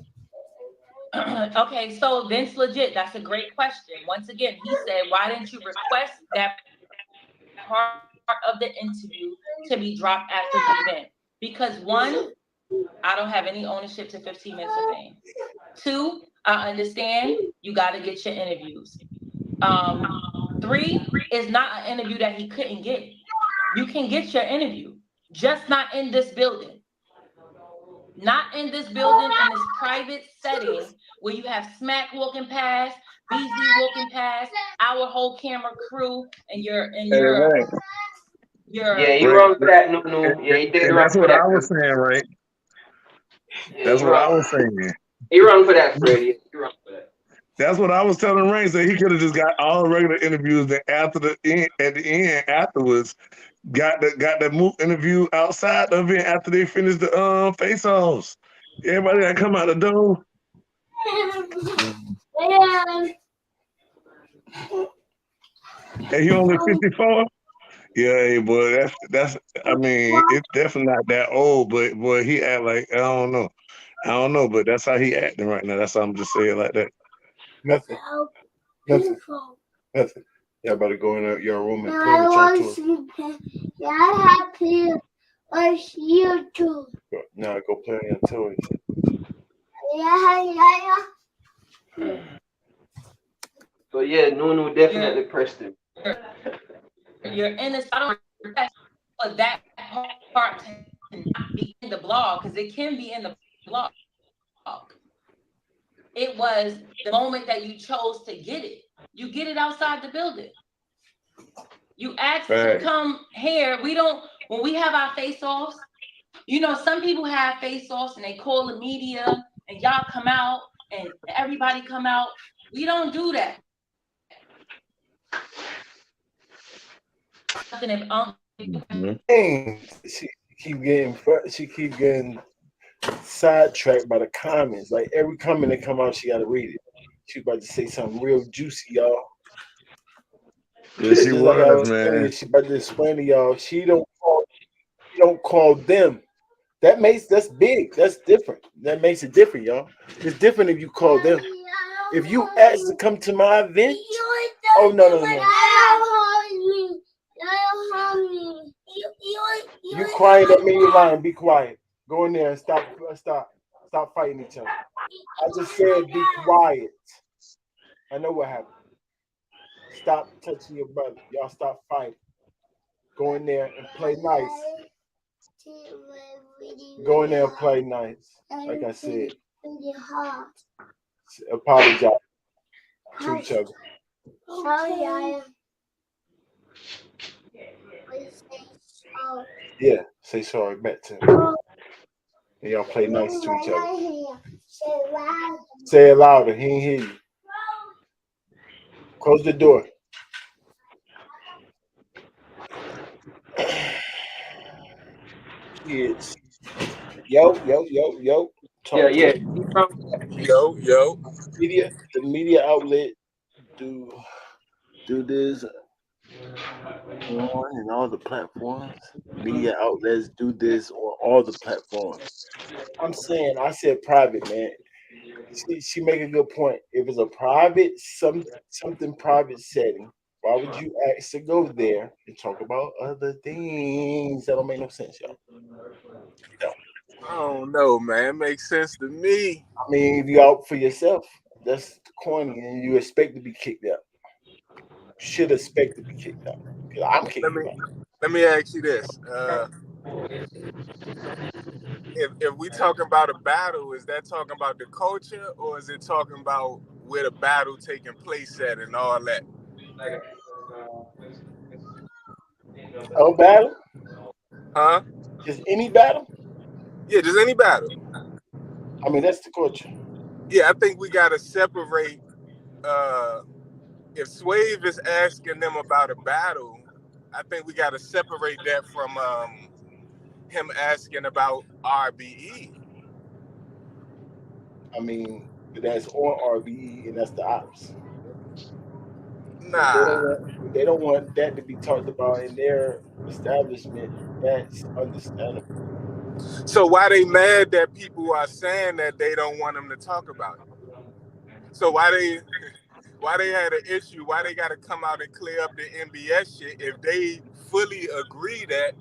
Okay, so Vince Legit, that's a great question. Once again, he said, why didn't you request that part of the interview to be dropped after the event? Because one, I don't have any ownership to 15 Minutes of Fame. Two, I understand you got to get your interviews. Three, is not an interview that he couldn't get. You can get your interview, just not in this building. Not in this building, in this private setting where you have Smack walking past, Beasley walking past, our whole camera crew, and your yeah, you wrong for that, Nunu. Yeah, you did wrong that's for what that. I was saying, right? Yeah, that's what I was saying. You wrong for that, Freddie. You wrong for that. That's what I was telling Ray. So he could have just got all the regular interviews. Then at the end afterwards, got the move interview outside of it after they finished the face offs. Everybody that come out the door. And he only 54. Yeah, hey, boy, that's. I mean, it's definitely not that old, but boy, he act like I don't know, but that's how he acting right now. That's how I'm just saying like that. Nothing. Y'all better go in your room and play with your toys. I have to watch YouTube. Now go play on your toys. Yeah. So yeah, Nunu definitely pressed him. You're in this. I don't request for that part to not be in the blog, because it can be in the blog. It was the moment that you chose to get it. You get it outside the building. You ask to come here. We don't, when we have our face-offs, you know, some people have face-offs and they call the media and y'all come out and everybody come out. We don't do that. She keep getting sidetracked by the comments. Like every comment that come out, she got to read it. She about to say something real juicy, y'all. Yeah, she was, man. She about to explain to y'all. She don't call them. That's big. That's different. That makes it different, y'all. It's different if you call them. If you ask to come to my event, oh no. You crying, that mean you're lying. Be quiet. Go in there and stop fighting each other. I just said be quiet. I know what happened. Stop touching your brother. Y'all stop fighting. Go in there and play nice. Go in there and play nice. Like I said. Apologize to each other. Yeah, say sorry back to him. And y'all play nice to each other. Say it louder. He ain't hear you. Close the door. Kids. Yo. Talk Yeah. Yo. The media outlet do this on and all the platforms. Media outlets do this on all the platforms. I said private, man. She make a good point. If it's a private, something private setting, why would you ask to go there and talk about other things? That don't make no sense, y'all. I don't know, man. It makes sense to me. I mean, if you out for yourself, that's corny, and you expect to be kicked out. Should expect to be kicked out. I'm kicked out. Let me ask you this: if we talking about a battle, is that talking about the culture, or is it talking about where the battle taking place at and all that? Oh, battle? Huh? Just any battle? Yeah, just any battle. I mean, that's the culture. Yeah, I think we gotta separate. If Swave is asking them about a battle, I think we gotta separate that from him asking about RBE. I mean, that's on RBE, and that's the ops. Nah. They don't want that to be talked about in their establishment. That's understandable. So why they mad that people are saying that they don't want them to talk about it? So why they had an issue? Why they got to come out and clear up the MBS shit if they fully agree that?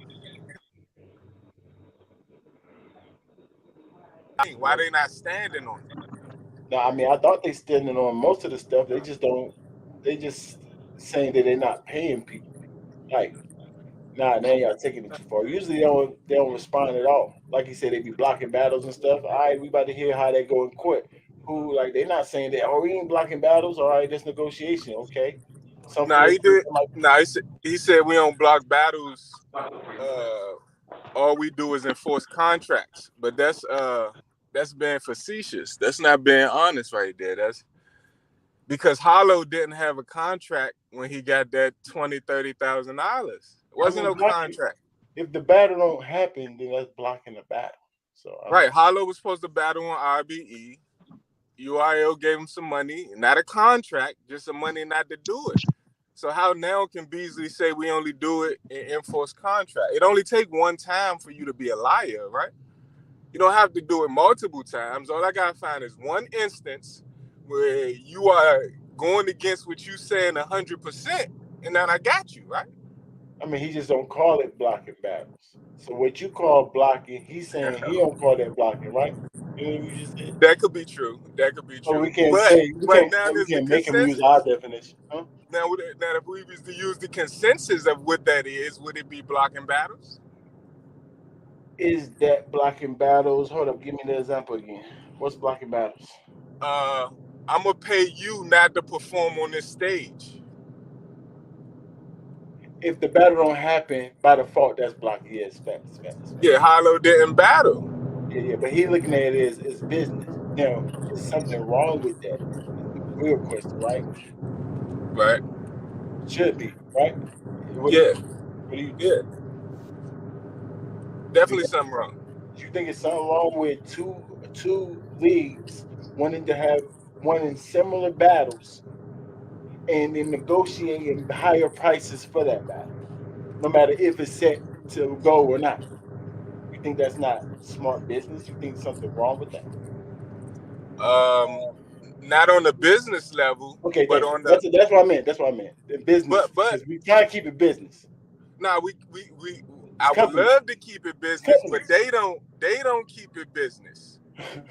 Why they not standing on it? No, I mean, I thought they standing on most of the stuff. They just don't. They just saying that they're not paying people. Like, nah, now y'all taking it too far. Usually they don't respond at all. Like you said, they be blocking battles and stuff. All right, we about to hear how they go in court. Who, like, they're not saying that, oh, we ain't blocking battles. All right, that's negotiation. Okay. He did. He said we don't block battles. All we do is enforce contracts. But that's being facetious. That's not being honest right there. That's because Hollow didn't have a contract when he got that $20,000-$30,000. It wasn't no contract. If the battle don't happen, then that's blocking the battle. So right, Hollow was supposed to battle on RBE. URL gave him some money, not a contract, just some money not to do it. So how now can Beasley say we only do it in enforced contract? It only take one time for you to be a liar, right? You don't have to do it multiple times. All I gotta find is one instance where you are going against what you saying 100%, and then I got you, right? I mean, he just don't call it blocking battles. So what you call blocking, he's saying he don't call that blocking, right? You know what you just said? That could be true. That could be true. So we can't make him use our definition. Huh? Now, if we was to use the consensus of what that is, would it be blocking battles? Is that blocking battles? Hold up, give me the example again. What's blocking battles? I'm gonna pay you not to perform on this stage. If the battle don't happen by default, that's blocking. Yes, facts. Yeah, Hollow didn't battle. Yeah. But he looking at it as business. Now, is something wrong with that? Is the real question, right? Right. Should be, right? What do Yeah. you think? Yeah. Definitely something wrong. You think it's something wrong with two leagues wanting similar battles and then negotiating higher prices for that battle, no matter if it's set to go or not? You think that's not smart business? You think something wrong with that? Not on the business level, Okay, but thank you. on the That's what I meant. That's what I meant. The business, but because we try to keep it business. nah, we It's I would companies. love to keep it business, but Companies. they don't keep it business.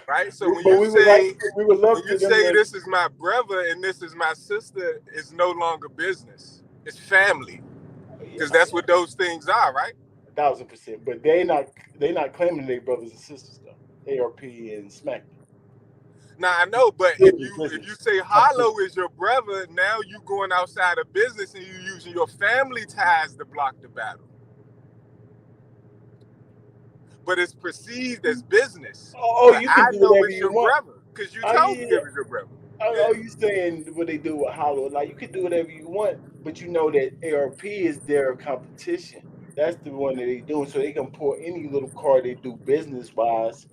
Right? So when But you we would like, say we would love to them to. this is my brother and this is my sister, it's no longer business. It's family. Because that's what those things are, right? 1,000%. But they not claiming they brothers and sisters though. ARP and Smack. Now I know, but if you say Hollow is your brother, now you going outside of business and you using your family ties to block the battle. But it's perceived as business. Oh, But you I can do know whatever it's you your want. brother because you Oh told me yeah. it was your brother. Oh, you saying what they do with Hollow? Like you can do whatever you want, but you know that ARP is their competition. That's the one that they doing, so they can pour any little card they do business wise.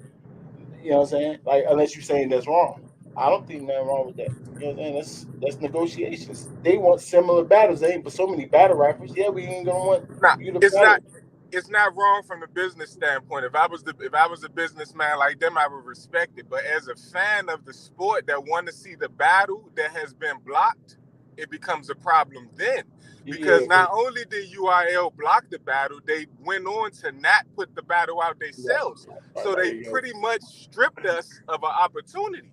You know what I'm saying? Like unless you're saying that's wrong. I don't think nothing wrong with that. You know what I'm saying? That's negotiations. They want similar battles. They ain't but so many battle rappers. Yeah, we ain't gonna want Nah, you to it's battle. not wrong from the business standpoint. If I was a businessman like them, I would respect it. But as a fan of the sport that want to see the battle that has been blocked, it becomes a problem then. Because not only did URL block the battle, they went on to not put the battle out themselves. So they pretty much stripped us of an opportunity.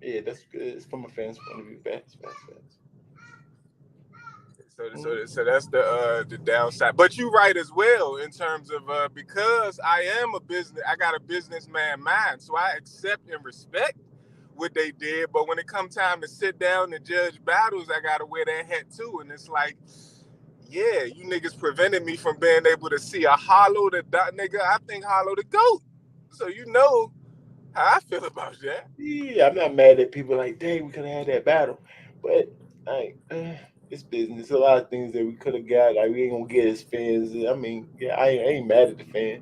Yeah, that's good. It's from a fan's point of view. Facts. So that's the downside. But you're right as well in terms of because I got a businessman mind, so I accept and respect what they did. But when it comes time to sit down and judge battles, I gotta wear that hat too. And it's like, yeah, you niggas prevented me from being able to see a Hollow the nigga. I think Hollow the GOAT. So you know how I feel about that. Yeah, I'm not mad at people like, dang, we could have had that battle, but like, it's business. A lot of things that we could have got, like we ain't gonna get as fans. I mean, yeah, I ain't mad at the fan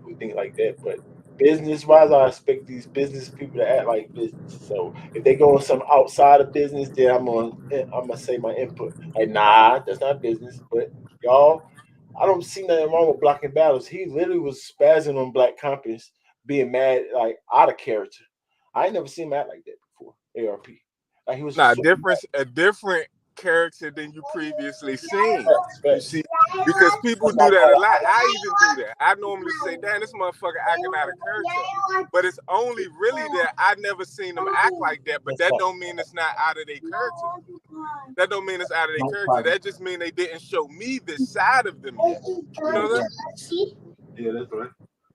who think like that, but business wise, I expect these business people to act like business. So if they go on some outside of business, then I'm gonna say my input. Like, nah, that's not business. But y'all, I don't see nothing wrong with blocking battles. He literally was spazzing on Black Compass, being mad, like out of character. I ain't never seen him act like that before. ARP, like he was Nah, so a different character than you previously seen. You facts. see, because people do that a lot. I even do that. I normally say, "Damn, this motherfucker acting out of character," but it's only really that I never seen them act like that. But that don't mean it's not out of their character. That don't mean it's out of their character. That just mean they didn't show me this side of them yet. You know what I'm saying? Yeah, that's right.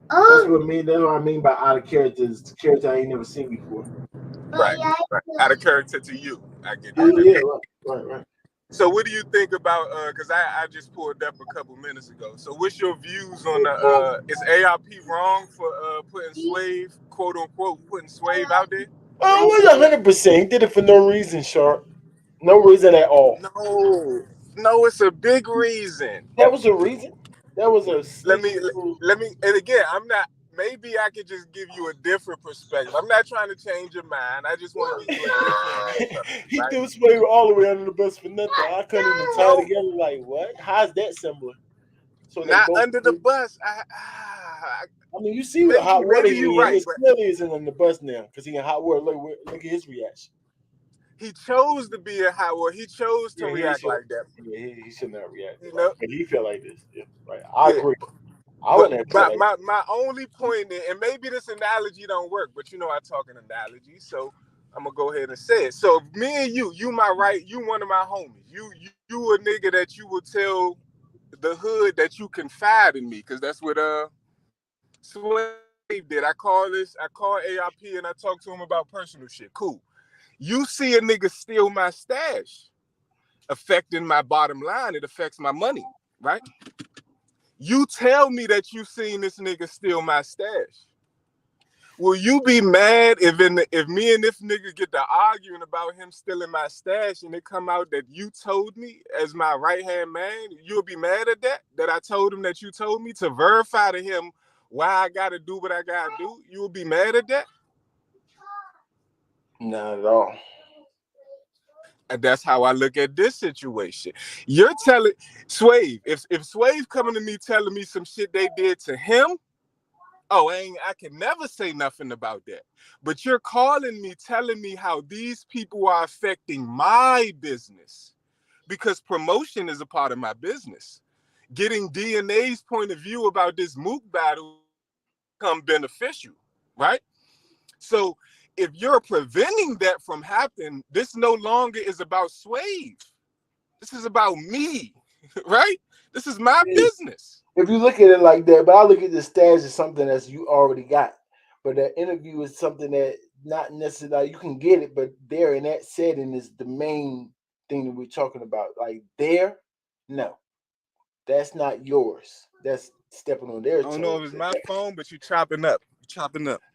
That's what I mean. That's what I mean by out of character. Is the character I ain't never seen before. Right. Out of character to you. I get Yeah, that. right. So what do you think about because I just pulled up a couple minutes ago. So what's your views on the is ARP wrong for putting Swave, quote unquote, putting Swave out there? Oh, it was 100%. He did it for no reason, Sharp. No reason at all. No, it's a big reason. That was a reason. That was a Let me and again, I'm not maybe I could just give you a different perspective. I'm not trying to change your mind. I just want to give you a different view. He threw Sway all the way under the bus for nothing. I couldn't even tie it together. Like, what? How's that similar? So not under the bus. I mean, you see what hot water he in. He clearly isn't on the bus now because he in hot water. Look at his reaction. He chose to be in hot water. He chose to react like that. Yeah, he should not react. You know? But he felt like this. Yeah, right. I agree. My only point, and maybe this analogy don't work, but you know I talk in analogies, so I'm gonna go ahead and say it. So me and you my right, you one of my homies. You a nigga that you will tell the hood that you confide in me, because that's what Slave did. I call ARP and I talk to him about personal shit. Cool. You see a nigga steal my stash, affecting my bottom line. It affects my money, right? You tell me that you seen this nigga steal my stash. Will you be mad if me and this nigga get to arguing about him stealing my stash and it come out that you told me as my right-hand man? You'll be mad at that? That I told him that you told me to verify to him why I gotta do what I gotta do? You will be mad at that? Not at all. And that's how I look at this situation. You're telling Swave, if Swave coming to me telling me some shit they did to him, I can never say nothing about that. But you're calling me, telling me how these people are affecting my business, because promotion is a part of my business. Getting DNA's point of view about this Mook battle become beneficial, right? So if you're preventing that from happening, this no longer is about Swave. This is about me, right? This is my business. If you look at it like that, but I look at the stash as something that you already got. But that interview is something that not necessarily you can get it, but there in that setting is the main thing that we're talking about. Like there, no, that's not yours. That's stepping on their I toes. don't know if it's my phone, but you're chopping up.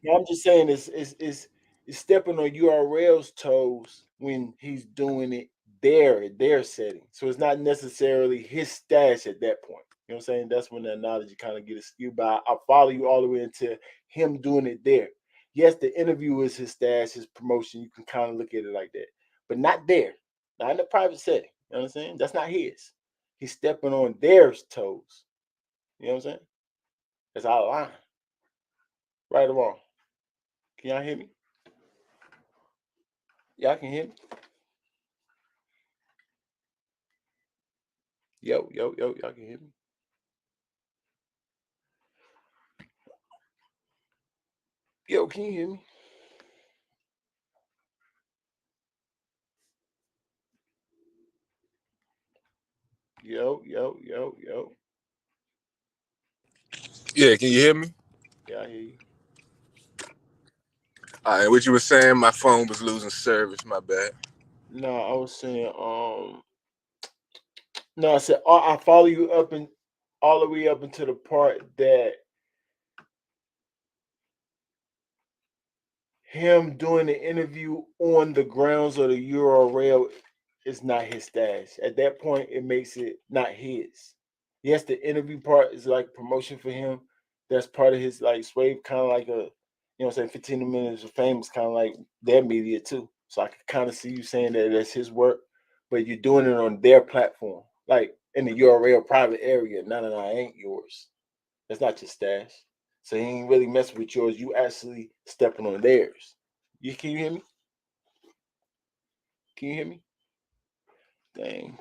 No, I'm just saying it's stepping on URL's toes when he's doing it there at their setting. So it's not necessarily his stash at that point. You know what I'm saying? That's when the analogy kind of gets skewed. But I follow you all the way into him doing it there. Yes, the interview is his stash, his promotion. You can kind of look at it like that. But not there. Not in the private setting. You know what I'm saying? That's not his. He's stepping on their toes. You know what I'm saying? That's out of line. Right or wrong? Can y'all hear me? Y'all can hear me? Yo, y'all can hear me? Yo, can you hear me? Yo. Yeah, can you hear me? Yeah, I hear you. All right, what you were saying, my phone was losing service, my bad. No, I was saying, no, I said I follow you up and all the way up into the part that him doing the interview on the grounds of the URL is not his stash. At that point, it makes it not his. Yes, the interview part is like promotion for him. That's part of his like Swave, kind of like a, you know what I'm saying, 15 minutes of fame is kind of like their media too. So I can kind of see you saying that that's his work, but you're doing it on their platform, like in the URL private area. No, it ain't yours. That's not your stash. So he ain't really messing with yours. You actually stepping on theirs. Can you hear me? Can you hear me? Dang.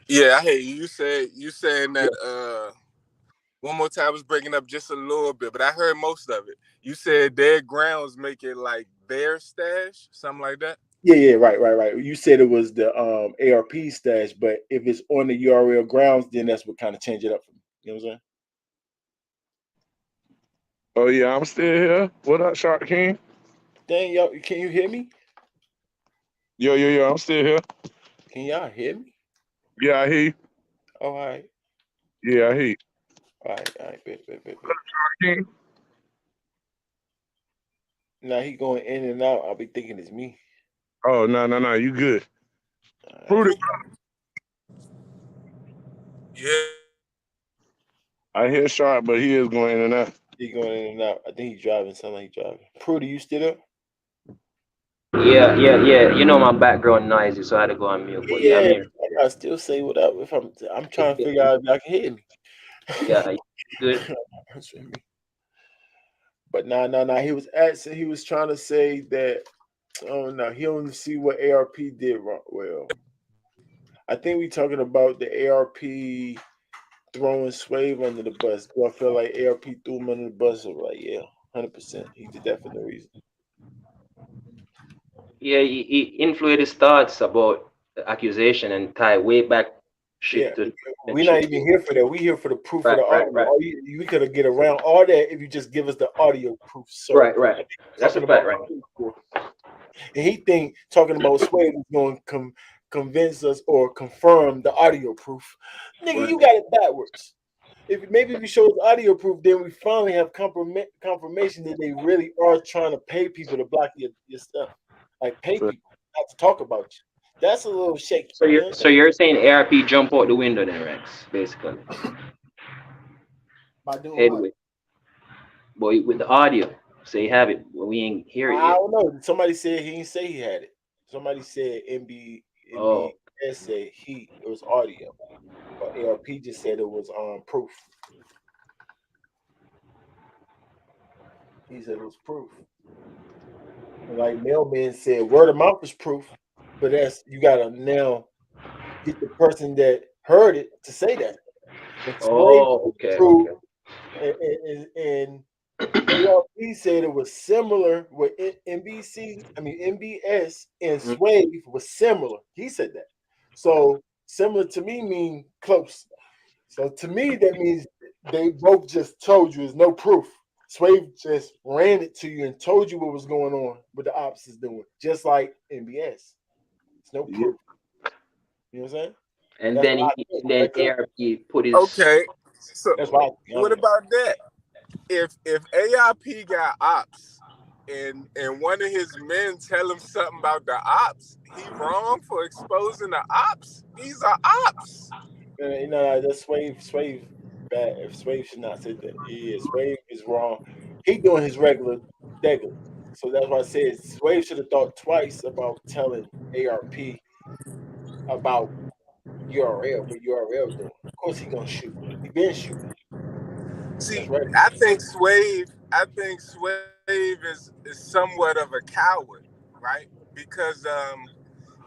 Yeah, I hear you. You saying that one more time, I was breaking up just a little bit, but I heard most of it. You said their grounds make it like their stash, something like that. Yeah, right. You said it was the ARP stash, but if it's on the URL grounds, then that's what kind of change it up for me. You know what I'm saying? Oh yeah, I'm still here. What up, Shark King? Dang, y'all, can you hear me? Yo, I'm still here. Can y'all hear me? Yeah, I hear you. Oh, all right. Yeah, I hear you. All right, bet. Shark King? Now he going in and out. I'll be thinking it's me. Oh, no, you good. Fruity. Yeah. I hear Shark, but he is going in and out. He going in and out. I think he's driving. Sound like he's driving. Prudy, you still up? Yeah. You know my background noisy, so I had to go on mute. But yeah, I'm Yeah, here. I gotta still say what up. If I'm trying to figure out if y'all can hear me. Yeah, good. But nah. He was trying to say that. Oh no, he only see what ARP did wrong. Well, I think we talking about the ARP throwing Swave under the bus. Do I feel like ARP threw him under the bus? Or like, yeah, 100%. He did that for no reason. Yeah, he influenced his thoughts about the accusation and tie way back shit Yeah, to we're not even here for that. We here for the proof of the audio. We could get around all that if you just give us the audio proof. So Right. That's a fact, right? And he think talking about Sway is going to convince us or confirm the audio proof. Nigga, you got it backwards. If you show us audio proof, then we finally have confirmation that they really are trying to pay people to block your stuff. Like pay people not to talk about you. That's a little shaky. So you're saying ARP jump out the window then, Rex, basically. By doing Headway. Boy, with the audio. So you have it. Well, we ain't hear it yet. I don't know. Somebody said he didn't say he had it. Somebody said MBS said it was audio. But ARP just said it was proof. He said it was proof. And like Mailman said, word of mouth is proof. But that's you gotta now get the person that heard it to say that. Okay. And ARP said it was similar with MBS and Swave was similar. He said that. So similar to me mean close. So to me that means they both just told you there's no proof. Swave just ran it to you and told you what was going on, what the ops is doing, just like MBS. It's no proof. You know what I'm saying? And then ARP put his So what about that? If ARP got ops and one of his men tell him something about the ops, he wrong for exposing the ops? These are ops. No, that's Swave bad. If Swave should not say that. Yeah, Swave is wrong. He doing his regular. So that's why I said Swave should have thought twice about telling ARP about URL, what URL doing. Of course he gonna shoot. He been shooting. See, I think Swave is somewhat of a coward, right? Because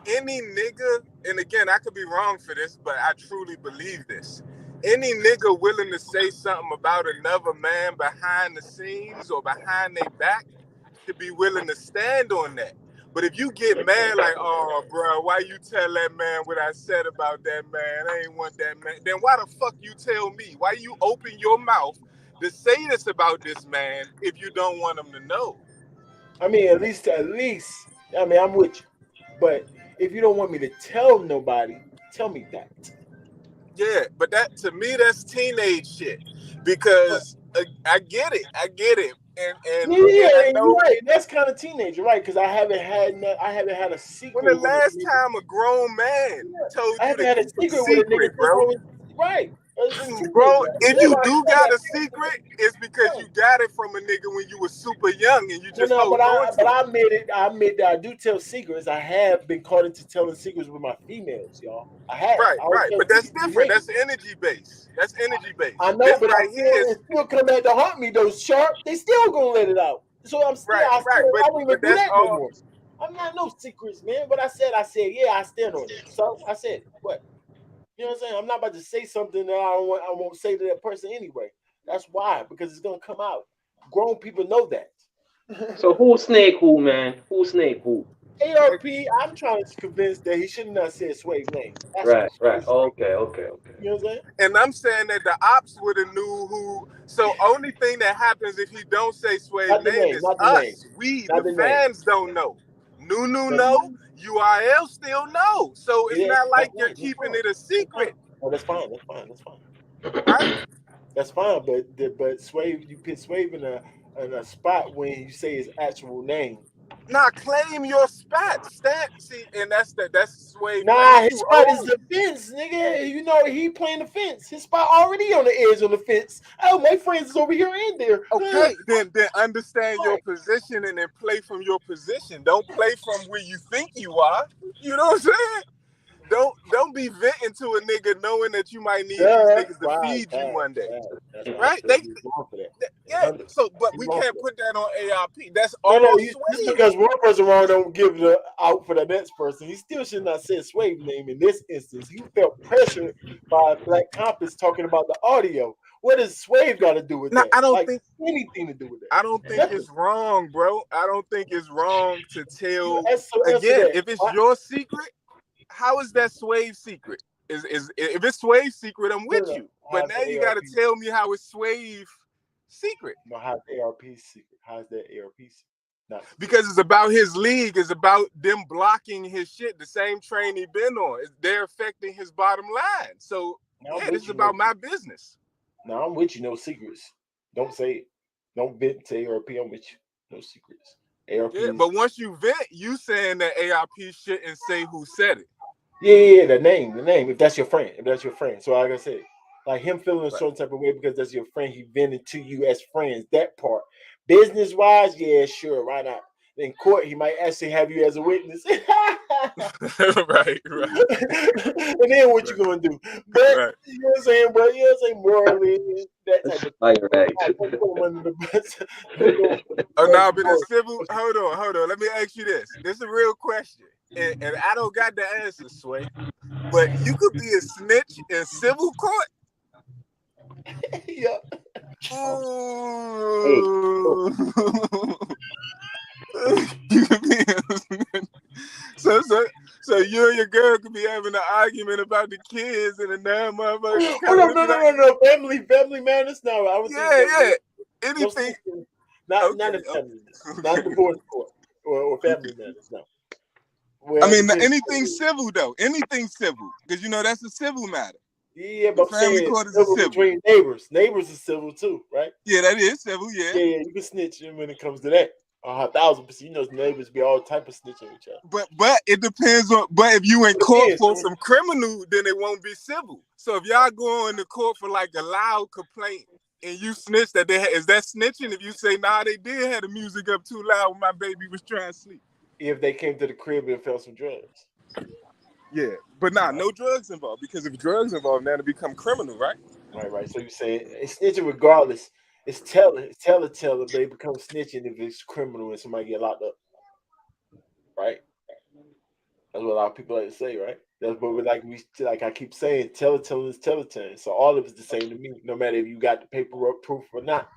any nigga, and again, I could be wrong for this, but I truly believe this. Any nigga willing to say something about another man behind the scenes or behind their back should be willing to stand on that. But if you get mad like, oh, bro, why you tell that man what I said about that man? I ain't want that man. Then why the fuck you tell me? Why you open your mouth to say this about this man if you don't want him to know? I mean, at least, I mean, I'm with you. But if you don't want me to tell nobody, tell me that. Yeah, but that to me, that's teenage shit. Because I get it. And I know, you're right. That's kind of teenager, right? Because I haven't had a secret. When the last time a grown man told you to keep a secret, bro? Right. Bro, if you do got a secret, it's because you got it from a nigga when you were super young and you just hold on to it. But I admit that I do tell secrets. I have been caught into telling secrets with my females, y'all. I have. Right. But that's different. That's energy based. I know, but it still come back to haunt me, those sharp. They still gonna let it out. So I'm still, I don't even do that no more. I'm not no secrets, man. But I said, yeah, I stand on it. So I said, what? You know what I'm saying? I'm not about to say something that I won't say to that person anyway. That's why, because it's gonna come out. Grown people know that. So who snake who, man? Who snake who? ARP, I'm trying to convince that he should not say Sway's name. Right. Okay. You know what I'm saying? And I'm saying that the ops would have knew who. So only thing that happens if he don't say Sway's name is us. We, the fans, don't know. Nunu know. URL still know. So it's not like you're keeping it a secret. Oh, that's fine. Right? That's fine, but Swave, you put Swave in a spot when you say his actual name. Nah, claim your spot. See, and that's Swave. Nah, his spot is the fence, nigga. You know he playing the fence. His spot already on the edge on the fence. Oh, my friends is over here and there. Okay, then understand your position and then play from your position. Don't play from where you think you are. You know what I'm saying? Don't be venting to a nigga knowing that you might need these niggas to feed you one day. Right? So, but we can't put that on ARP. That's all Swave. Just because one person wrong don't give the out for the next person. He still should not say Swave name in this instance. He felt pressured by Black Compass talking about the audio. What does Swave got to do with that? I don't think anything to do with that. I don't think it's wrong, bro. I don't think it's wrong to tell. Again, if it's your secret, how is that Swave secret? Is if it's Swave's secret, I'm with No, you. But now how's the you got to ARP? tell me how it's Swave secret. No, how's ARP's secret? How's that ARP's secret? Not because it's about his league. It's about them blocking his shit. The same train he been on. They're affecting his bottom line. So yeah, this is about my business. Now I'm with you. No secrets. Don't say it. Don't vent to ARP. I'm with you. No secrets. ARP. Yeah, but once you vent, you saying that ARP shouldn't say who said it. Yeah, the name. If that's your friend, So like I said, like him feeling a certain type of way because that's your friend. He vented to you as friends. That part, business wise, yeah, sure, why not? In court, he might actually have you as a witness. right. And then what you gonna do? But right. you know what I'm saying? But you know what I'm saying? Morally, that type of Right. Oh no, but it's civil. Hold on. Let me ask you this. This is a real question, and I don't got the answer, Sway. But you could be a snitch in civil court. Yeah. Oh. You could be so you and your girl could be having an argument about the kids and the damn motherfucker. No. Family matters. No, I was yeah. Anything. Not the family, not divorce court or family matters. No. Well, I mean, anything civil though. Anything civil, because you know that's a civil matter. Yeah, but family court is civil civil between neighbors. Neighbors is civil too, right? Yeah, that is civil. Yeah. Yeah, you can snitch when it comes to that. 1,000%. You know, neighbors be all type of snitching each other. But it depends on. But if you in court for some criminal, then it won't be civil. So if y'all go into court for like a loud complaint and you snitch that is that snitching? If you say nah, they did have the music up too loud when my baby was trying to sleep. If they came to the crib and found some drugs. Yeah, but no drugs involved, because if drugs involved, now it become criminal, right? Right. So you say it's snitching regardless. It's tell, but they become snitching if it's criminal and somebody get locked up. Right? That's what a lot of people like to say, right? That's what like I keep saying, tell is telling. So all of it's the same to me, no matter if you got the paperwork proof or not.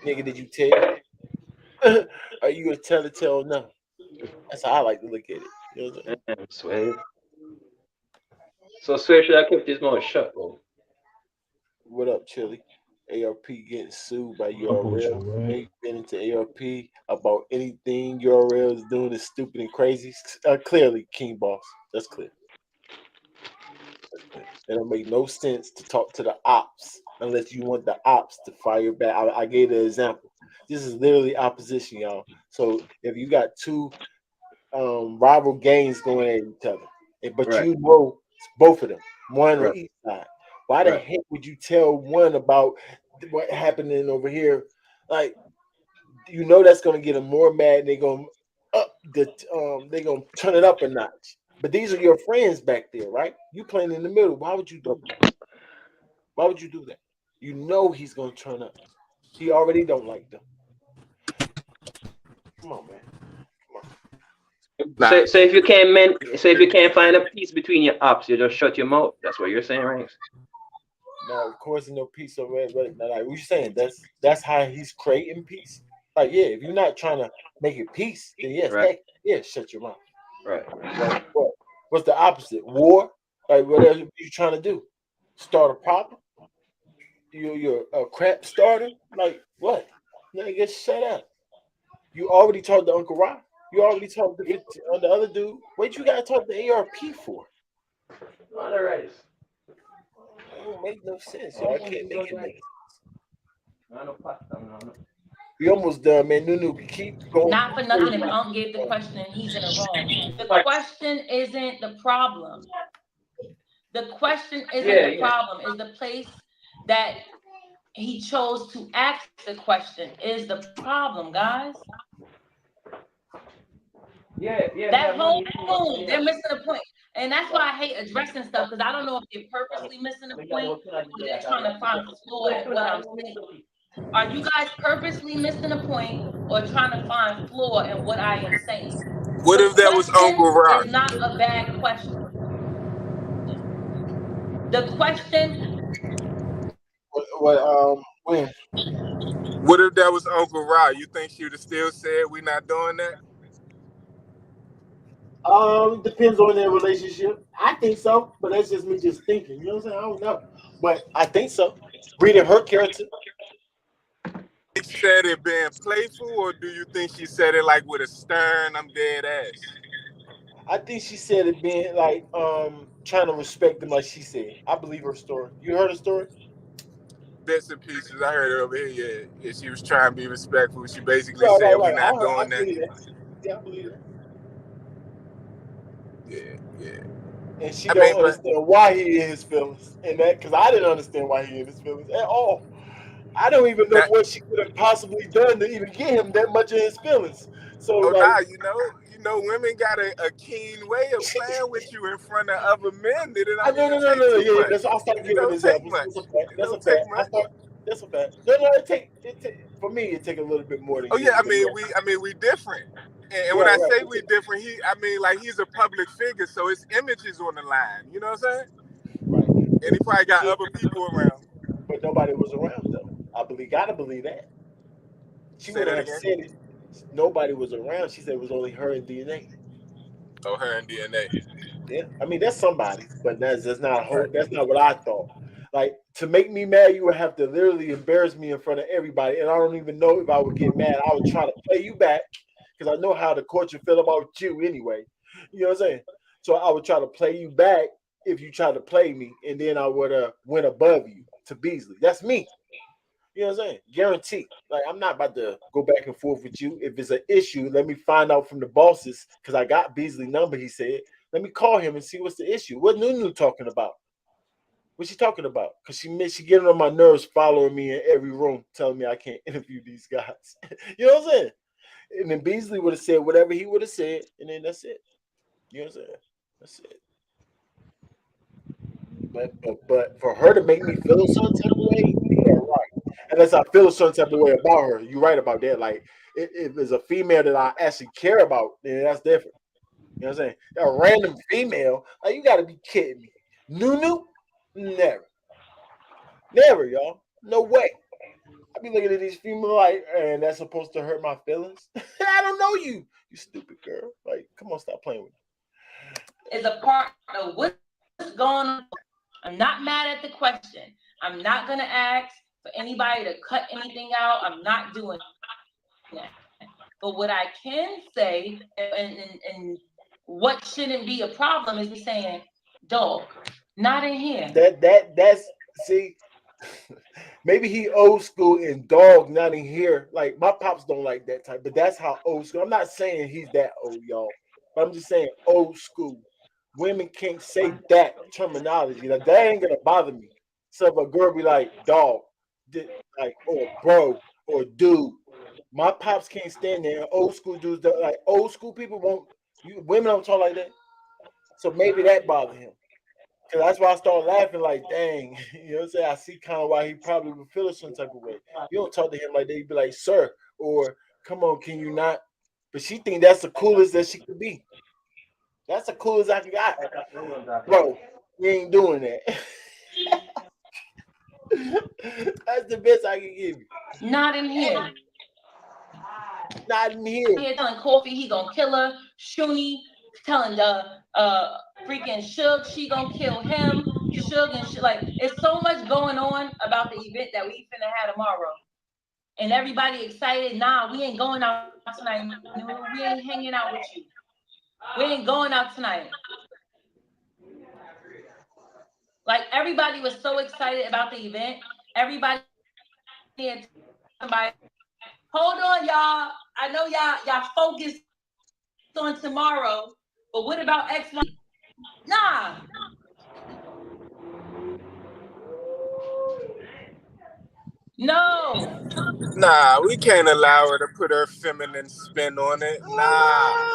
Nigga, did you tell? Are you a tell or no? That's how I like to look at it. You know what I'm saying? So Sway should have kept his mouth shut, bro. What up, Chili? ARP getting sued by URL. Ain't been into ARP about anything URL is doing is stupid and crazy. Clearly, King Boss. That's clear. It don't make no sense to talk to the ops unless you want the ops to fire back. I gave the example. This is literally opposition, y'all. So if you got two rival gangs going at each other, but you know both of them, one on each side. Why the heck would you tell one about what happening over here? Like, you know that's gonna get them more mad. And they're gonna they're gonna turn it up a notch. But these are your friends back there, right? You playing in the middle. Why would you do that? Why would you do that? You know he's gonna turn up. He already don't like them. Come on, man. So if you can't find a peace between your ops, you just shut your mouth. That's what you're saying, right? No, of course, no peace over it. But like we're saying, that's how he's creating peace. Like, yeah, if you're not trying to make it peace, then yes, heck, shut your mouth. Right. Like, what's the opposite? War? Like, what are you trying to do? Start a problem? You're a crap starter? Like, what? Nigga, shut up. You already talked to Uncle Rock. You already talked to the other dude. What you gotta talk to ARP for? All right. It don't make no sense. Y'all can't make it make sense. We almost done, man. Nunu, keep going. Not for nothing if Unc gave the question and he's in the wrong. The question isn't the problem. The question isn't the problem. Is the place that he chose to ask the question is the problem, guys. That whole boom, they're missing the point. And that's why I hate addressing stuff, because I don't know if they're purposely missing the point or they're trying to find flaw in what I'm saying. Are you guys purposely missing the point or trying to find flaw in what I am saying? What if that was Uncle Rock? It's not a bad question. The question. When? What if that was Uncle Rock? You think she would have still said we're not doing that? Depends on their relationship. I think so, but that's just me just thinking. You know what I'm saying? I don't know, but I think so. Reading her character, She said it being playful, or do you think she said it like with a stern, I'm dead ass? I think she said it being like trying to respect them, like she said. I believe her story. You heard her story? Bits and pieces. I heard it over here. Yeah, she was trying to be respectful. She basically Right, said, right, "We right. not I doing that." believe that. Yeah, I believe that. Yeah. And she I mean, don't but understand why he in his feelings, and that because I didn't understand why he in his feelings at all. I don't even know that. what she could have possibly done to even get him that much in his feelings. So Oh, like, nah. Women got a keen way of playing with you in front of other men. That it I don't no, no, even no, take no, no. too Yeah, yeah. much. That's I start It giving don't take examples. That's much. a fact. It That's a don't fact. take much. That's a fact. No, no. It take for me. It take a little bit more than Oh you, yeah, but yeah. we different. And when Right, I right. say we different, like he's a public figure, so his image is on the line. You know what I'm saying? Right. And he probably got She, other people around. but nobody was around though. I believe. Gotta believe that. She Say wouldn't that have again. said it. Nobody was around. She said it was only her and DNA. Oh, her and DNA. Yeah, I mean that's somebody, but that's not a whole. Right. That's not what I thought. Like to make me mad, you would have to literally embarrass me in front of everybody, and I don't even know if I would get mad. I would try to play you back because I know how the court would feel about you anyway. You know what I'm saying? So I would try to play you back if you try to play me, and then I would went above you to Beasley. That's me. You know what I'm saying? Guarantee. Like I'm not about to go back and forth with you. If it's an issue, let me find out from the bosses because I got Beasley number. He said, let me call him and see what's the issue. What Nunu talking about? What's she talking about? Because she getting on my nerves, following me in every room, telling me I can't interview these guys. You know what I'm saying? And then Beasley would have said whatever he would have said, and then that's it. You know what I'm saying? That's it. But for her to make me feel a certain type of way, yeah, right. Unless I feel a certain type of way about her, you're right about that. Like if it's a female that I actually care about, then that's different. You know what I'm saying? A random female, like you got to be kidding me. Nunu, never, never, y'all. No way. I be looking at these females like, and that's supposed to hurt my feelings. I don't know you, you stupid girl. Like, come on, stop playing with me. Is a part of what's going on. I'm not mad at the question. I'm not gonna ask for anybody to cut anything out. I'm not doing that. But what I can say, and what shouldn't be a problem, is me saying, "Dog, not in here." That's see. Maybe he old school and dog not in here. Like my pops don't like that type, but that's how old school. I'm not saying he's that old, y'all. But I'm just saying old school. Women can't say that terminology. Like that ain't gonna bother me. So if a girl be like dog, like or bro or dude, my pops can't stand there. Old school dudes, like old school people won't. Women don't talk like that. So maybe that bothered him. Cause that's why I started laughing, like, dang, you know what I'm saying? I see kind of why he probably would feel a certain type of way. You don't talk to him like that, you'd be like, sir, or come on, can you not? But she think that's the coolest that she could be. That's the coolest I got. Bro, we ain't doing that. That's the best I can give you. Not in here. Damn. Not in here. Here telling Kofi he gonna kill her. Shuni telling the freaking Suge she gonna kill him. Suge and shit, like it's so much going on about the event that we finna have tomorrow, and everybody excited. Nah, we ain't going out tonight. We ain't hanging out with you. We ain't going out tonight. Like everybody was so excited about the event. Everybody had somebody. Hold on, y'all. I know y'all focused on tomorrow, but what about X? Nah. No. Nah, we can't allow her to put her feminine spin on it. Nah.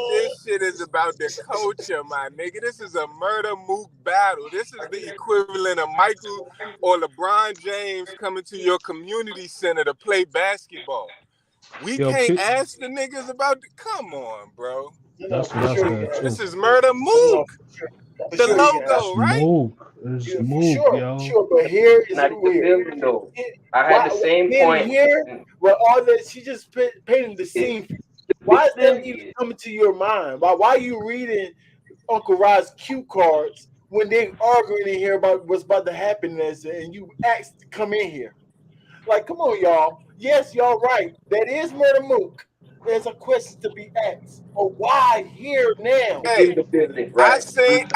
This shit is about the culture, my nigga. This is a murder mook battle. This is the equivalent of Michael or LeBron James coming to your community center to play basketball. We can't ask the niggas about the. Come on, bro. That's what I said too. This is murder mook. The logo, right? Smoke. It's Yeah, for smoke, sure, yo. sure. But here is Not in the weird. building though. I had Why the same being point. here? Well, all that she just painted the It, scene. Why is that even coming to your mind? Why are you reading Uncle Rod's cue cards when they arguing in here about what's about to happen and you asked to come in here? Like, come on, y'all. Yes, y'all right. That is Murder Mook. There's a question to be asked. But why here now? Hey, I seen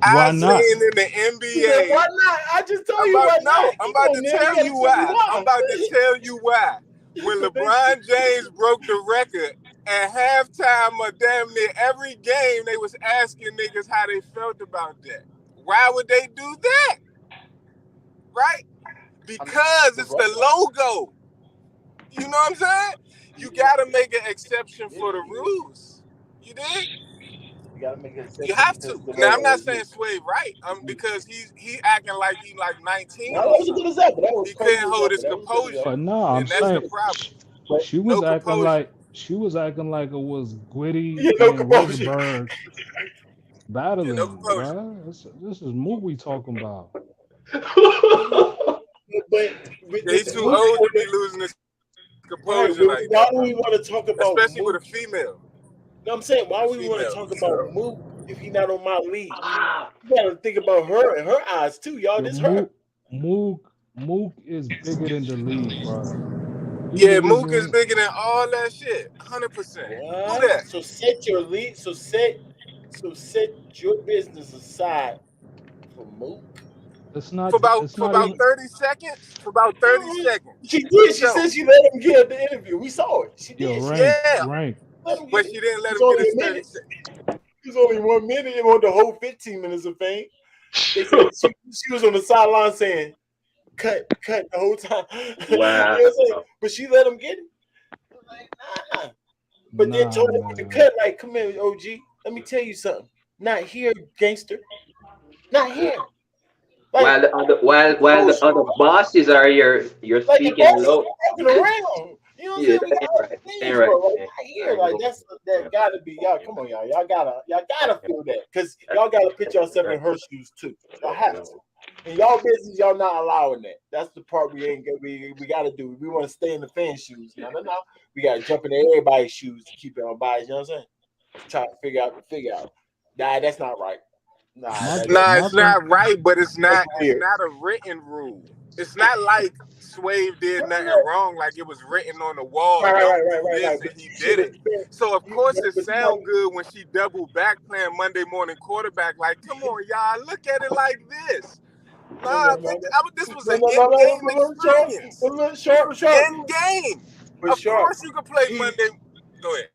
Why not? in the He said, NBA. why not? I just told you why not. I'm Come about on, to man. tell you why. I'm about to tell you why. When LeBron James broke the record at halftime of damn near every game, they was asking niggas how they felt about that. Why would they do that? Right? Because it's the logo. You know what I'm saying? You gotta make an exception for the rules. You did? You gotta make an exception. You have to. Now I'm not saying Sway right. Because he acting like he like 19 That or was a something. good example. That was He couldn't hold his example. composure. But no, I'm And that's saying the problem. she was acting like it was Gwitty Yeah, no and composure. Rosenberg battling, no composure. bro. This is Mook we talking about. But He's too old to be losing his composure like why that. do we want to talk about Especially Mook? with a female. No, I'm saying, why we want to talk about Mook if he's not on my league? You gotta think about her and her eyes too, y'all. This her. Mook is bigger than the league, bro. Yeah, Mook is bigger than all that shit. 100%. What? Who that? So set your lead. So set your business aside for Mook. It's not For about 30 seconds. For about 30 seconds. She did. She said she let him get the interview. We saw it. She did. Rank. But she didn't let him get his 30 seconds. It was only 1 minute. It wasn't the whole 15 minutes of fame. They said she was on the sideline saying, cut the whole time. Wow. You know what I'm saying? But she let him get it. Like, nah. But then told him to cut, like, come here, OG. Let me tell you something. Not here, gangster. Not here. Like, while the other bosses are here, you're like speaking low. Walking around. You know what I'm saying? We got other things, bro. Like, not here. Like, that gotta be y'all. Come on, y'all. Y'all gotta feel that. Because y'all gotta put yourself in her shoes too. Y'all have to. And y'all business, y'all not allowing that. That's the part we gotta do. We want to stay in the fan shoes. No. We gotta jump into everybody's shoes to keep it on bias. You know what I'm saying? Try to figure out. Nah, that's not right. It's not right, but it's not a written rule. It's not like Swave did nothing wrong, like it was written on the wall. Right. And he did it. So of course it sounds good when she doubled back playing Monday morning quarterback. Like, come on, y'all, look at it like this. This was an in-game experience. In-game. Of course you can play Monday. Go ahead.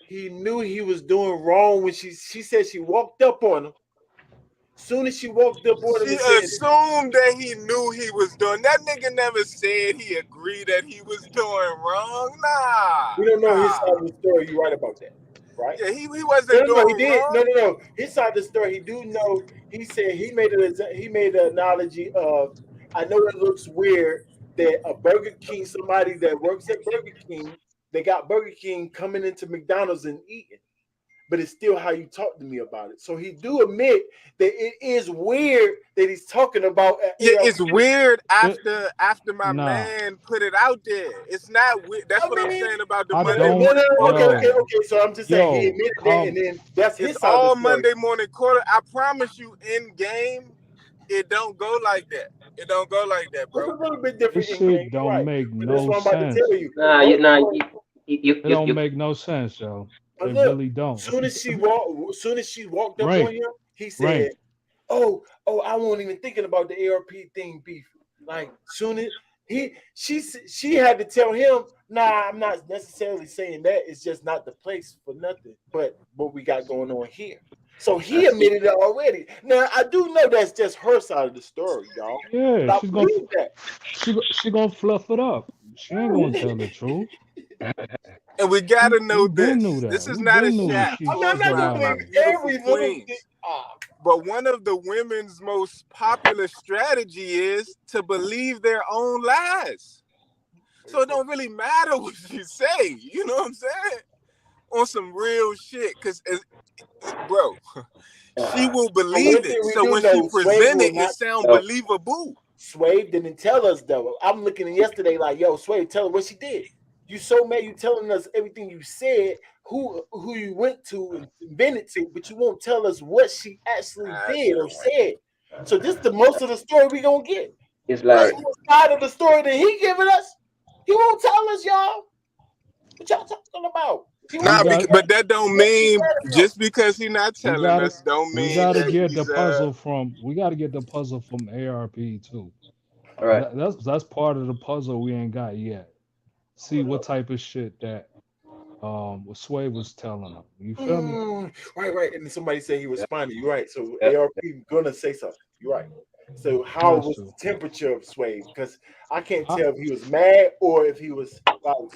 He knew he was doing wrong when she said she walked up on him. Soon as she walked up on him, she assumed that he knew he was doing. That nigga never said he agreed that he was doing wrong. Nah. We don't know his side of the story. You right about that, right? Yeah, he wasn't doing wrong. No. His side of the story, he do know. He said he made an analogy of, I know it looks weird that a Burger King, somebody that works at Burger King, they got Burger King coming into McDonald's and eating. But it's still how you talk to me about it. So he do admit that it is weird that he's talking about. It's weird after my man put it out there. It's not weird. That's what I'm saying about the Monday morning. Okay. So I'm just saying he admitted that, and then that's his side all of the story. Monday morning quarter. I promise you, in game, it don't go like that. It don't go like that, bro. It's a little bit different. This shit don't make no sense. It don't make no sense, yo. They really don't. Soon as she walked up on him, he said, "Oh, I wasn't even thinking about the ARP thing beef." Like, soon as she had to tell him, "Nah, I'm not necessarily saying that. It's just not the place for nothing. But what we got going on here." So he admitted it already. Now I do know that's just her side of the story, y'all. Yeah, she's gonna fluff it up. She ain't gonna tell the truth. And we gotta know this. This is not a shot. I'm not gonna believe every little thing. But one of the women's most popular strategy is to believe their own lies. So it don't really matter what you say. You know what I'm saying? On some real shit, because bro, she will believe it. So when she present it, it sounds believable. Swave didn't tell us though. I'm looking at yesterday like, yo, Swave, tell her what she did. You so mad. You telling us everything you said, who you went to and invented to, but you won't tell us what she actually did or said. So this is the most of the story we gonna get. It's like more side of the story that he giving us. He won't tell us, y'all. What y'all talking about? But that don't mean just because he not telling us don't we mean gotta that get he's the puzzle from ARP too. all right. That's part of the puzzle we ain't got yet. See what type of shit that what Sway was telling him. You feel me? Right. And somebody said he responded. You're right. So Yeah. ARP gonna say something. You're right. So how was the temperature of Sway? Because I can't tell if he was mad or if he was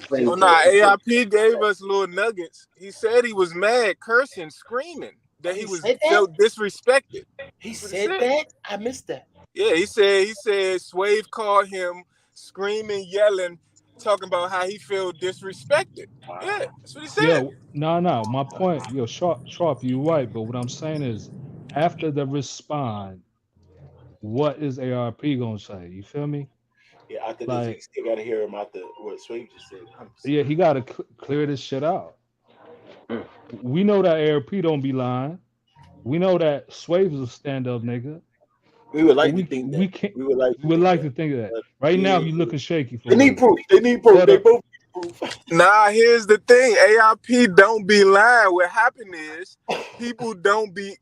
like. Oh nah, ARP gave us little nuggets. He said he was mad, cursing, screaming, that he was felt disrespected. He said that? I missed that. Yeah, he said Swave called him screaming, yelling, talking about how he felt disrespected. Yeah, that's what he said. Yeah, no. My point, sharp, you right. But what I'm saying is, after the respond, what is ARP gonna say? You feel me? Yeah, after this, he Like, still got to hear him after what Sway just said. 100%. yeah, he gotta clear this shit out. We know that ARP don't be lying. We know that Swave is a stand up nigga. We would like to think that. We can't. We would like to think of that. But Right now, yeah, he looking shaky for They need real. proof. They need proof. But, They both need proof. Nah, here's the thing. ARP don't be lying. What happened is people don't be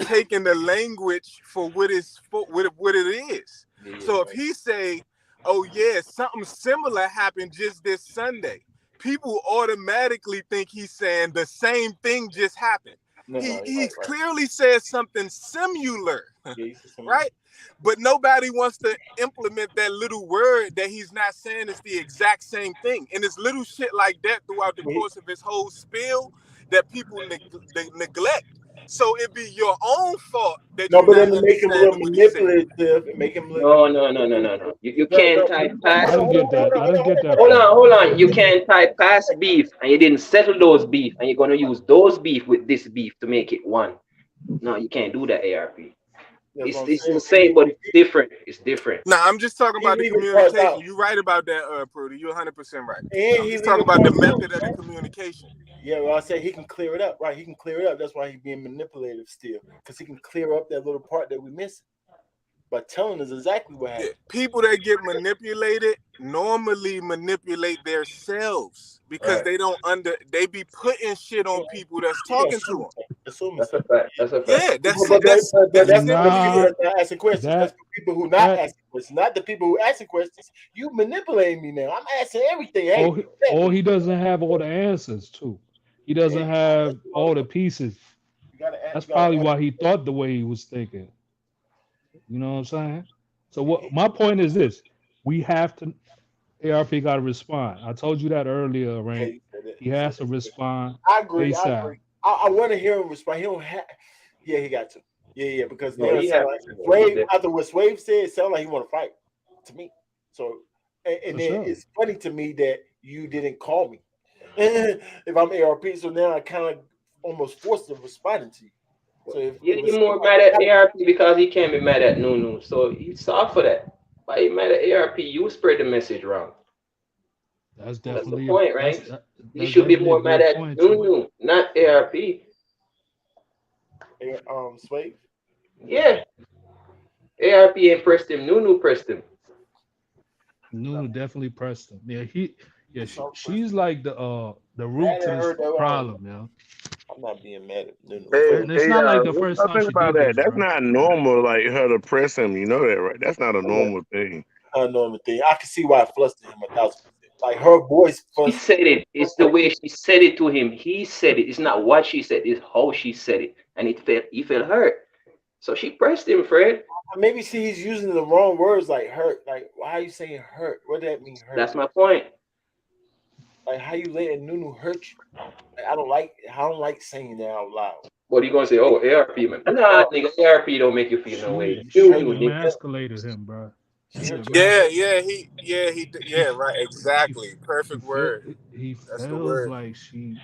taking the language for what it is. So if he say, "Oh yeah, something similar happened just this Sunday," people automatically think he's saying the same thing just happened. He clearly said something similar, right? But nobody wants to implement that little word that he's not saying is the exact same thing. And it's little shit like that throughout the course of his whole spiel that people neglect. So it'd be your own fault that No, you're but not then make him look understanding what he's saying. manipulative and make him look. No. You can't type past. I don't get that. I don't get that. Hold on. You can't type past beef, and you didn't settle those beef, and you're gonna use those beef with this beef to make it one. No, you can't do that, ARP. It's the same, but it's different. It's different. Nah, I'm just talking about the communication. You're right about that, Prudy. You're 100% right. I'm just talking about the method of the communication. Yeah, well, I said he can clear it up, right? He can clear it up. That's why he's being manipulative still, because he can clear up that little part that we missing by telling us exactly what happened. Yeah. People that get manipulated normally manipulate themselves because they don't they be putting shit on people that's talking to them. That's a fact. That's a fact. Yeah, that's for people that's not asking questions. That's for people who not asking questions, not the people who asking questions. You manipulating me now. I'm asking everything. Hey, or he doesn't have all the answers too. He doesn't have all the pieces. That's probably why he thought the way he was thinking. You know what I'm saying? So what my point is this: we have to. ARP got to respond. I told you that earlier, right? He has to respond. I agree. I want to hear him respond. He don't have. Yeah, he got to. Yeah. Because now after what Swave said, it sounded like he want to fight. To me. So, and then it's funny to me that you didn't call me. If I'm ARP, so now I kind of almost forced to respond to you. So you're more mad at ARP because he can't be mad at Nunu. So he's soft for that. Why you mad at ARP? You spread the message wrong. That's definitely the point, right? You should be more mad at Nunu, not ARP. Swave? Yeah. ARP ain't pressed him. Nunu pressed him. Nunu definitely pressed him. Yeah, she's like the root to this problem, yeah. I'm not being mad at Nunu. It's not like the first time she about did that. this, That's right? not normal, like her to press him. You know that, right? That's not a normal thing. Not a normal thing. I can see why it flustered him 1,000%. Like her voice. She said it. It's the way she said it to him. He said it. It's not what she said. It's how she said it, and he felt hurt. So she pressed him, Fred. Maybe he's using the wrong words, like hurt. Like, why are you saying hurt? What does that mean, hurt? That's my point. Like, how you letting Nunu hurt you? Like, I don't like saying that out loud. What are you gonna say? Oh, ARP, man. Nah, nigga, ARP don't make you feel no way. She emasculated him, bro. Right, exactly. Perfect word. He feels like she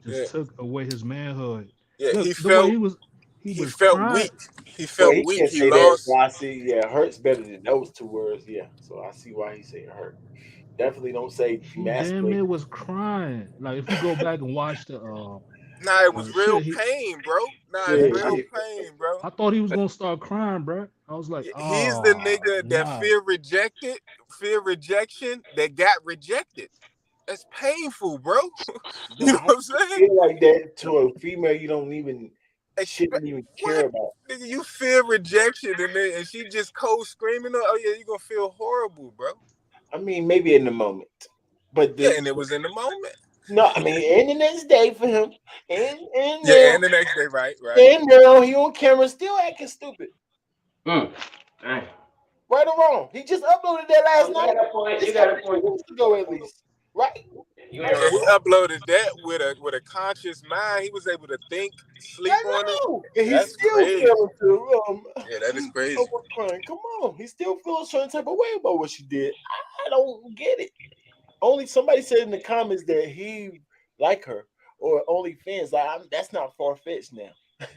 just took away his manhood. Yeah, Look, he felt weak. He felt weak. He lost. I see. Yeah, hurt's better than those two words. Yeah, so I see why he said hurt. Definitely don't say He damn emasculate. near was crying. Like if you go back and watch Nah, it was real shit, pain, bro. Nah, it's Yeah, I, real yeah. pain, bro. I thought he was gonna start crying, bro. I was like, He's the oh nigga that nah. fear rejection, that got rejected. That's painful, bro. But You know how what I'm do you saying? feel like that to a female you don't even Expe- shouldn't even care what? about? Nigga, you feel rejection and she just cold screaming, oh yeah, you gonna feel horrible, bro. I mean, maybe in the moment, but Yeah, and it was in the moment. no, I mean, and the next day for him, and Yeah, now, and the next day, right. and now he on camera still acting stupid. Right. Right or wrong? He just uploaded that last You night. got a point. This You got a happened point. 2 weeks ago at least, right? You Yeah, ain't he wrong. uploaded that with a conscious mind. He was able to think, sleep I on it. know, and he's That's still crazy. feeling to Yeah, that is crazy. over crying. Come on, he still feels a certain type of way about what she did. I don't get it. Only somebody said in the comments that he like her or only fans. Like that's not far fetched now.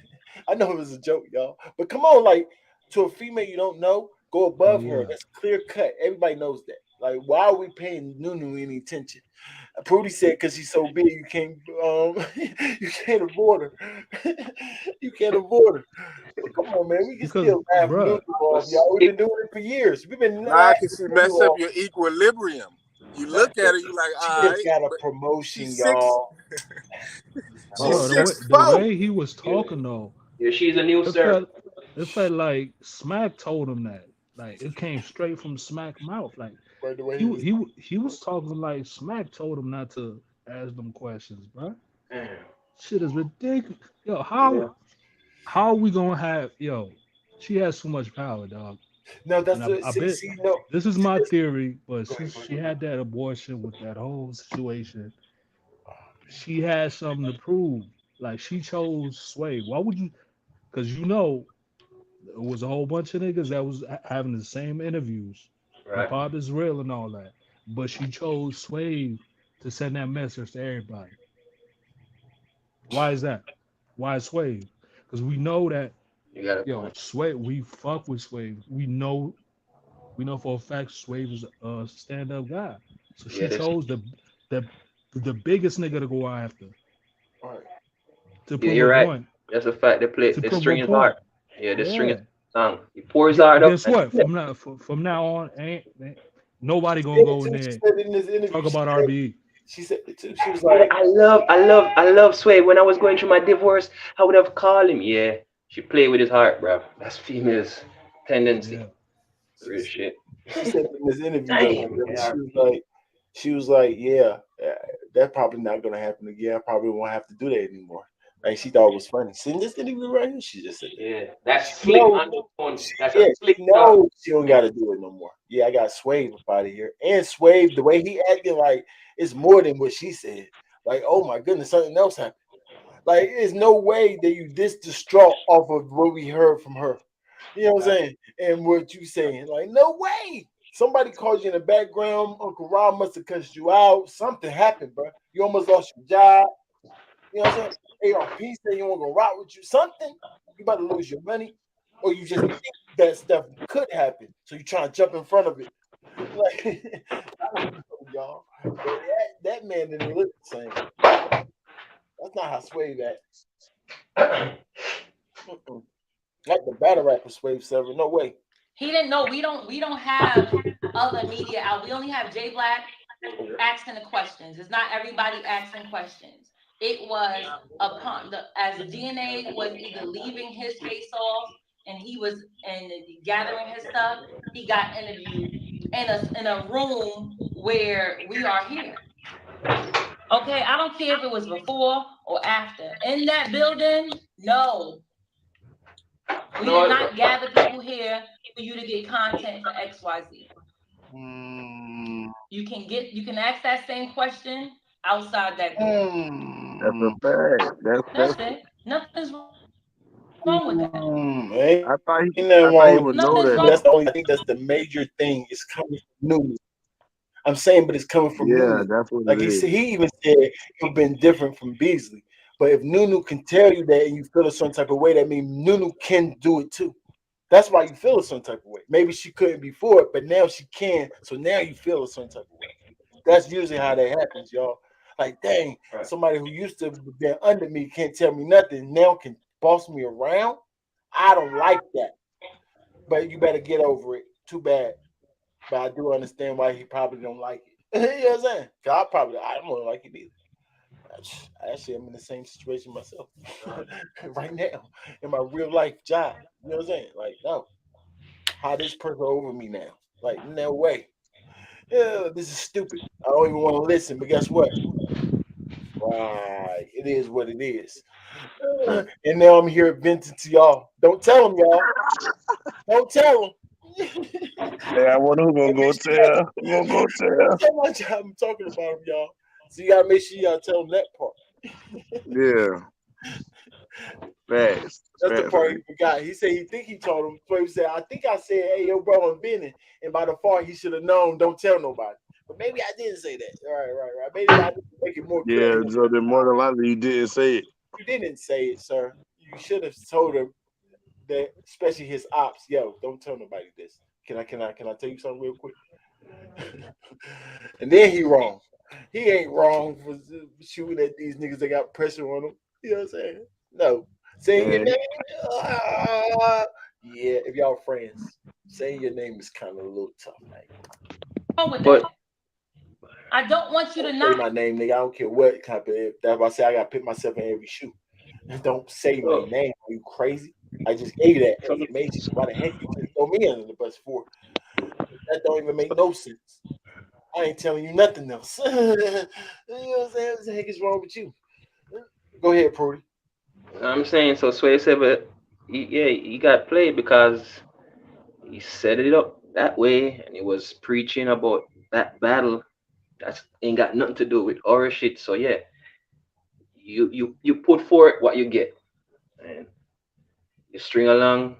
I know it was a joke, y'all, but come on, like to a female you don't know, go Oh above her. yeah. That's clear cut. Everybody knows that. Like, why are we paying Nunu any attention? Prudy said because she's so big, you can't you can't avoid her. You can't avoid her. But come on, man, we can Because still laugh Nunu bruh, off, y'all. We've been doing it for years. We've been Nah, laughing cause she Nunu mess up off. your equilibrium. You look at her, you like, She all just right, got a but promotion, she's six. y'all. She's bruh, Oh, the 6'4". way he was talking though, yeah, she's a new it sir. felt it felt like Smack told him that. Like it came straight from Smack mouth. Like By the way, he was he was talking like Smack told him not to ask them questions, bruh. Damn. Shit is ridiculous. Yo, Yeah. how are we gonna have she has so much power, dog. no. And That's the I bet see. No, this is my theory, but go ahead. since she had that abortion with that whole situation, she had something to prove. Like she chose Sway. Why would you? Because it was a whole bunch of niggas that was having the same interviews. Hip Right. hop is real and all that, but she chose Sway to send that message to everybody. Why is that? Why Sway? Because we know that You got a point. Sway. We fuck with Sway. We know for a fact Sway was a stand up guy. So Yeah, she this. chose the the biggest nigga to go after All right. to Yeah, prove you're a right. point. That's a fact. They play To the prove a string is point. hard. Yeah, the string is Yeah. song. He pours hard up Guess and what? From now on, ain't nobody She gonna said it go in too. She there said it in this interview. talk about RBE. She said it too. She was yeah, like, I love Sway. When I was going through my divorce, I would have called him. Yeah, she played with his heart, bro. That's females' tendency. Yeah. Real shit. she said in this interview though. Damn. Yeah. She was like, yeah, that's probably not gonna happen again. I probably won't have to do that anymore. Like she thought it was funny. See this interview right here, she just said that. Yeah. That's She slick knows, undertone. That's a yeah, slick she talk. knows she don't gotta do it no more. Yeah, I got Swave up out of here. And Swave, the way he acting like it's more than what she said. Like, oh my goodness, something else happened. Like, there's no way that you this distraught off of what we heard from her. You know what I'm saying? And what you saying? Like, no way. Somebody called you in the background. Uncle Rob must have cussed you out. Something happened, bro. You almost lost your job. You know what I'm saying? ARP said you want to go rock with you. Something. You about to lose your money. Or you just think that stuff could happen. So you trying to jump in front of it. Like, I don't know, y'all. But that man didn't look the same. That's not how Swave acts. Like the battle rapper Swave Sever. No way. He didn't know. We don't have other media out. We only have J Black asking the questions. It's not everybody asking questions. It was as DNA was either leaving his face off and he was and gathering his stuff. He got interviewed in a room where we are here. Okay, I don't care if it was before or after. In that building, no. We did not gather people here for you to get content for XYZ. You can ask that same question outside that door. That's a fact. That's it. Nothing's wrong with that. I thought he would know Nothing's that wrong. That's though. the only. I think that's the major thing. Is coming from Nunu. I'm saying, but it's coming from Yeah, Nunu. that's what Like it is. he even said you've been different from Beasley. But if Nunu can tell you that and you feel a certain type of way, that means Nunu can do it too. That's why you feel a certain type of way. Maybe she couldn't before, but now she can. So now you feel a certain type of way. That's usually how that happens, y'all. Like, dang, somebody who used to be under me can't tell me nothing now can boss me around. I don't like that. But you better get over it. Too bad. But I do understand why he probably don't like it. You know what I'm saying? Cause I don't like it either. Actually, I'm in the same situation myself right now in my real life job. You know what I'm saying? Like, no, how this person over me now? Like, no way. Yeah, this is stupid. I don't even want to listen. But guess what? Right, it is what it is. And now I'm here venting to y'all. Don't tell them, y'all. Don't tell them. Hey, I wonder who gonna go tell. Who gonna go tell? Tell my job I'm talking about them, y'all. So you gotta make sure y'all tell them that part. Yeah. Facts. That's the Facts. part he forgot. He said he think he told him. So he said, I think I said, hey, yo, bro, I'm Benny. And by the far, he should have known, don't tell nobody. But maybe I didn't say that. Right. Maybe I didn't make it more clear. Yeah, so then more than likely you didn't say it. You didn't say it, sir. You should have told him that, especially his ops, yo, don't tell nobody this. Can I tell you something real quick? And then he wrong. He ain't wrong for shooting at these niggas that got pressure on him. You know what I'm saying? No. Saying your name, yeah, if y'all friends, saying your name is kind of a little tough, man. But I don't want you to Say not my name, nigga. I don't care what type of. That's why I say I gotta put myself in every shoe. Don't say my name. Are you crazy? I just gave you that information. Why the heck you just throw me under the bus for? That don't even make no sense. I ain't telling you nothing else. You know what I'm saying? What the heck is wrong with you? Go ahead, Prudy. I'm saying so. Sway said, but he got played because he set it up that way, and he was preaching about that battle. That ain't got nothing to do with our shit. So yeah, you put forth what you get, and you string along,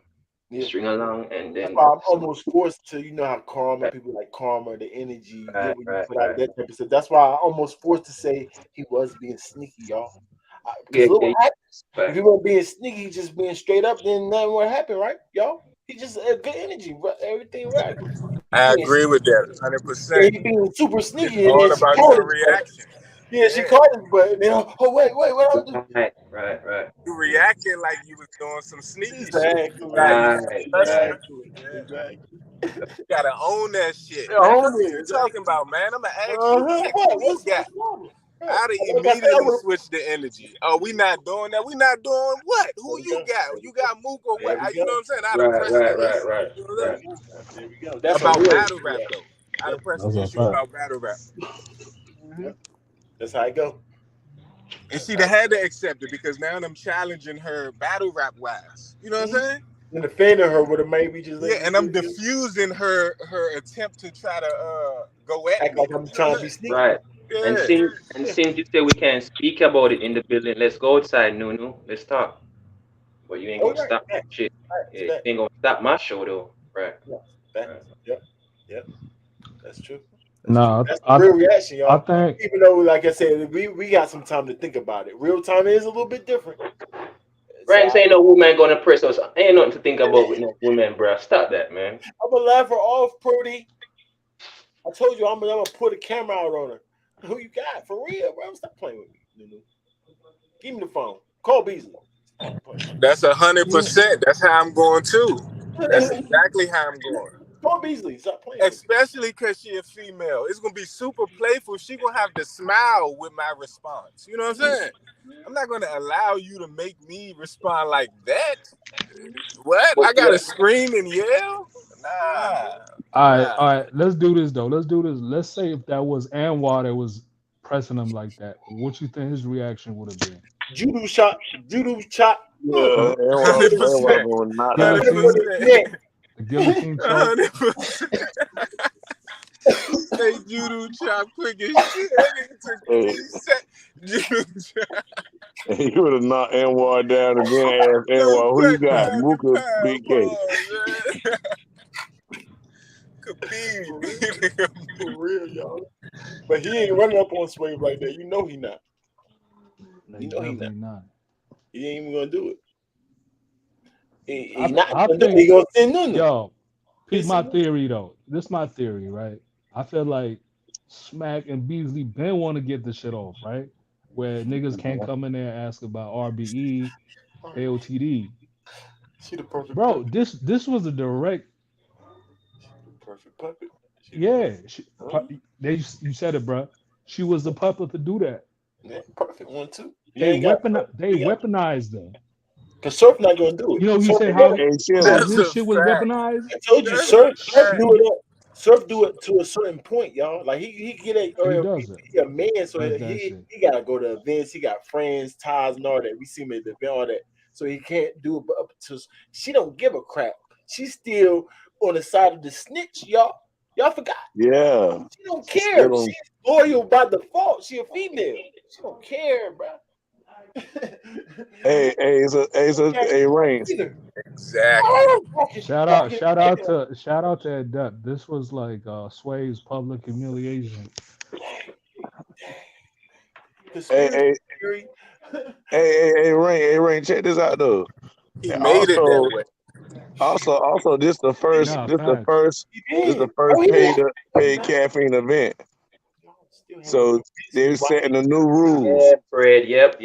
and That's then why I'm almost forced to, you know how karma, people like karma, the energy you get when you put out that type of stuff. That's why I almost forced to say he was being sneaky, y'all. Because look what happens. If he wasn't being sneaky, just being straight up, then nothing would happen, right, y'all? He just had good energy, everything right. I agree with that 100%. He being super It's sneaky, and all then she about called your his butt. reaction. Yeah, she called his butt, and then wait, what I do? Right. You reacted like you was doing some sneaky shit. Exactly. You gotta own that shit. Yeah, Man, own what it, you exactly. talking about, man? I'm gonna ask you next. Who you got? I'd have Like I said, immediately switched the energy. Oh, we not doing that. We not doing what? Who you got? You got Mook or what? You know what I'm saying? I'd have pressed the issue. You know what I'm saying? There we go. That's About a real battle rap though. I'd have pressed the issue about battle rap. That's how I go. And she'd have had to accept it because now I'm challenging her battle rap wise. You know what I'm saying? And offending her would have maybe just and I'm diffusing her attempt to try to go at act me. like I'm trying to be sneaky. Right. Yeah. And since you say we can't speak about it in the building, let's go outside, Nunu. Let's talk. But you ain't gonna stop that shit. Yeah, you ain't gonna stop my show though. Right. Yep. That's true. Nah, That's the real reaction, y'all. I think Even though, like I said, we got some time to think about it. Real time is a little bit different. Ryan's ain't no woman gonna press us. Ain't nothing to think about with no woman, bro. Stop that, man. I'm gonna laugh her off, Prudy. I told you I'm gonna put a camera out on her. Who you got? For real, bro? Stop playing with me, Nunu. Give me the phone. Call Beasley. That's 100%. That's how I'm going too. That's exactly how I'm going. Call Beasley. Stop playing. Especially because she a female. It's gonna be super playful. She gonna have to smile with my response. You know what I'm saying? I'm not gonna allow you to make me respond like that. What? I gotta scream and yell? Nah. all right. Let's do this though. Let's say if that was Anwar that was pressing him like that, what you think his reaction would have been? Judo chop. Yeah, everyone going not The guillotine choke. 100%. Say judo chop quick as shit. That nigga took 3 seconds. Judo chop. He would have knocked Anwar down again. Asked Anwar, who you got? Mooka, BK. For real, y'all. But he ain't running up on Swave like that. You know he not. You know he not. He ain't even gonna do it. He not gonna do it. He gonna send Nunu. Yo, here's my theory though. This is my theory, right? I feel like Smack and Beasley been want to get the shit off, right? Where niggas can't come in there and ask about RBE, AOTD. She the perfect Bro, puppet. this was a direct. Perfect puppet. Yeah, you said it, bro. She was the puppet to do that. Yeah, perfect one too. You They ain't got weaponized her. because Surf not gonna do it. You know, he Surf said ain't how gonna- how That's his a shit was fact. weaponized. I told you, That's Surf a fact. do it. Surf do it to a certain point, y'all. Like he get a He does it. he a man, so Does that he shit. he gotta go to events. He got friends, ties, and all that. We see him at the event, all that. So he can't do it. But up to she don't give a crap. She's still on the side of the snitch, y'all. Y'all forgot. Yeah. She don't She's care. still on- She's loyal by default. She a female. She don't care, bro. Hey, Rain. Exactly. Shout out to Adept. This was like Sway's public humiliation. Hey, Rain, check this out though. He And made it that way. also, this the first, Nah, this the facts. first, this the first paid caffeine event. So they're setting the new rules. Yeah, Fred. Yep.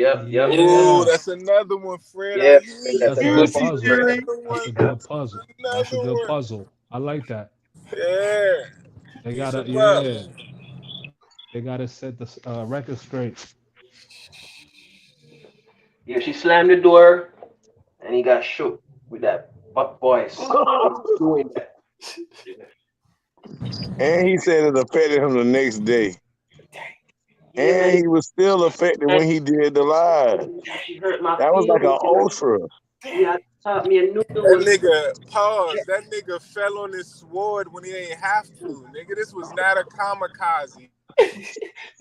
Ooh, that's another one, Fred. I Yep, hear you. That's a good Conspiracy puzzle. theory. That's a good puzzle. That's a Another good one. puzzle. I like that. Yeah. They Piece gotta, of love. yeah. They gotta set the record straight. Yeah, she slammed the door, and he got shook with that voice. Doing that. And he said it affected him the next day. And he was still affected when he did the live. She hurt my That was like an feelings. ultra. Yeah, taught me a new That nigga, pause. That nigga fell on his sword when he ain't have to. Nigga, this was not a kamikaze.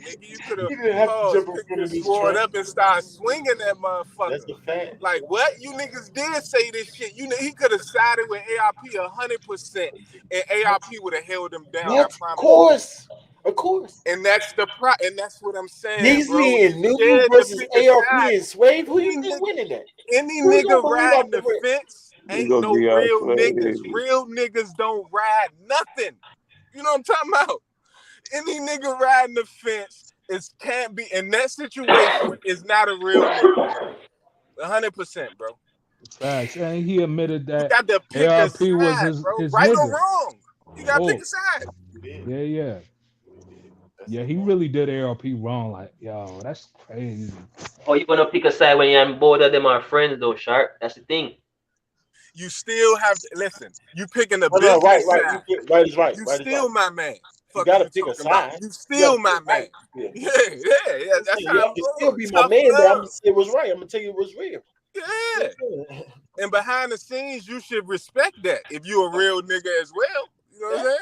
Nigga, you could have paused, picked your sword up and start swinging that motherfucker. That's a fact. Like, what? You niggas did say this shit. You know, he could have sided with ARP 100%, and ARP would have held him down. What? Of course. And that's and that's what I'm saying, Beasley bro. and Nunu versus ARP and Swave. Who you think winning that? Any Who you nigga gonna believe riding off the the rip? fence ain't gonna no be out real Swave. niggas. Real niggas don't ride nothing. You know what I'm talking about? Any nigga riding the fence can't be in that situation is not a real nigga. 100%, bro. Facts. And he admitted You that got to pick a ARP was side, bro. his Right or nigga. wrong. You gotta pick Oh, a side. yeah. Yeah, he really did ARP wrong. Like, yo, that's crazy. Oh, you gonna pick a side when you're on board of them are friends though, Sharp? That's the thing. You still have to listen. You picking the Oh, business no, right. side. Right is right. You Right is still right. my man. You Fuck gotta you pick a talking about. side. You still my man. Yeah. Yeah. That's how Y'all I'm can still be going. my Tough man, but I'm love. gonna say it was right. I'm gonna tell you it was real. Yeah. And behind the scenes, you should respect that if you a real nigga as well. You know what I'm saying?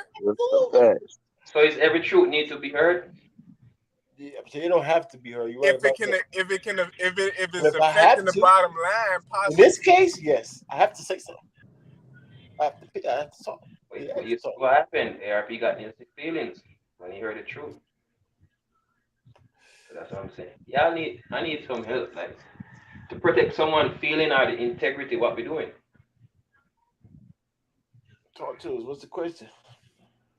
So is every truth need to be heard? Yeah, so it don't have to be her. You're right If about it can, that. if But it's if I have affecting the to, bottom line, in possibly. this case, yes, I have to say so. I have to talk. Wait, but you saw what happened. ARP got instant feelings when he heard the truth. So that's what I'm saying. Yeah, I need some help, like to protect someone feeling or the integrity what we're doing. Talk to us. What's the question?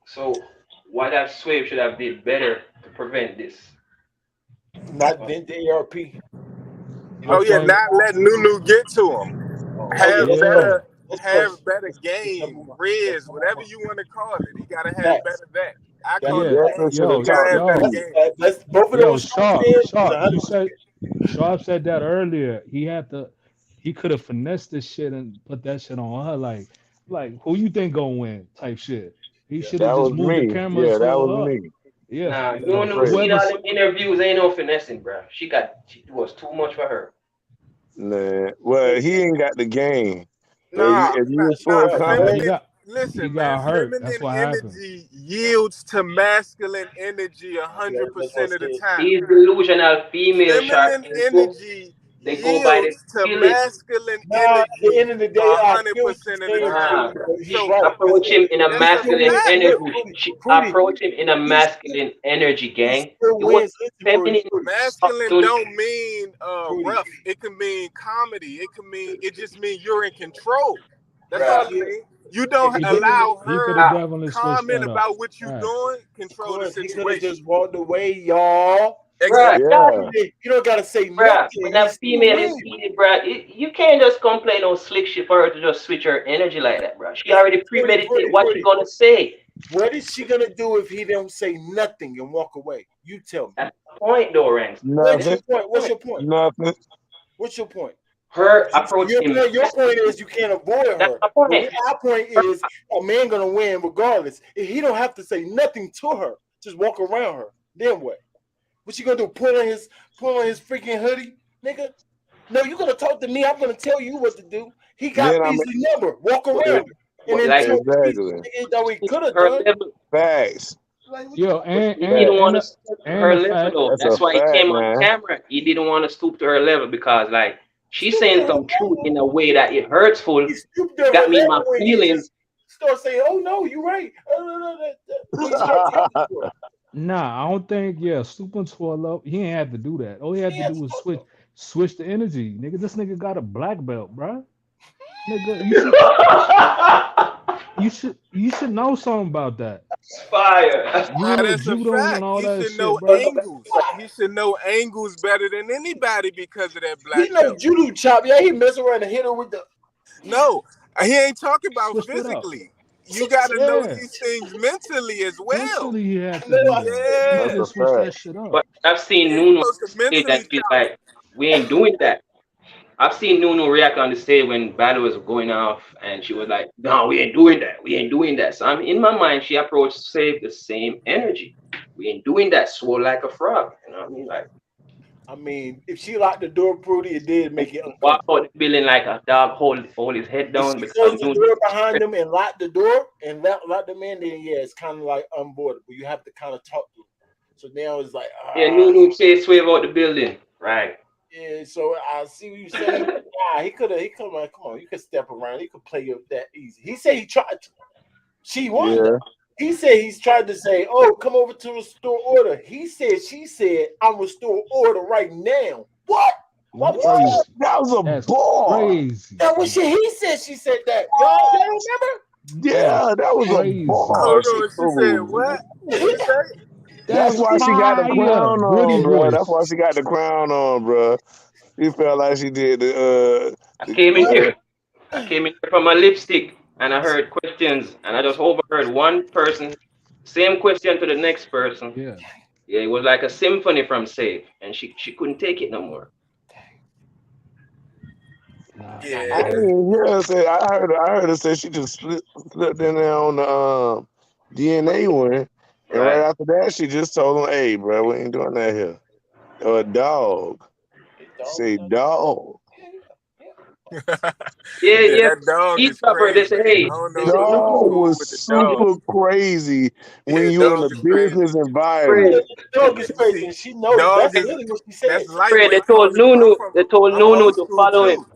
So what that Swave should have did better to prevent this? Not vent the ARP. Oh yeah, not let Nunu get to him. Have better game, Riz, whatever you want to call it. He gotta have better that. I call it game. Let's both of Yo, those Sharp, you 100%. said Sharp said that earlier. He could have finessed this shit and put that shit on her. Like who you think gonna win? Type shit. He should have That just was moved the me. camera Yeah, to that was her. me. Yeah. Nah, Nunu see all them interviews ain't no finessing, bro. It was too much for her. Nah. Well, he ain't got the game. Nah, if you was nah, full feminine. He Listen, got man, hurt. feminine That's what happened. energy yields to masculine energy 100% of the time. These delusional female shark Feminine people, energy they go by the yields to feeling. masculine At the energy end of the day, I feel what 100% of you're the saying, time. Trudy, he's She right. approach him in a That's a masculine fact. energy. She approach him in a masculine energy, gang. It was feminine. Masculine don't mean rough. It can mean comedy. It just mean you're in control. That's all I mean. You don't He could allow have her definitely switched comment that up. about what you Right. doing, Of control the course, he could have situation. just walked away, y'all. Exactly. You don't gotta say Bruh, nothing. when a female is needed, bruh, you can't just complain on slick shit for her to just switch her energy like that, bruh. She already premeditated what she gonna say. What is she gonna do if he don't say nothing and walk away? You tell me. That's the point, though, Ranks. What's your point? What's your point? Nothing. What's your point? Her approach him. Your point is you can't avoid her. My point. Our point is a man gonna win regardless. If he don't have to say nothing to her, just walk around her. Then what? What you gonna do? Put on his freaking hoodie, nigga? No, you gonna talk to me. I'm gonna tell you what to do. He got Beasley number. Walk around. And then Like, that we could have done. Facts. Yo, He didn't want to stoop to her the level, fact- though. That's why he came on camera. He didn't want to stoop to her level because, like, she's saying some truth in a way that it hurtful. Got me in my feelings. Start saying, "Oh no, you're right." Nah, I don't think. Yeah, stooping to a level. He ain't have to do that. All he had to do was switch the energy, nigga. This nigga got a black belt, bruh. Nigga, you should know something about that. Fire. You know That's a judo fact. and all He that should shit, know bro. angles. He should know angles better than anybody because of that black He know belt. judo chop. Yeah, he mess around and hit her with the. No, he ain't talking about Switch it up. physically. You got to know these things mentally as well. Mentally, he had to do that. Yeah. He could have switched that shit up. But I've seen You're Nunu supposed to say mentally that shit like, we ain't doing that. I've seen Nunu react on the stage when battle was going off, and she was like, "No, we ain't doing that. We ain't doing that." So I'm in my mind, she approached Save the same energy. We ain't doing that. Swore like a frog. You know what I mean? Like, I mean, if she locked the door, Prudy, it did make it uncomfortable. walk out the building like a dog, hold his head down If she because closed the Nunu. door behind them and locked the door and locked them in, then yeah, it's kind of like unboardable. You have to kind of talk to them. So now it's like, Yeah, Nunu say swerve out the building, right? Yeah, so I see what you saying. Nah, he could have. He come on, come on. You could step around. He could play up that easy. He said he tried to. She won. Yeah. He said he's tried to say, "Oh, come over to restore order." He said, "She said, I'm restore order right now." What? What? That was a That's bar. crazy. That was shit. He said she said that. Y'all remember? Yeah, that was crazy. a bar. Hold on, she said what? What you say? That's why she got the crown Gritty on, bro. voice. That's why she got the crown on, bro. She felt like she did the. I came in here from my lipstick and I heard questions and I just overheard one person, same question to the next person. Yeah. Yeah, it was like a symphony from Save, and she couldn't take it no more. Nah. Yeah. I didn't hear her say. I heard her say she just slipped in there on the DNA one, and right after that she just told him, "Hey, bro, we ain't doing that here." Or a dog. Say dog. Yeah. That dog He is covered. They crazy. said, "Hey, I don't know they if said, I'm Dog cool was with the super dog. crazy when Yeah, you in dog a is crazy. business environment. Dog is crazy. And she knows Dog that's is really what she said. that's Fred, lightweight they told calling. Nunu, I'm old to school follow him." too.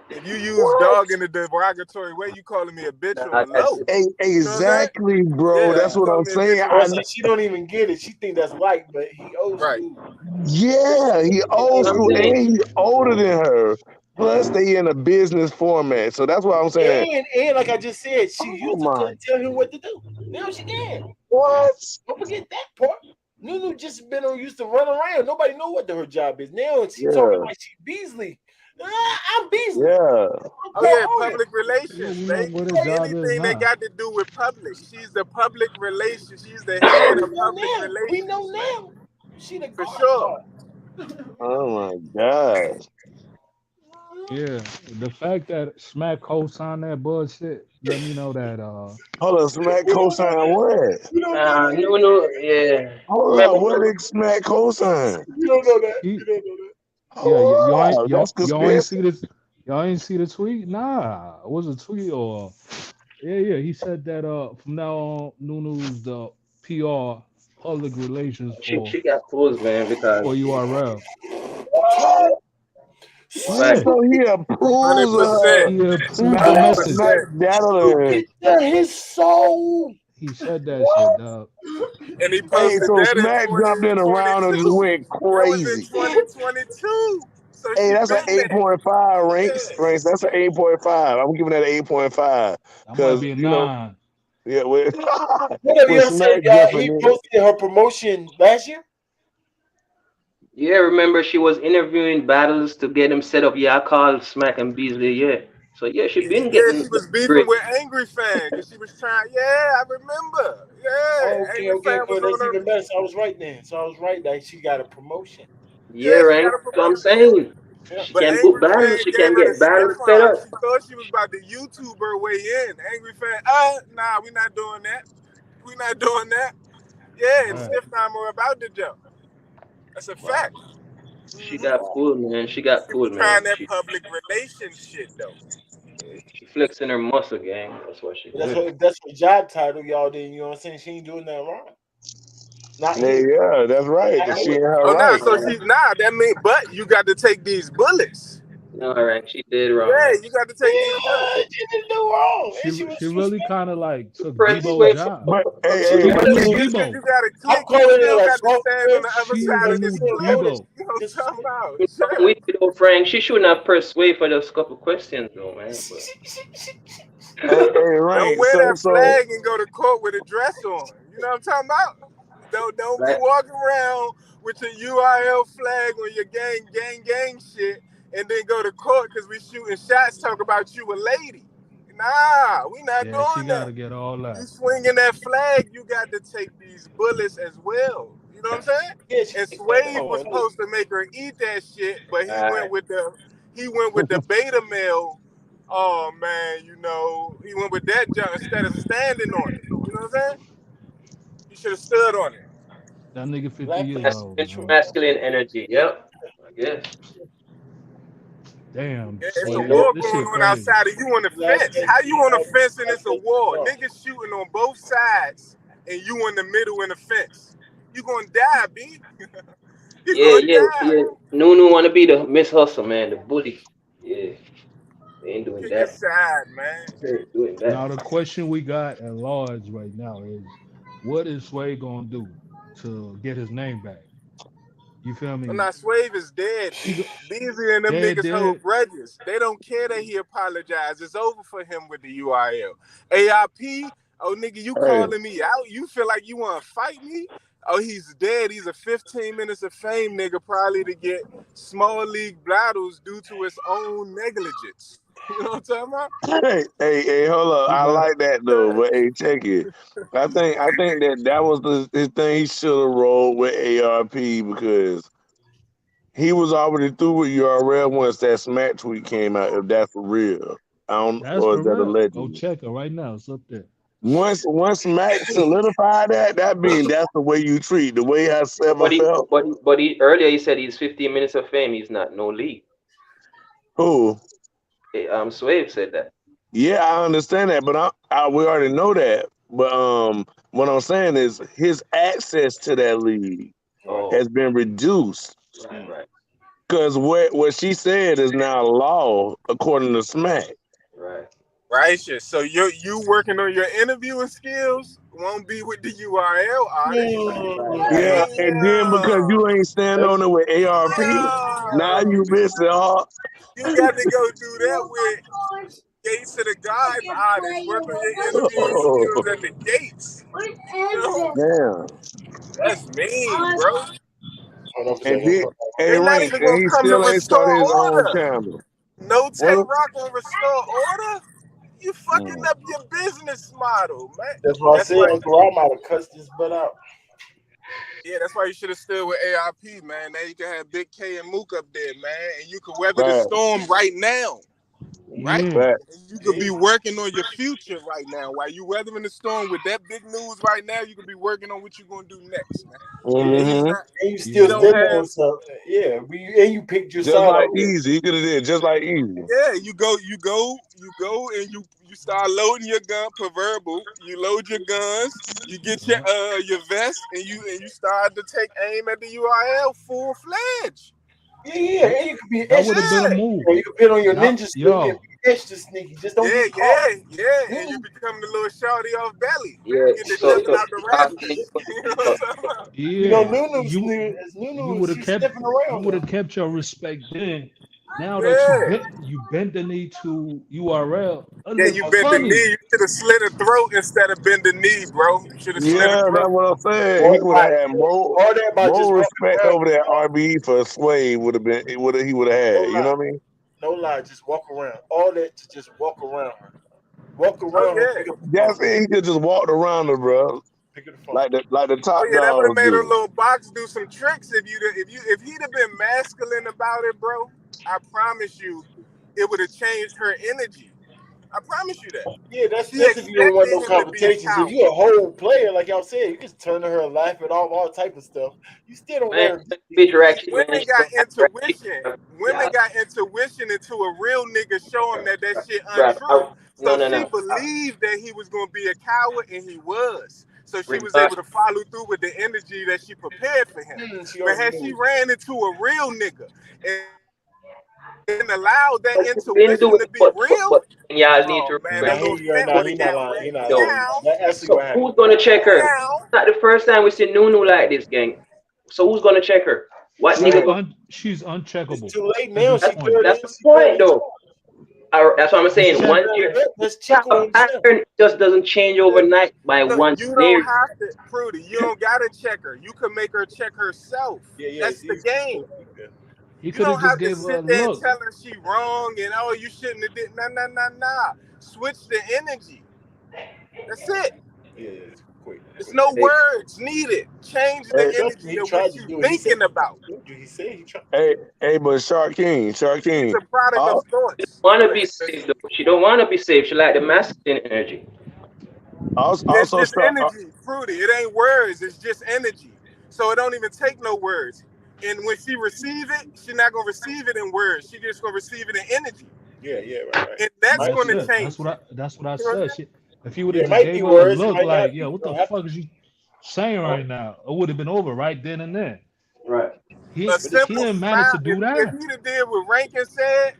If you use dog in a derogatory way, you calling me a bitch or a low. Exactly, bro. Yeah, That's you what calling I'm me a saying. bitch or a low. She don't even get it. She think that's light, but he old Right. school. Yeah, he old I'm school saying. and he older than her. Plus, they in a business format, so that's what I'm saying. And like I just said, she used to my couldn't tell him what to do. Now she can. What? Don't forget that part. Nunu just been used to run around. Nobody know what her job is. Now she talking like she Beasley. I'm Beasley. Yeah. Oh yeah, public relations, We know baby. what his job is Anything that now. got to do with public. She's the public relations. She's the head of public We relations. know now. She the For guard sure. Oh my God. Yeah. The fact that Smack co-signed that bullshit let me know that Hold on, Smack cosign what? Nunu, yeah. Hold up, what did Smack cosign? You don't know that. he, You don't know that. That's y'all ain't conspiracy. see the tweet? Nah. It was a tweet or yeah. He said that from now on Nunu's the PR public relations She got closed, man, because for URL. right. So he approves of her 100%. He approved the smacking message. 100%. daddling. His soul. He said that shit, dog. And he Hey, posted so that in Smack jumped in around and just 2022. went That was in crazy. 2022. So So Hey, she that's an been there. 8.5 ranks. Yeah. That's an 8.5. I'm giving that an 8.5 That might because be a 9. yeah, with Whatever with y'all said, Smack y'all, jumping he in it. posted her promotion last year. Yeah, remember she was interviewing battles to get him set up. Yeah, I called Smack and Beasley. Yeah, so yeah, she been Yeah, getting she was beefing great. with Angry Fan because she was trying. Yeah, I remember. Oh, Yeah, okay, Angry okay, Fan was good. on That's her. even better. So I was right then. So I was right that she got a promotion. Yeah, Yeah, she right. got a So I'm promotion. saying Yeah. she But can book Angry battles. Fan She gave can her the get stiff battles set arm. up. She thought she was about to YouTuber way in. Angry Fan, nah, we not doing that. We not doing that. Yeah, and Right. stiff arm her about to jump. That's a Wow. fact. She got pulled, man. She got She was pulled, man. trying that public relations shit though. She flexing her muscle, gang. That's what she But that's doing. what if that's her job title, y'all. Then you know what I'm saying? She ain't doing that wrong. Not Yeah, here. yeah, that's right. Not She here. in her Oh, nah, right. so that mean, but you got to take these bullets. No, all right. She did wrong, Yeah, man. you got to take these bullets. Yeah, she didn't do wrong, and she She was really respectful. kind of like took Press Debo's sway for job. But hey, She hey, She was the but new Yeah, see, just because Debo. you got to I'm click, you calling still it a got to soft stand on the other She side the of this new still notice. cliff. Debo. You know what I'm talking Disrespect. about? I'm fucking with you though, Frank. She shouldn't have pressed sway for those couple questions, though, man. But hey, Don't right. wear So that flag and go to court with a dress on. You know what I'm talking about? Don't be like, walking around with your URL flag on your gang shit and then go to court because we shooting shots talk about you a lady. Nah, we not Yeah, she doing got that. to get all You that. swinging that flag, you got to take these bullets as well. You know what I'm saying? Yeah, she And take that Swave was on. supposed to make her eat that shit, but he all went right. with the beta male. Oh man, he went with that junk instead of standing on it. You know what I'm saying? He should have stood on it. That nigga 50 Black years people. old, man. Masculine energy. Yep. I guess. Damn, Yeah, it's a Ain't Sway. no. war This going shit on crazy. outside of you on the Black fence. people. How you on the fence and Black it's a war? people. Niggas shooting on both sides and you in the middle in the fence. You gonna die, B. You Yeah, gonna yeah, die. yeah. Nunu wanna be the Miss Hustle, man, the bully. Yeah, they ain't doing Pick a that. side, man. They ain't doing that. Now the question we got at large right now is, what is Sway gonna do to get his name back? You feel Well, me? now Swave is dead, He B. go, Beasley and them dead, niggas hold dead. grudges. They don't care that he apologized. It's over for him with the URL. AIP, oh nigga, you hey, calling me out? You feel like you want to fight me? Oh, he's dead. He's a 15 minutes of fame nigga, probably to get small league battles due to his own negligence. You know what I'm talking about? hey, hold up. He I got like that though, but hey, check it. I think that was his thing. He should have rolled with ARP because he was already through with URL once that Smack tweet came out. If that's for real, I don't, that's or for is that real. Go allegedly? check it right now. It's up there. Once Max solidified that means that's the way you treat the way I ever But he, felt. but he earlier he said he's 15 minutes of fame. He's not no league. Who? Swave said that. Yeah, I understand that, but we already know that. But what I'm saying is his access to that league Oh, has been reduced right, because what she said is now law according to Smack. right. Righteous. So you working on your interviewing skills won't be with the URL artist. Yeah, Mm. and then because Damn. you ain't stand on it with ARP, now Damn. you missing hard. You got to go do that with Gates of the Gods artists. Work on your interviewing skills at the gates. You know? Damn. That's mean, bro. Hold on for a And second. then, hey, They not Rank, even and gonna he come to still ain't restore started his own order. channel. No Tay What? Rock and restore order. You fucking Mm. up your business model, man. That's why I That's said why. Uncle Ron might have cussed this butt out. Yeah, that's why you should have stood with ARP, man. Now you can have Big K and Mook up there, man, and you can weather the Right, storm right now, right? Yeah. right. And you could be working on your future right now. While you weathering the storm with that big news right now, you could be working on what you're gonna do next, man. And he's Mm-hmm. not. And you He still Yeah. don't stood on have. something. Yeah, and you picked your Just side like already. Easy, he could have did just like Easy. Yeah, you go, and you start loading your gun, proverbial. You load your guns, you get your vest, and you start to take aim at the URL full fledged. Yeah, That, and you could be that would have extra been a Yeah, slick. move. Or you could put on your Y'all, ninja suit and yo, be extra sneaky. Just don't get Yeah, caught. and you become the little shorty off belly. Yeah, You get the so jumping out the rafters. You know what I'm talking about? You know, Yeah, you would have she's kept sniffing around now. your respect then. Now that Yeah. you bent the knee to URL, a Yeah, you little bend the knee. funny. You should have slit her throat instead of bend the knee, bro. You should have slit her Yeah, that's throat. what I'm saying. He would have had All that about just more walking respect around. over that RBE for Sway would have been. He would have had. You know what I mean? No lie, just walk around. All that to just walk around her. Walk Oh around her. yeah. Pick up the That's phone. it. He could just walked around her, bro, Pick up the phone. like the Oh top yeah, that would have dogs made her do. little box do some tricks if he'd have been masculine about it, bro. I promise you, it would have changed her energy. I promise you that. Yeah, that's She if you don't want no expected him to be a confrontations. If coward. you're a whole player, like y'all said, you just turn to her and laugh at all type of stuff. You still don't let Man, her. bitch ratchet, man. Women She got don't act ratchet, intuition. bro. Women Yeah, got intuition into a real nigga show him that shit bro. untrue. So she No. believed that he was gonna be a coward, and he was. So she was able Regardless, to follow through with the energy that she prepared for him. She But already had knew. she ran into a real nigga and allowed that but you been intuition doing to it, be real, y'all need oh to man, that remember. little scent would He have not got lying. right He not lying. now. That's actually So what happened. who's gonna check her? Now, Not the first time we see Nunu like this, gang. So who's gonna check her? What She's nigga gonna? she's uncheckable It's too late at now. this She That's, point. third that's in. the She third point, in. though. That's what I'm It's saying. check. Once you That's Chico himself. pattern just doesn't change overnight by one you don't snare. have to, Prudy. You don't gotta check her. You can make her check herself. Yeah. That's the game. He You could have don't just have to gave her a sit there and look. tell her she wrong and oh you shouldn't have did nah. Switch the energy. That's it. Yeah, it's quick. There's no words needed. Change the Hey, energy of what you thinking about. He said he tried. but Shark King, She's a product of She thoughts. don't wanna be safe though. She don't wanna be safe. She like the masculine energy. It's also just Shark. energy, Fruity. It ain't words. It's just energy. So it don't even take no words. And when she receive it, she's not gonna receive it in words. She just gonna receive it in energy. Yeah, right. And that's That's gonna it. change. That's what I You know what I'm said. If he would Yeah, have it just might be gave her a words. It look might like, not yo, be. what the fuck is you saying right now? It would have been over right then and there. Right. He A he simple didn't manage to smile. do If that. he'd have did what Rankin said,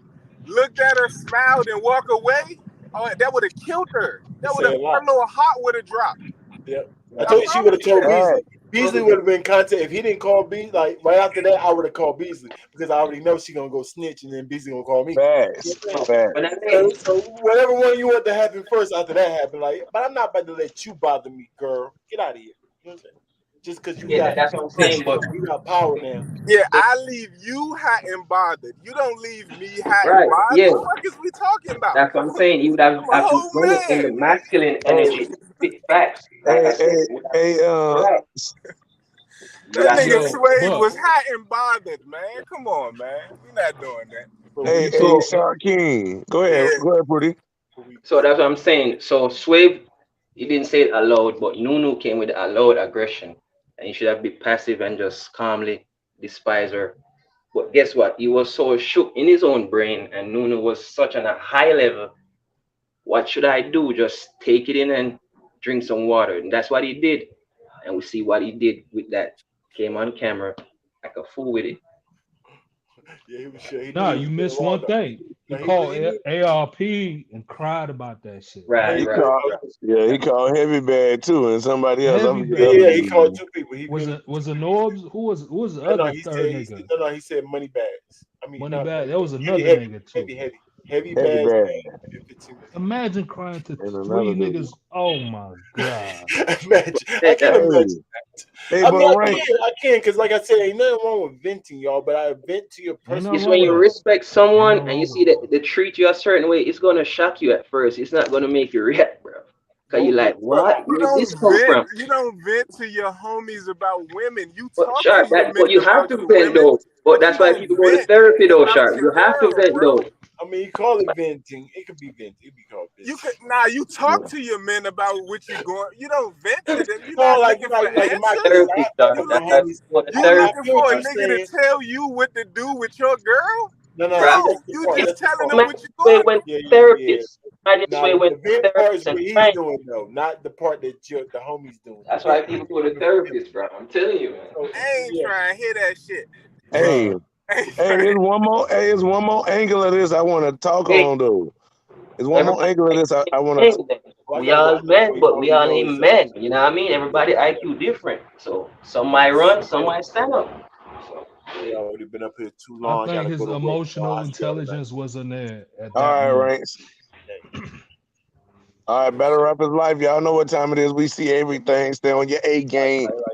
looked at her, smiled, and walk away, oh, that would have killed her. That would have her little heart would have dropped. Yep. I told you she would have told you that. Beasley. Beasley would have been contact if he didn't call Beasley. Like right after that, I would have called Beasley because I already know she gonna go snitch, and then Beasley gonna call me. Facts. So whatever one you want to happen first after that happened, like, but I'm not about to let you bother me, girl. Get out of here. You know what I'm saying? Just because you got that's what I'm saying. But you got power now. Yeah, I leave you hot and bothered. You don't leave me hot right, and bothered. yeah. What the fuck is we talking about? That's what I'm saying. You would have I'm a to whole bring it in the man. masculine energy. Spit facts. Like I said. That nigga Yo, Suede but- was hot and bothered, man. Come on, man. We not doing that. Hey, Shark King. Go ahead, Pretty. So that's what I'm saying. So Swave, he didn't say it aloud, but Nunu came with a loud aggression. And he should have been passive and just calmly despise her. But guess what? He was so shook in his own brain, and Nunu was such on a high level. What should I do? Just take it in and drink some water. And that's what he did. And we see what he did with that. Came on camera like a fool with it. Yeah, he was sure. Nah, you missed one thing. He called ARP and cried about that shit. Right. He called Heavy Bag too, and somebody else. Yeah, he called two people. He was the Norbs? Who was the other third nigga? He said Money Bags. I mean, Money Bag. That was another heavy, nigga too. Heavy Bags. Imagine crying to three niggas. Oh my god. I can't imagine that. I can't because, like I said, ain't nothing wrong with venting, y'all. But I vent to your personal. It's when you respect someone and you see that they treat you a certain way, it's gonna shock you at first. It's not gonna make you react, bro. Cause you're like, what? Where did this come from? You don't vent to your homies about women. You But talk Shark, to your but you have to men vent though. But that's why people go to therapy though, Shark. You have to vent though. I mean, you call it venting. It could be venting. It could be called venting. You could you talk to your men about what you're going. You don't vent to them. You're No, not like looking for answers. Therapy, Shark. You That's what the looking therapy. for a nigga to tell you what to do with your girl? No, you just telling them what you're When going therapist, I just Nah, say when the vent part is therapist what and he's fine. doing though, not the part that the homie's doing. That's why people go to therapist, bro. I'm telling you, man. I ain't trying to hear that shit. Hey, it's one more angle of this I want to talk on though. There's one more angle of this I want to. We all men, but we all ain't men. You know what I mean? Everybody IQ different. So some might run, some might stand up. So, We already been up here too I long. think Gotta his go to work. emotional I'll see y'all tonight. intelligence wasn't there at All that right, moment. Ranks. All right, better up his life. Y'all know what time it is. We see everything. Stay on your A game.